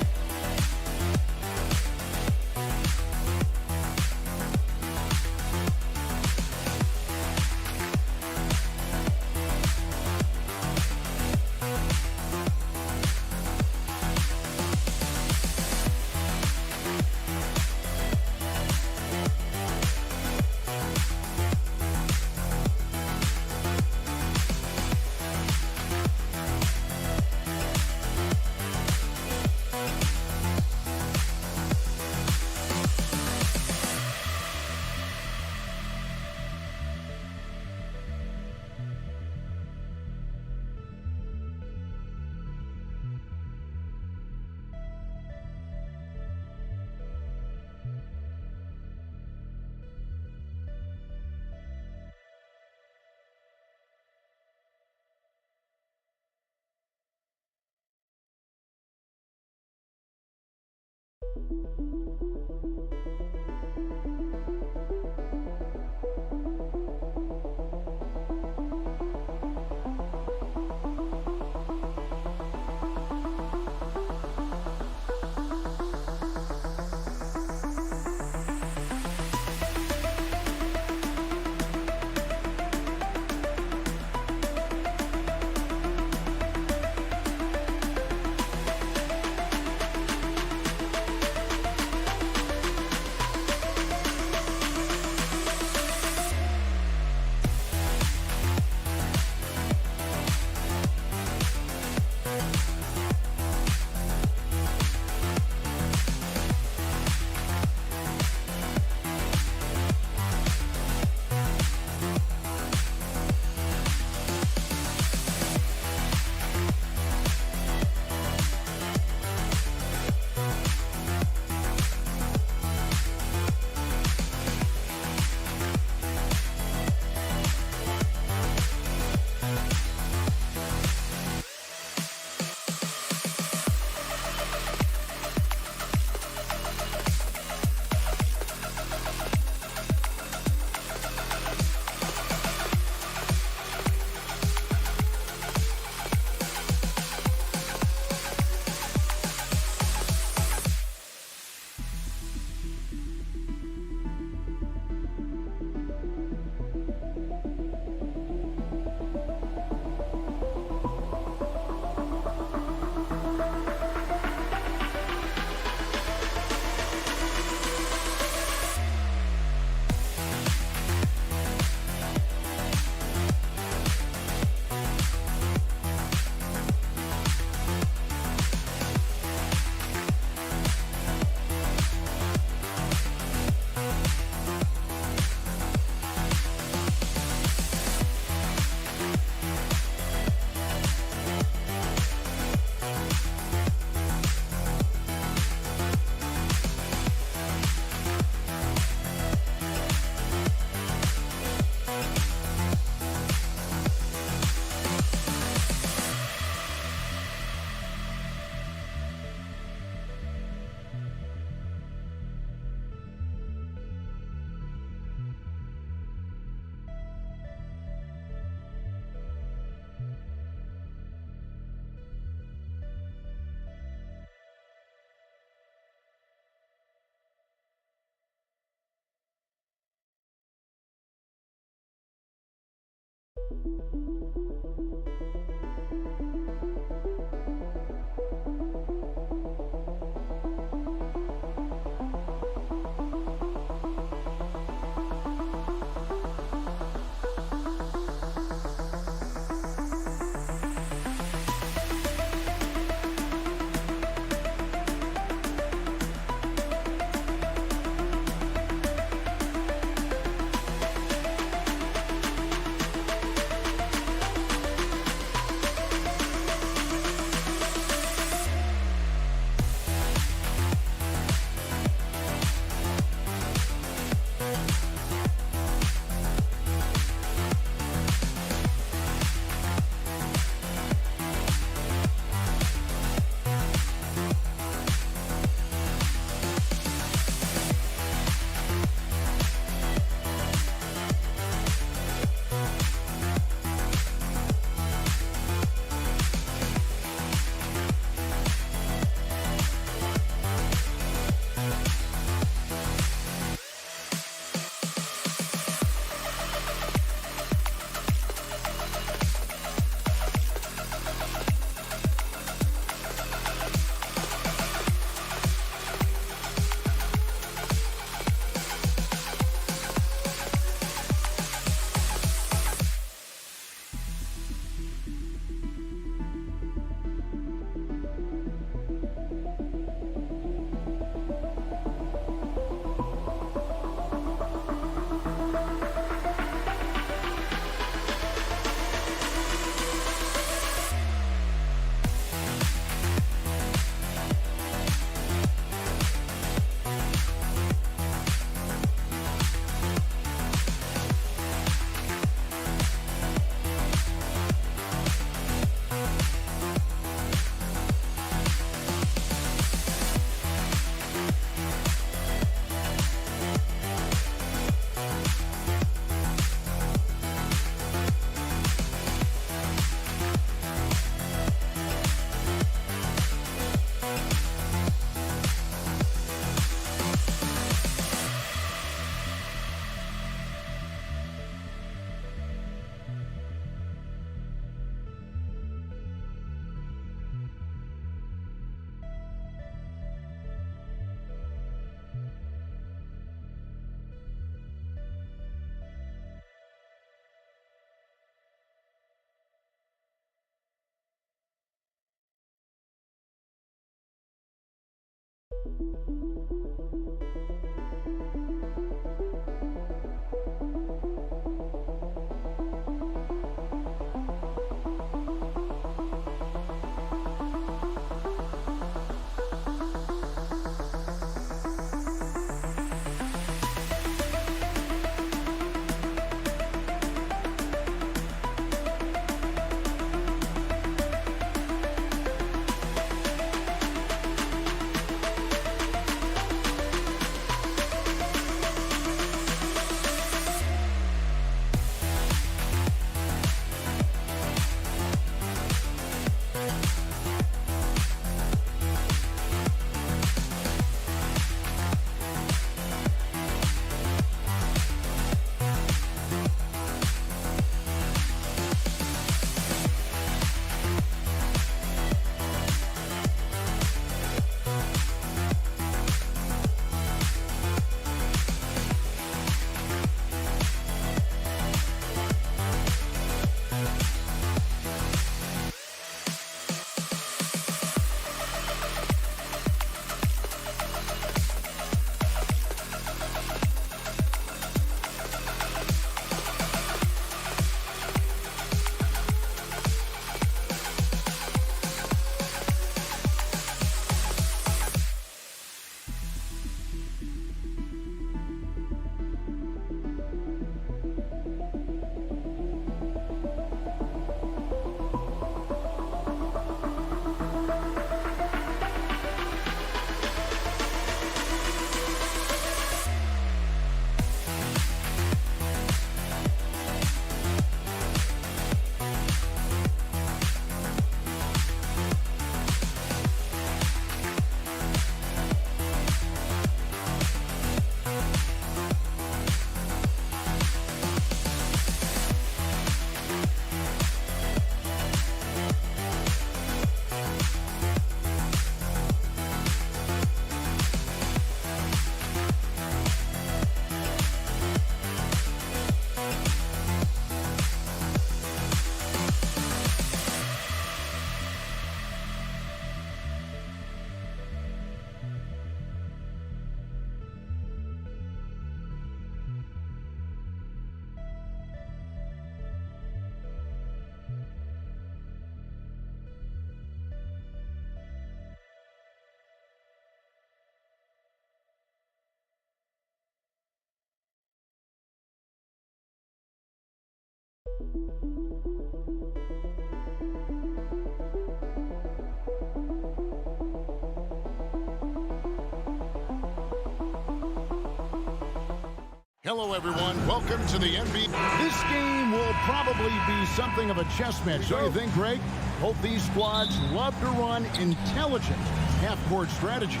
Hello, everyone. Welcome to the NBA. This game will probably be something of a chess match, don't you think, Greg? Both these squads love to run intelligent half-court strategy.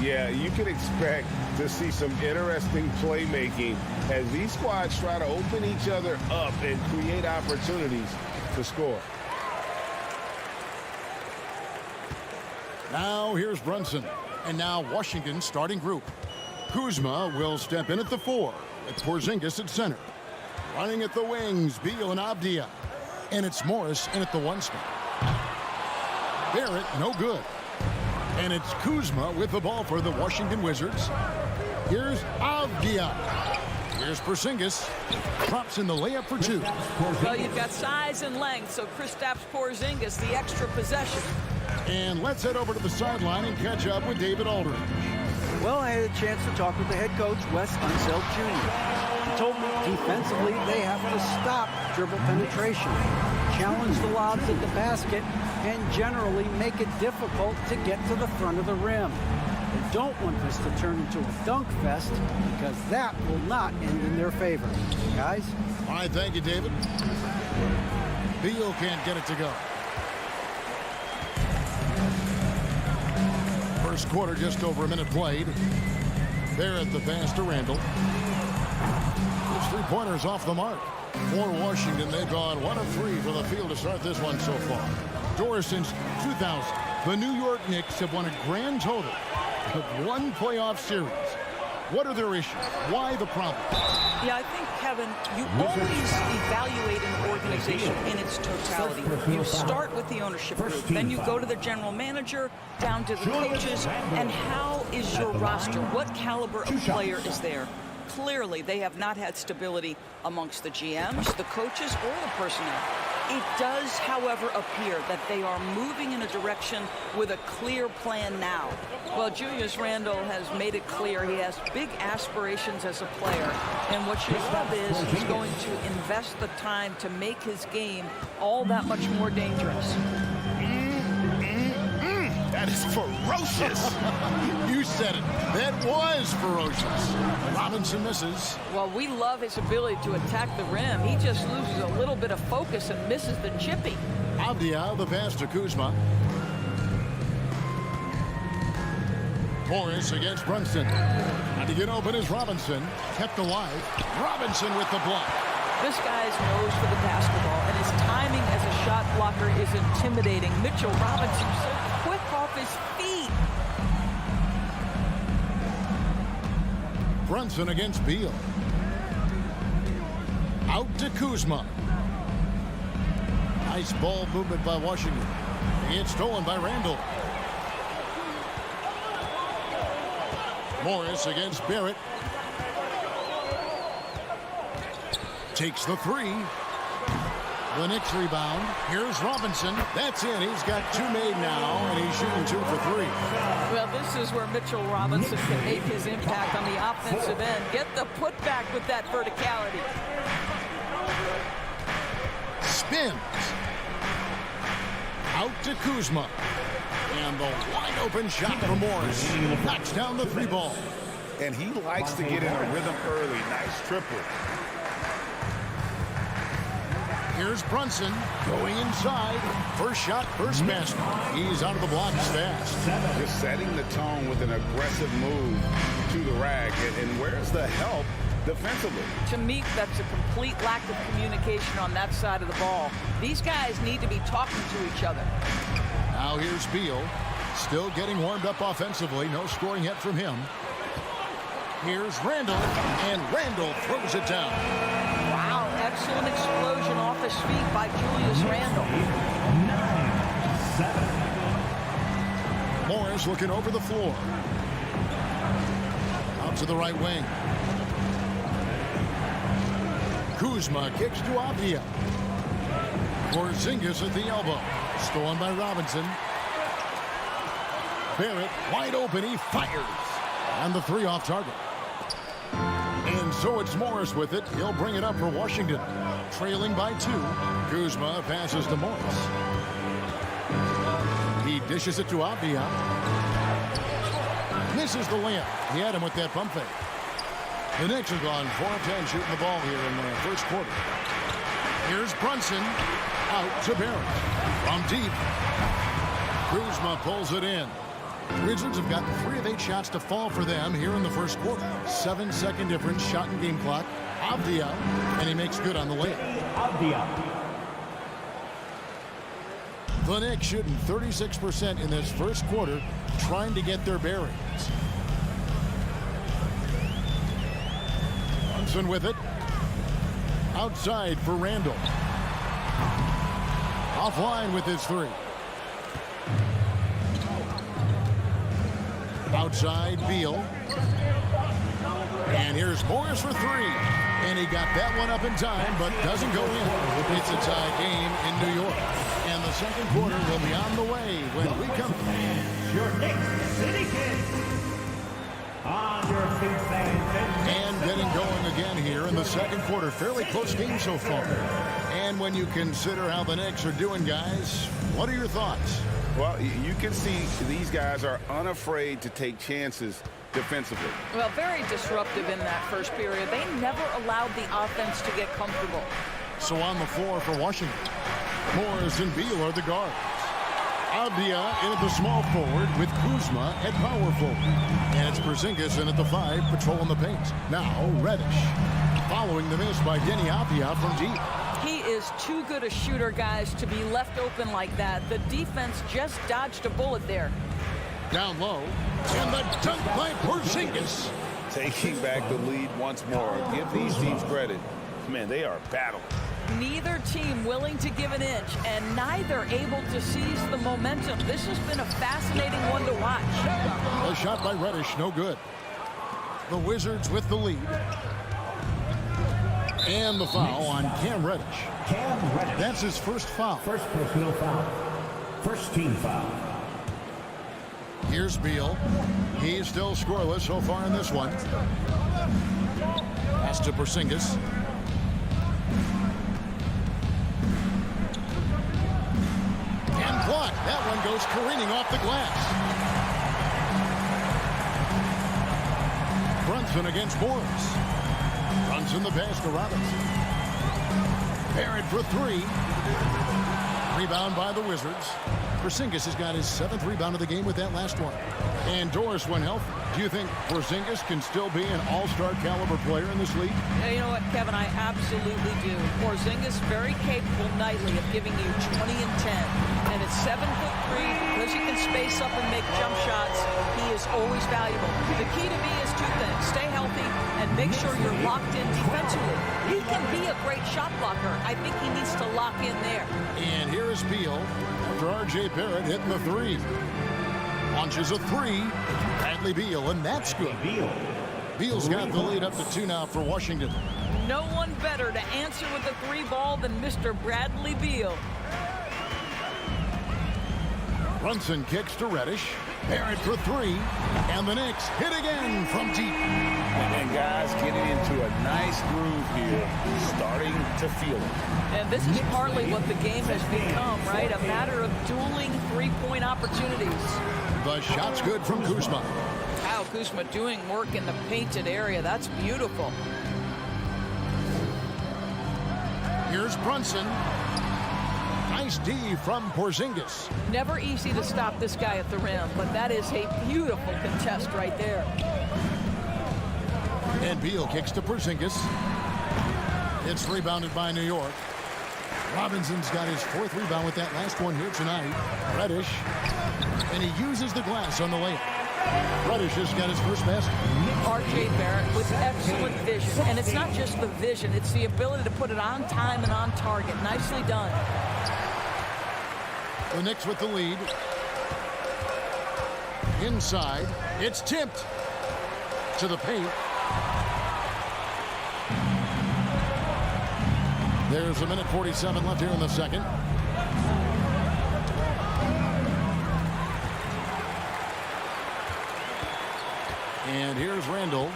Yeah, you can expect to see some interesting playmaking as these squads try to open each other up and create opportunities to score. Now here's Brunson. And now Washington's starting group. Kuzma will step in at the 4. It's Porzingis at center. Running at the wings, Beal and Avdia. And it's Morris in at the 1 spot. Barrett, no good. And it's Kuzma with the ball for the Washington Wizards. Here's Avdia. Here's Porzingis. Drops in the layup for 2. Well, you've got size and length, so Kristaps Porzingis, the extra possession. And let's head over to the sideline and catch up with David Aldridge. Well, I had a chance to talk with the head coach, Wes Unseld Jr. He told me defensively they have to stop dribble penetration, challenge the lobs at the basket, and generally make it difficult to get to the front of the rim. They don't want this to turn into a dunk fest because that will not end in their favor. Guys? All right, thank you, David. Beal can't get it to go. First quarter, just over a minute played. Barrett the pass to Randall. His 3-pointers off the mark. For Washington, they've gone 1 of 3 from the field to start this one so far. Doors since 2000. The New York Knicks have won a grand total of 1 playoff series. What are their issues? Why the problem? Yeah, I think, Kevin, you always evaluate an organization in its totality. You start with the ownership group, then you go to the general manager, down to the coaches, and how is your roster? What caliber of player is there? Clearly, they have not had stability amongst the GMs, the coaches, or the personnel. It does, however, appear that they are moving in a direction with a clear plan now. Well, Julius Randle has made it clear he has big aspirations as a player. And what you love is he's going to invest the time to make his game all that much more dangerous. That is ferocious. You said it. That was ferocious. Robinson misses. Well, we love his ability to attack the rim. He just loses a little bit of focus and misses the chippy. Avdia, the pass to Kuzma. Morris against Brunson. And to get open is Robinson. Kept alive. Robinson with the block. This guy's nose for the basketball, and his timing as a shot blocker is intimidating. Mitchell Robinson so quick off his feet. Brunson against Beal. Out to Kuzma. Nice ball movement by Washington. It's stolen by Randle. Morris against Barrett. Takes the three. The Knicks rebound. Here's Robinson. That's in. He's got two made now, and he's shooting 2 for 3. Well, this is where Mitchell Robinson can make his impact on the offensive end. Get the putback with that verticality. Spins. Out to Kuzma. And the wide open shot from Morris. Knocks down the 3 ball. And he likes to get in a rhythm early. Nice triple. Here's Brunson going inside. First shot, first basket. He's out of the blocks fast. Just setting the tone with an aggressive move to the rack. And where's the help defensively? To me, that's a complete lack of communication on that side of the ball. These guys need to be talking to each other. Now here's Beal. Still getting warmed up offensively. No scoring yet from him. Here's Randle. And Randle throws it down. Wow, excellent explosion off his feet by Julius Randle. 9-7. Morris looking over the floor. Out to the right wing. Kuzma kicks to Avdia. Porzingis at the elbow. Stolen by Robinson. Barrett wide open. He fires. And the 3 off target. And so it's Morris with it. He'll bring it up for Washington. Trailing by 2. Kuzma passes to Morris. He dishes it to Avdia. Misses the layup. He had him with that pump fake. The Knicks have gone 4 of 10 shooting the ball here in the first quarter. Here's Brunson. Out to Barrett. From deep. Kuzma pulls it in. Wizards have gotten 3 of 8 shots to fall for them here in the first quarter. 7-second difference, shot and game clock. Avdia, and he makes good on the layup. The Knicks shooting 36% in this first quarter, trying to get their bearings. Brunson with it. Outside for Randle. Offline with his 3. Outside, Beal. And here's Morris for 3. And he got that one up in time, but doesn't go in. It's a tie game in New York. And the second quarter will be on the way when we come. Your Knicks City Kings. On your fifth And getting going again here in the second quarter. Fairly close game so far. And when you consider how the Knicks are doing, guys, what are your thoughts? Well, you can see these guys are unafraid to take chances defensively. Well, very disruptive in that first period. They never allowed the offense to get comfortable. So on the floor for Washington, Morris and Beal are the guards. Avdia in at the small forward with Kuzma at power forward. And it's Porzingis in at the 5, patrolling the paint. Now Reddish, following the miss by Denny Avdia from deep. He is too good a shooter, guys, to be left open like that. The defense just dodged a bullet there. Down low, and the dunk by Porzingis. taking back the lead once more. Give these teams credit. Man, they are battling. Neither team willing to give an inch, and neither able to seize the momentum. This has been a fascinating one to watch. A shot by Reddish, no good. The Wizards with the lead. And the foul on Cam Reddish. That's his first foul. First personal foul. First team foul. Here's Beal. He's still scoreless so far in this one. Pass to Porzingis. And blocked. That one goes careening off the glass. Brunson against Morris. Brunson the pass to Robinson. Barrett for three. Rebound by the Wizards. Porzingis has got his 7th rebound of the game with that last one. And Doris, when healthy, do you think Porzingis can still be an all-star caliber player in this league? Yeah, you know what, Kevin, I absolutely do. Porzingis very capable nightly of giving you 20 and 10. And at 7'3", because he can space up and make jump shots, he is always valuable. The key to me is two things. Stay healthy and make sure you're locked in defensively. He can be a great shot blocker. I think he needs to lock in there. And here is Beal after R.J. Barrett hitting the three. Launches a three. Bradley Beal, and that's good. Beal's got the lead up to 2 now for Washington. No one better to answer with the 3 ball than Mr. Bradley Beal. Brunson kicks to Reddish. Barrett for three. And the Knicks hit again from deep. And guys getting into a nice groove here, starting to feel it. And this is partly what the game has become, right? A matter of dueling 3-point opportunities. The shot's good from Kuzma. Kyle Kuzma doing work in the painted area. That's beautiful. Here's Brunson. Nice D from Porzingis. Never easy to stop this guy at the rim, but that is a beautiful contest right there. And Beal kicks to Porzingis. It's rebounded by New York. Robinson's got his 4th rebound with that last one here tonight. Reddish. And he uses the glass on the layup. Reddish has got his first basket. R.J. Barrett with excellent vision. And it's not just the vision, it's the ability to put it on time and on target. Nicely done. The Knicks with the lead. Inside. It's tipped to the paint. There's 1:47 left here in the second. And here's Randall.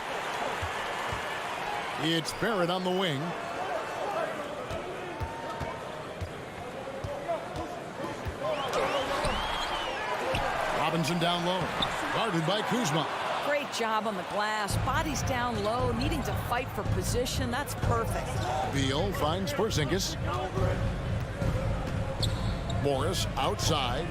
It's Barrett on the wing. Robinson down low. Guarded by Kuzma. Great job on the glass. Body's down low, needing to fight for position. That's perfect. Beal finds Porzingis. Morris outside.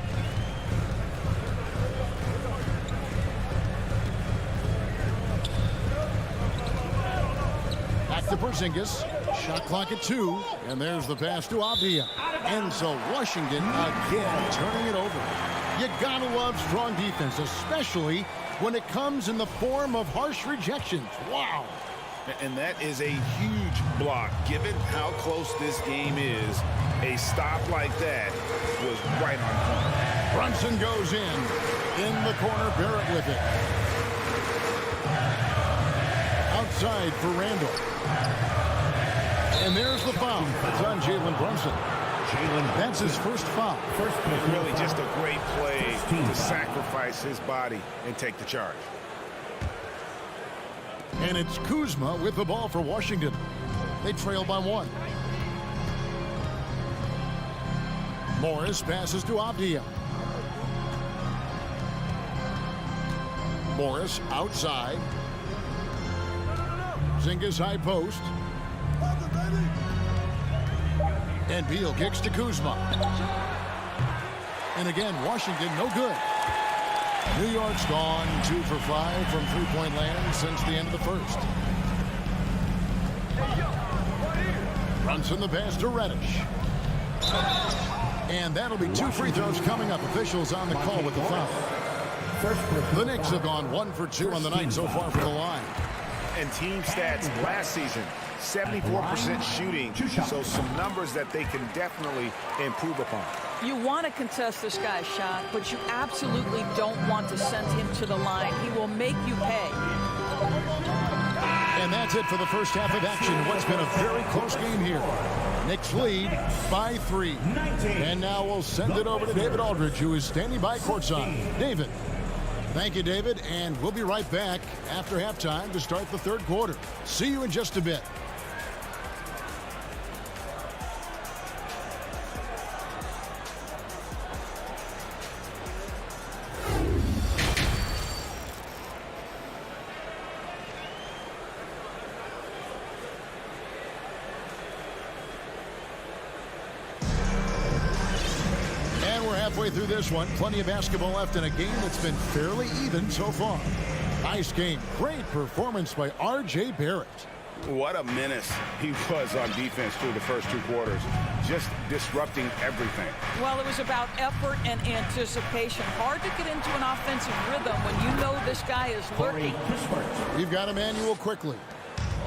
Back to Porzingis. Shot clock at 2. And there's the pass to Avdia. And so Washington again turning it over. You gotta love strong defense, especially when it comes in the form of harsh rejections. Wow. And that is a huge block. Given how close this game is, a stop like that was right on point. Brunson goes in. In the corner, Barrett with it. Outside for Randall. And there's the foul. It's on Jalen Brunson. That's his first foul. Really just a great play to sacrifice his body and take the charge. And it's Kuzma with the ball for Washington. They trail by 1. Morris passes to Avdia. Morris outside. Zingas high post. And Beal kicks to Kuzma. And again, Washington no good. New York's gone 2 for 5 from 3-point land since the end of the first. Brunson the pass to Reddish. And that'll be 2 free throws coming up. Officials on the call with the foul. The Knicks have gone 1 for 2 on the night so far from the line. And team stats last season, 74% shooting, so some numbers that they can definitely improve upon. You want to contest this guy's shot, but you absolutely don't want to send him to the line. He will make you pay. And that's it for the first half of action. What's been a very close game here. Knicks lead by 3. And now we'll send it over to David Aldridge, who is standing by courtside. David. Thank you, David, and we'll be right back after halftime to start the third quarter. See you in just a bit. Through this one, plenty of basketball left in a game that's been fairly even so far. Nice game. Great performance by R.J. Barrett. What a menace he was on defense through the first 2 quarters. Just disrupting everything. Well, it was about effort and anticipation. Hard to get into an offensive rhythm when you know this guy is lurking. We've got Emmanuel quickly.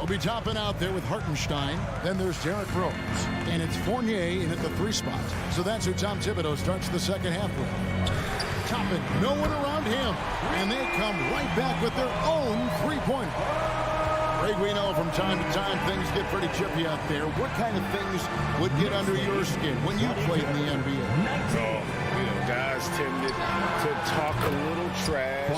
Obi Toppin out there with Hartenstein. Then there's Derrick Rose. And it's Fournier in at the 3 spot. So that's who Tom Thibodeau starts the second half with. Toppin, no one around him. And they come right back with their own 3-pointer. Greg, we know from time to time things get pretty chippy out there. What kind of things would get under your skin when you played in the NBA? Guys tended to talk a little trash,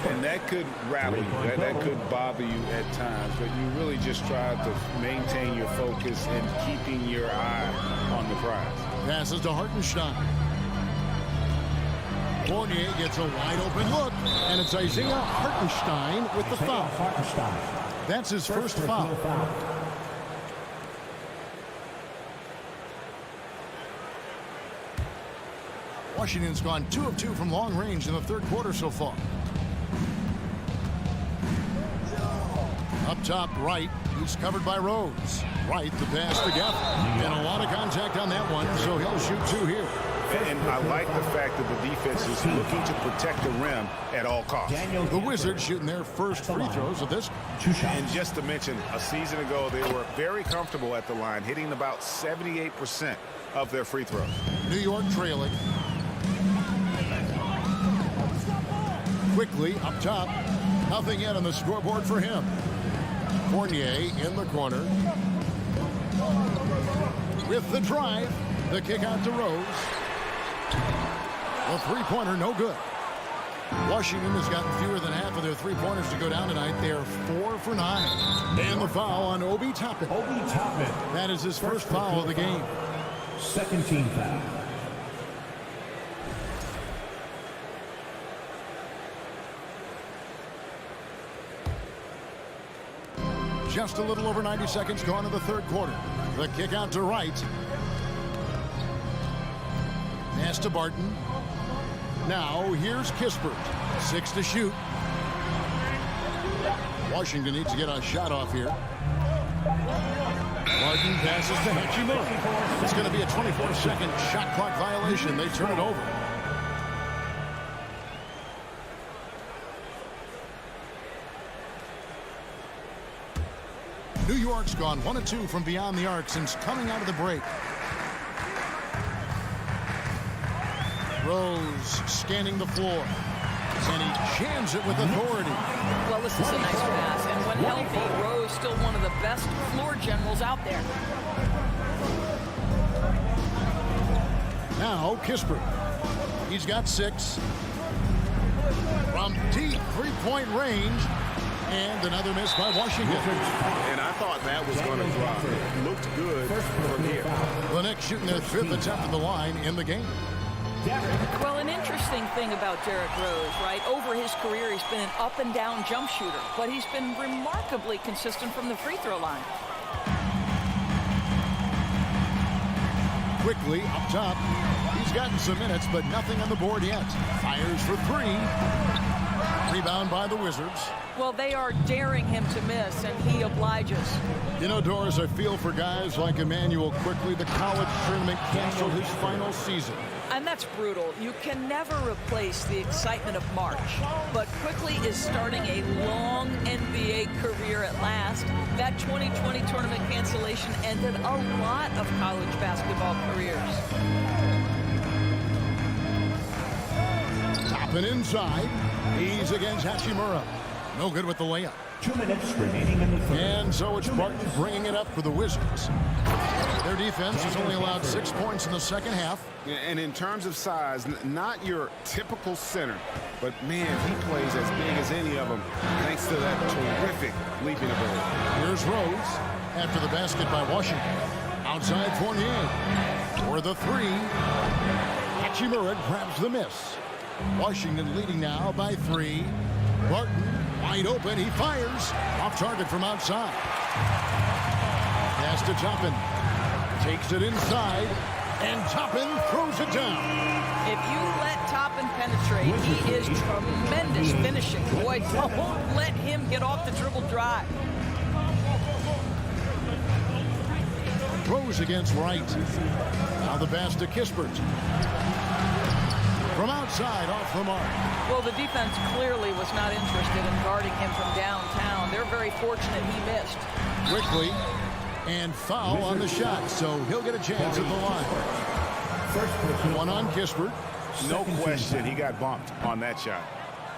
and that could rattle you. That could bother you at times, but you really just try to maintain your focus and keeping your eye on the prize. Passes to Hartenstein. Fournier gets a wide open look, and it's Isaiah Hartenstein with the foul. That's his first foul. Washington's gone 2 of 2 from long range in the third quarter so far. Up top right, he's covered by Rose. Right, the pass to Gafford. And a lot of contact on that one, so he'll shoot 2 here. And I like the fact that the defense is looking to protect the rim at all costs. The Wizards shooting their first free throws of this. And just to mention, a season ago, they were very comfortable at the line, hitting about 78% of their free throws. New York trailing. Quickly up top. Nothing yet on the scoreboard for him. Fournier in the corner. With the drive. The kick out to Rose. The 3-pointer no good. Washington has gotten fewer than half of their 3-pointers to go down tonight. They are 4 for 9. And the foul on Obi Toppin. That is his first foul of the game. Second team foul. Just a little over 90 seconds gone in the third quarter. The kick out to Wright. Pass to Barton. Now here's Kispert. 6 to shoot. Washington needs to get a shot off here. Barton passes to Hachimura. It's going to be a 24-second shot clock violation. They turn it over. New York's gone 1 of 2 from beyond the arc since coming out of the break. Rose scanning the floor. And he jams it with authority. Well, this is a nice pass. And when healthy, Rose still one of the best floor generals out there. Now Kispert. He's got 6. From deep 3-point range. And another miss by Washington. And I thought that was going to drop. It looked good from here. The Knicks shooting their 5th attempt at the line in the game. Well, an interesting thing about Derrick Rose, right? Over his career, he's been an up and down jump shooter, but he's been remarkably consistent from the free throw line. Quickly up top. He's gotten some minutes, but nothing on the board yet. Fires for 3. Rebound by the Wizards. Well, they are daring him to miss, and he obliges. You know, Doris, I feel for guys like Emmanuel Quickly. The college tournament canceled his final season. And that's brutal. You can never replace the excitement of March. But Quickly is starting a long NBA career at last. That 2020 tournament cancellation ended a lot of college basketball careers. Toppin inside. He's against Hachimura. No good with the layup. 2 minutes remaining in the third. And so it's Barton bringing it up for the Wizards. Their defense has only allowed 6 points in the second half. And in terms of size, not your typical center, but man, he plays as big as any of them thanks to that terrific leaping ability. Here's Rose after the basket by Washington. Outside Fournier for the three. Hachimura grabs the miss. Washington leading now by 3. Barton wide open. He fires off target from outside. Pass to Toppin. Takes it inside. And Toppin throws it down. If you let Toppin penetrate, he is tremendous finishing. Boy, don't let him get off the dribble dry. Rose against Wright. Now the pass to Kispert. From outside, off the mark. Well, the defense clearly was not interested in guarding him from downtown. They're very fortunate he missed. Quickly. And foul on the shot, so he'll get a chance at the line. One on Kispert. No question, he got bumped on that shot.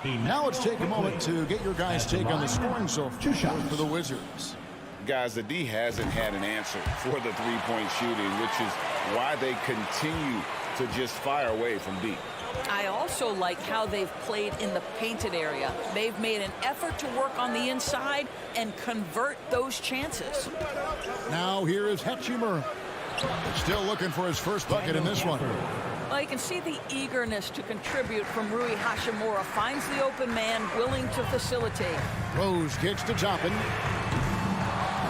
Now let's take a moment to get your guys' take on the scoring so far for the Wizards. Guys, the D hasn't had an answer for the three-point shooting, which is why they continue to just fire away from deep. I also like how they've played in the painted area. They've made an effort to work on the inside and convert those chances. Now here is Hachimura. Still looking for his first bucket in this one. Well, you can see the eagerness to contribute from Rui Hachimura. Finds the open man, willing to facilitate. Rose kicks to Toppin.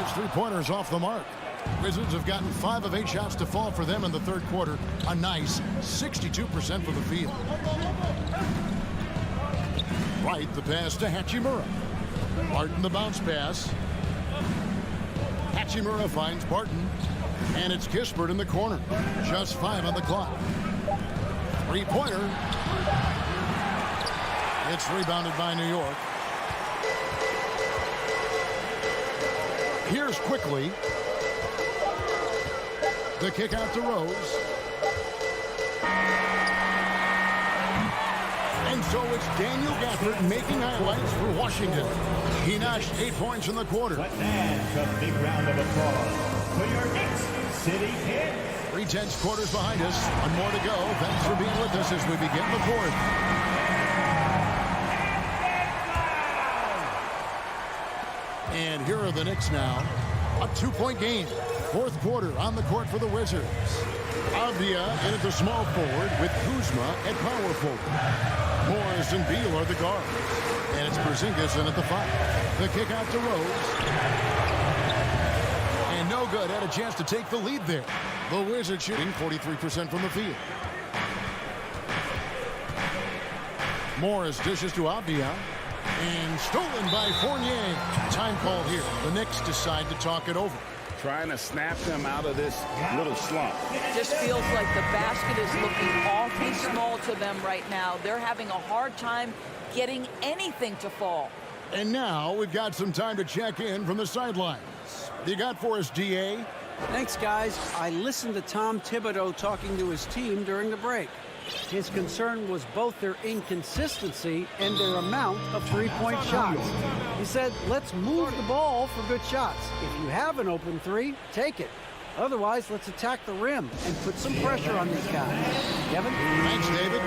His three-pointers off the mark. Wizards have gotten 5 of 8 shots to fall for them in the third quarter. A nice 62% for the field. Right, the pass to Hachimura. Barton the bounce pass. Hachimura finds Barton. And it's Kispert in the corner. Just 5 on the clock. Three-pointer. It's rebounded by New York. Here's Quickly. The kick out to Rose. And so it's Daniel Gafford making highlights for Washington. He notched 8 points in the quarter. But that's a big round of applause for your Knicks City Kings. 3 tenths quarters behind us. 1 more to go. Thanks for being with us as we begin the fourth. And here are the Knicks now. A 2-point game. Fourth quarter on the court for the Wizards. Avdia in at the small forward with Kuzma at power forward. Morris and Beal are the guards. And it's Porzingis in at the 5. The kick out to Rose. And no good. Had a chance to take the lead there. The Wizards shooting 43% from the field. Morris dishes to Avdia. And stolen by Fournier. Time call here. The Knicks decide to talk it over. Trying to snap them out of this little slump. Just feels like the basket is looking awfully small to them right now. They're having a hard time getting anything to fall. And now we've got some time to check in from the sidelines. You got for us, DA? Thanks, guys. I listened to Tom Thibodeau talking to his team during the break. His concern was both their inconsistency and their amount of three-point shots. He said, let's move the ball for good shots. If you have an open three, take it. Otherwise, let's attack the rim and put some pressure on these guys. Kevin? Thanks, David.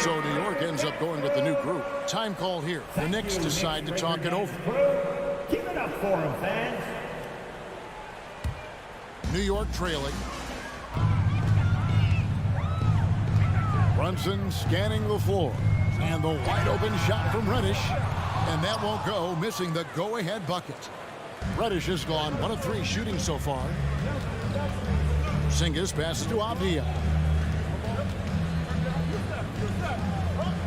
So New York ends up going with the new group. Time call here. The Knicks decide to talk it over. Give it up for them, fans. New York trailing. Brunson scanning the floor. And the wide open shot from Reddish. And that won't go, missing the go-ahead bucket. Reddish has gone 1 of 3 shooting so far. Porzingis passes to Avdia.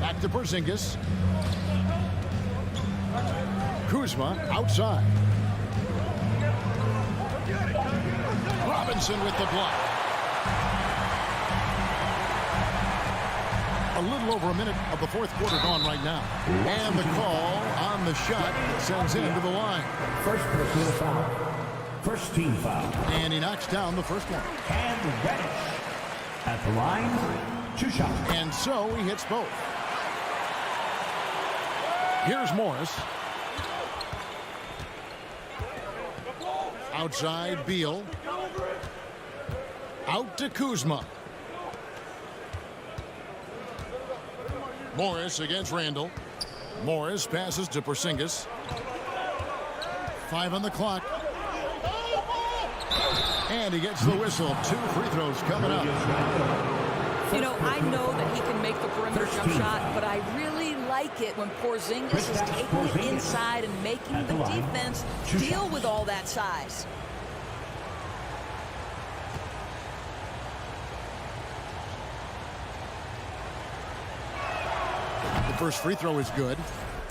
Back to Porzingis. Kuzma outside. Robinson with the block. A little over a minute of the fourth quarter gone right now. And the call on the shot sends him to the line. First personal foul. First team foul. And he knocks down the first one. And Reddish at the line, 2 shots. And so he hits both. Here's Morris. Outside, Beal. Out to Kuzma. Morris against Randall. Morris passes to Porzingis. 5 on the clock. And he gets the whistle. 2 free throws coming up. You know, I know that he can make the perimeter jump shot, but I really like it when Porzingis is taking it inside and making the defense deal with all that size. The first free throw is good.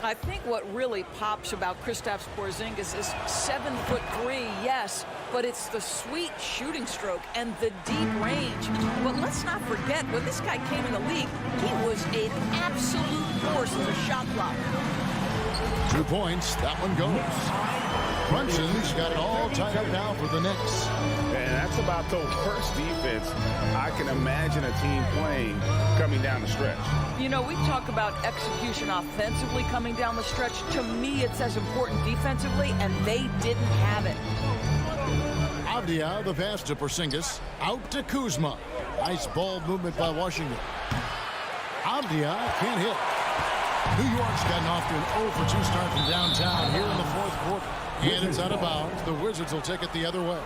I think what really pops about Kristaps Porzingis is 7'3", yes, but it's the sweet shooting stroke and the deep range. But let's not forget, when this guy came in the league, he was an absolute force as a shot blocker. 2 points. That one goes. Brunson's got it all tied up now for the Knicks. And that's about the worst defense I can imagine a team playing coming down the stretch. You know, we talk about execution offensively coming down the stretch. To me, it's as important defensively, and they didn't have it. Avdia, the pass to Porzingis. Out to Kuzma. Nice ball movement by Washington. Avdia can't hit. New York's gotten off to an 0-for-2 start from downtown here in the fourth quarter. And it's out of bounds. The Wizards will take it the other way.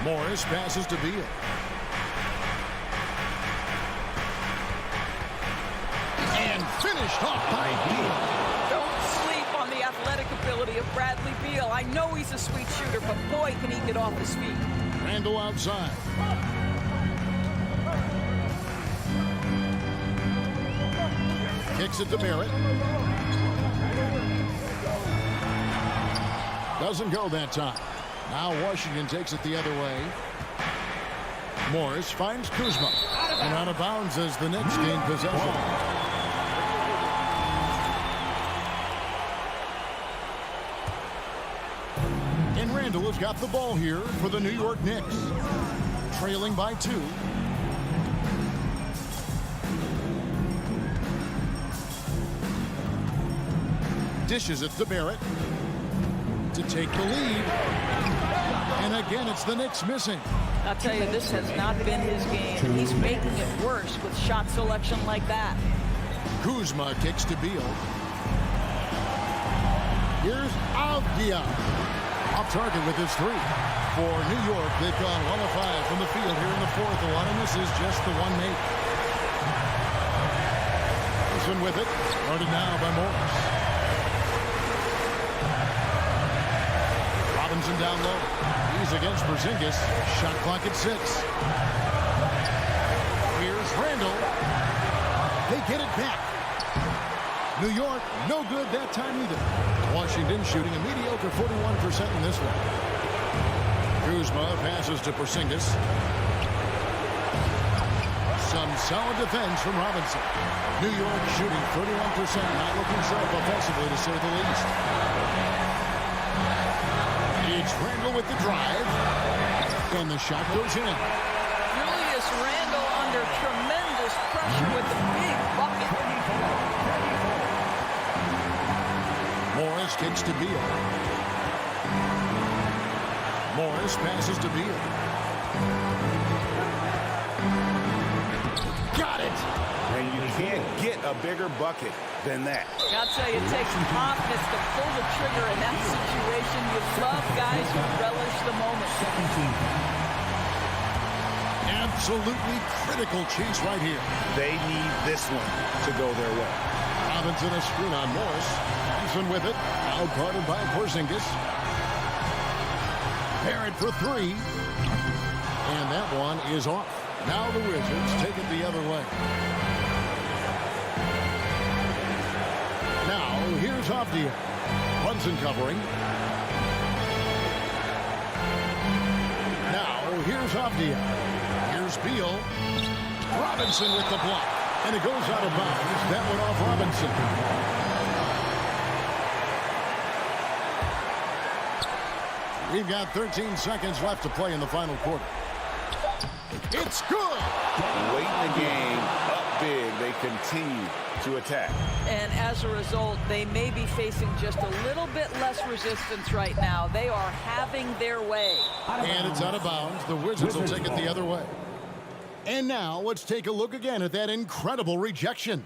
Morris passes to Beal. And finished off by Beal. Don't sleep on the athletic ability of Bradley Beal. I know he's a sweet shooter, but boy, can he get off his feet. Randall outside. Kicks it to Barrett. Doesn't go that time. Now Washington takes it the other way. Morris finds Kuzma. And out of bounds as the Knicks gain possession. And Randall has got the ball here for the New York Knicks. Trailing by 2. Dishes it to Barrett to take the lead. And again, it's the Knicks missing. I'll tell you, this has not been his game. He's making it worse with shot selection like that. Kuzma kicks to Beal. Here's Avdia. Off target with his 3. For New York, they've gone 1 of 5 from the field here in the fourth. The one, and this is just the one made. This one with it. Guarded now by Morris. Robinson down low. He's against Porzingis. Shot clock at 6. Here's Randall. They get it back. New York, no good that time either. Washington shooting a mediocre 41% in this one. Kuzma passes to Porzingis. Some solid defense from Robinson. New York shooting 31%, not looking sharp offensively to say the least. It's Randall with the drive. And the shot goes in. Julius Randle under tremendous pressure with the big bucket. Morris kicks to Beal. Morris passes to Beal. Got it! And you can't get a bigger bucket than that. I'll tell you, it takes confidence to pull the trigger in that situation. You love guys who relish the moment. Absolutely critical chase right here. They need this one to go their way. Robinson a screen on Morris. Robinson with it. Out guarded by Porzingis. Barrett for 3. And that one is off. Now the Wizards take it the other way. Now, here's here's Avdia. Brunson covering. Now, here's Avdia. Here's Beal. Robinson with the block. And it goes out of bounds. That one off Robinson. We've got 13 seconds left to play in the final quarter. It's good. Late in the game, up big, they continue to attack. And as a result, they may be facing just a little bit less resistance right now. They are having their way. And it's out of bounds. The Wizards will take it the other way. And now let's take a look again at that incredible rejection.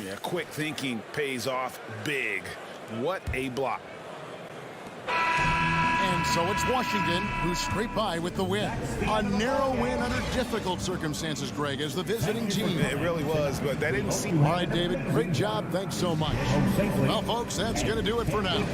Yeah, quick thinking pays off big. What a block. And so it's Washington who scraped by with the win. A narrow win under difficult circumstances, Greg, as the visiting team. It really was, but that didn't seem... All right, David, great job. Thanks so much. Well, folks, that's going to do it for now.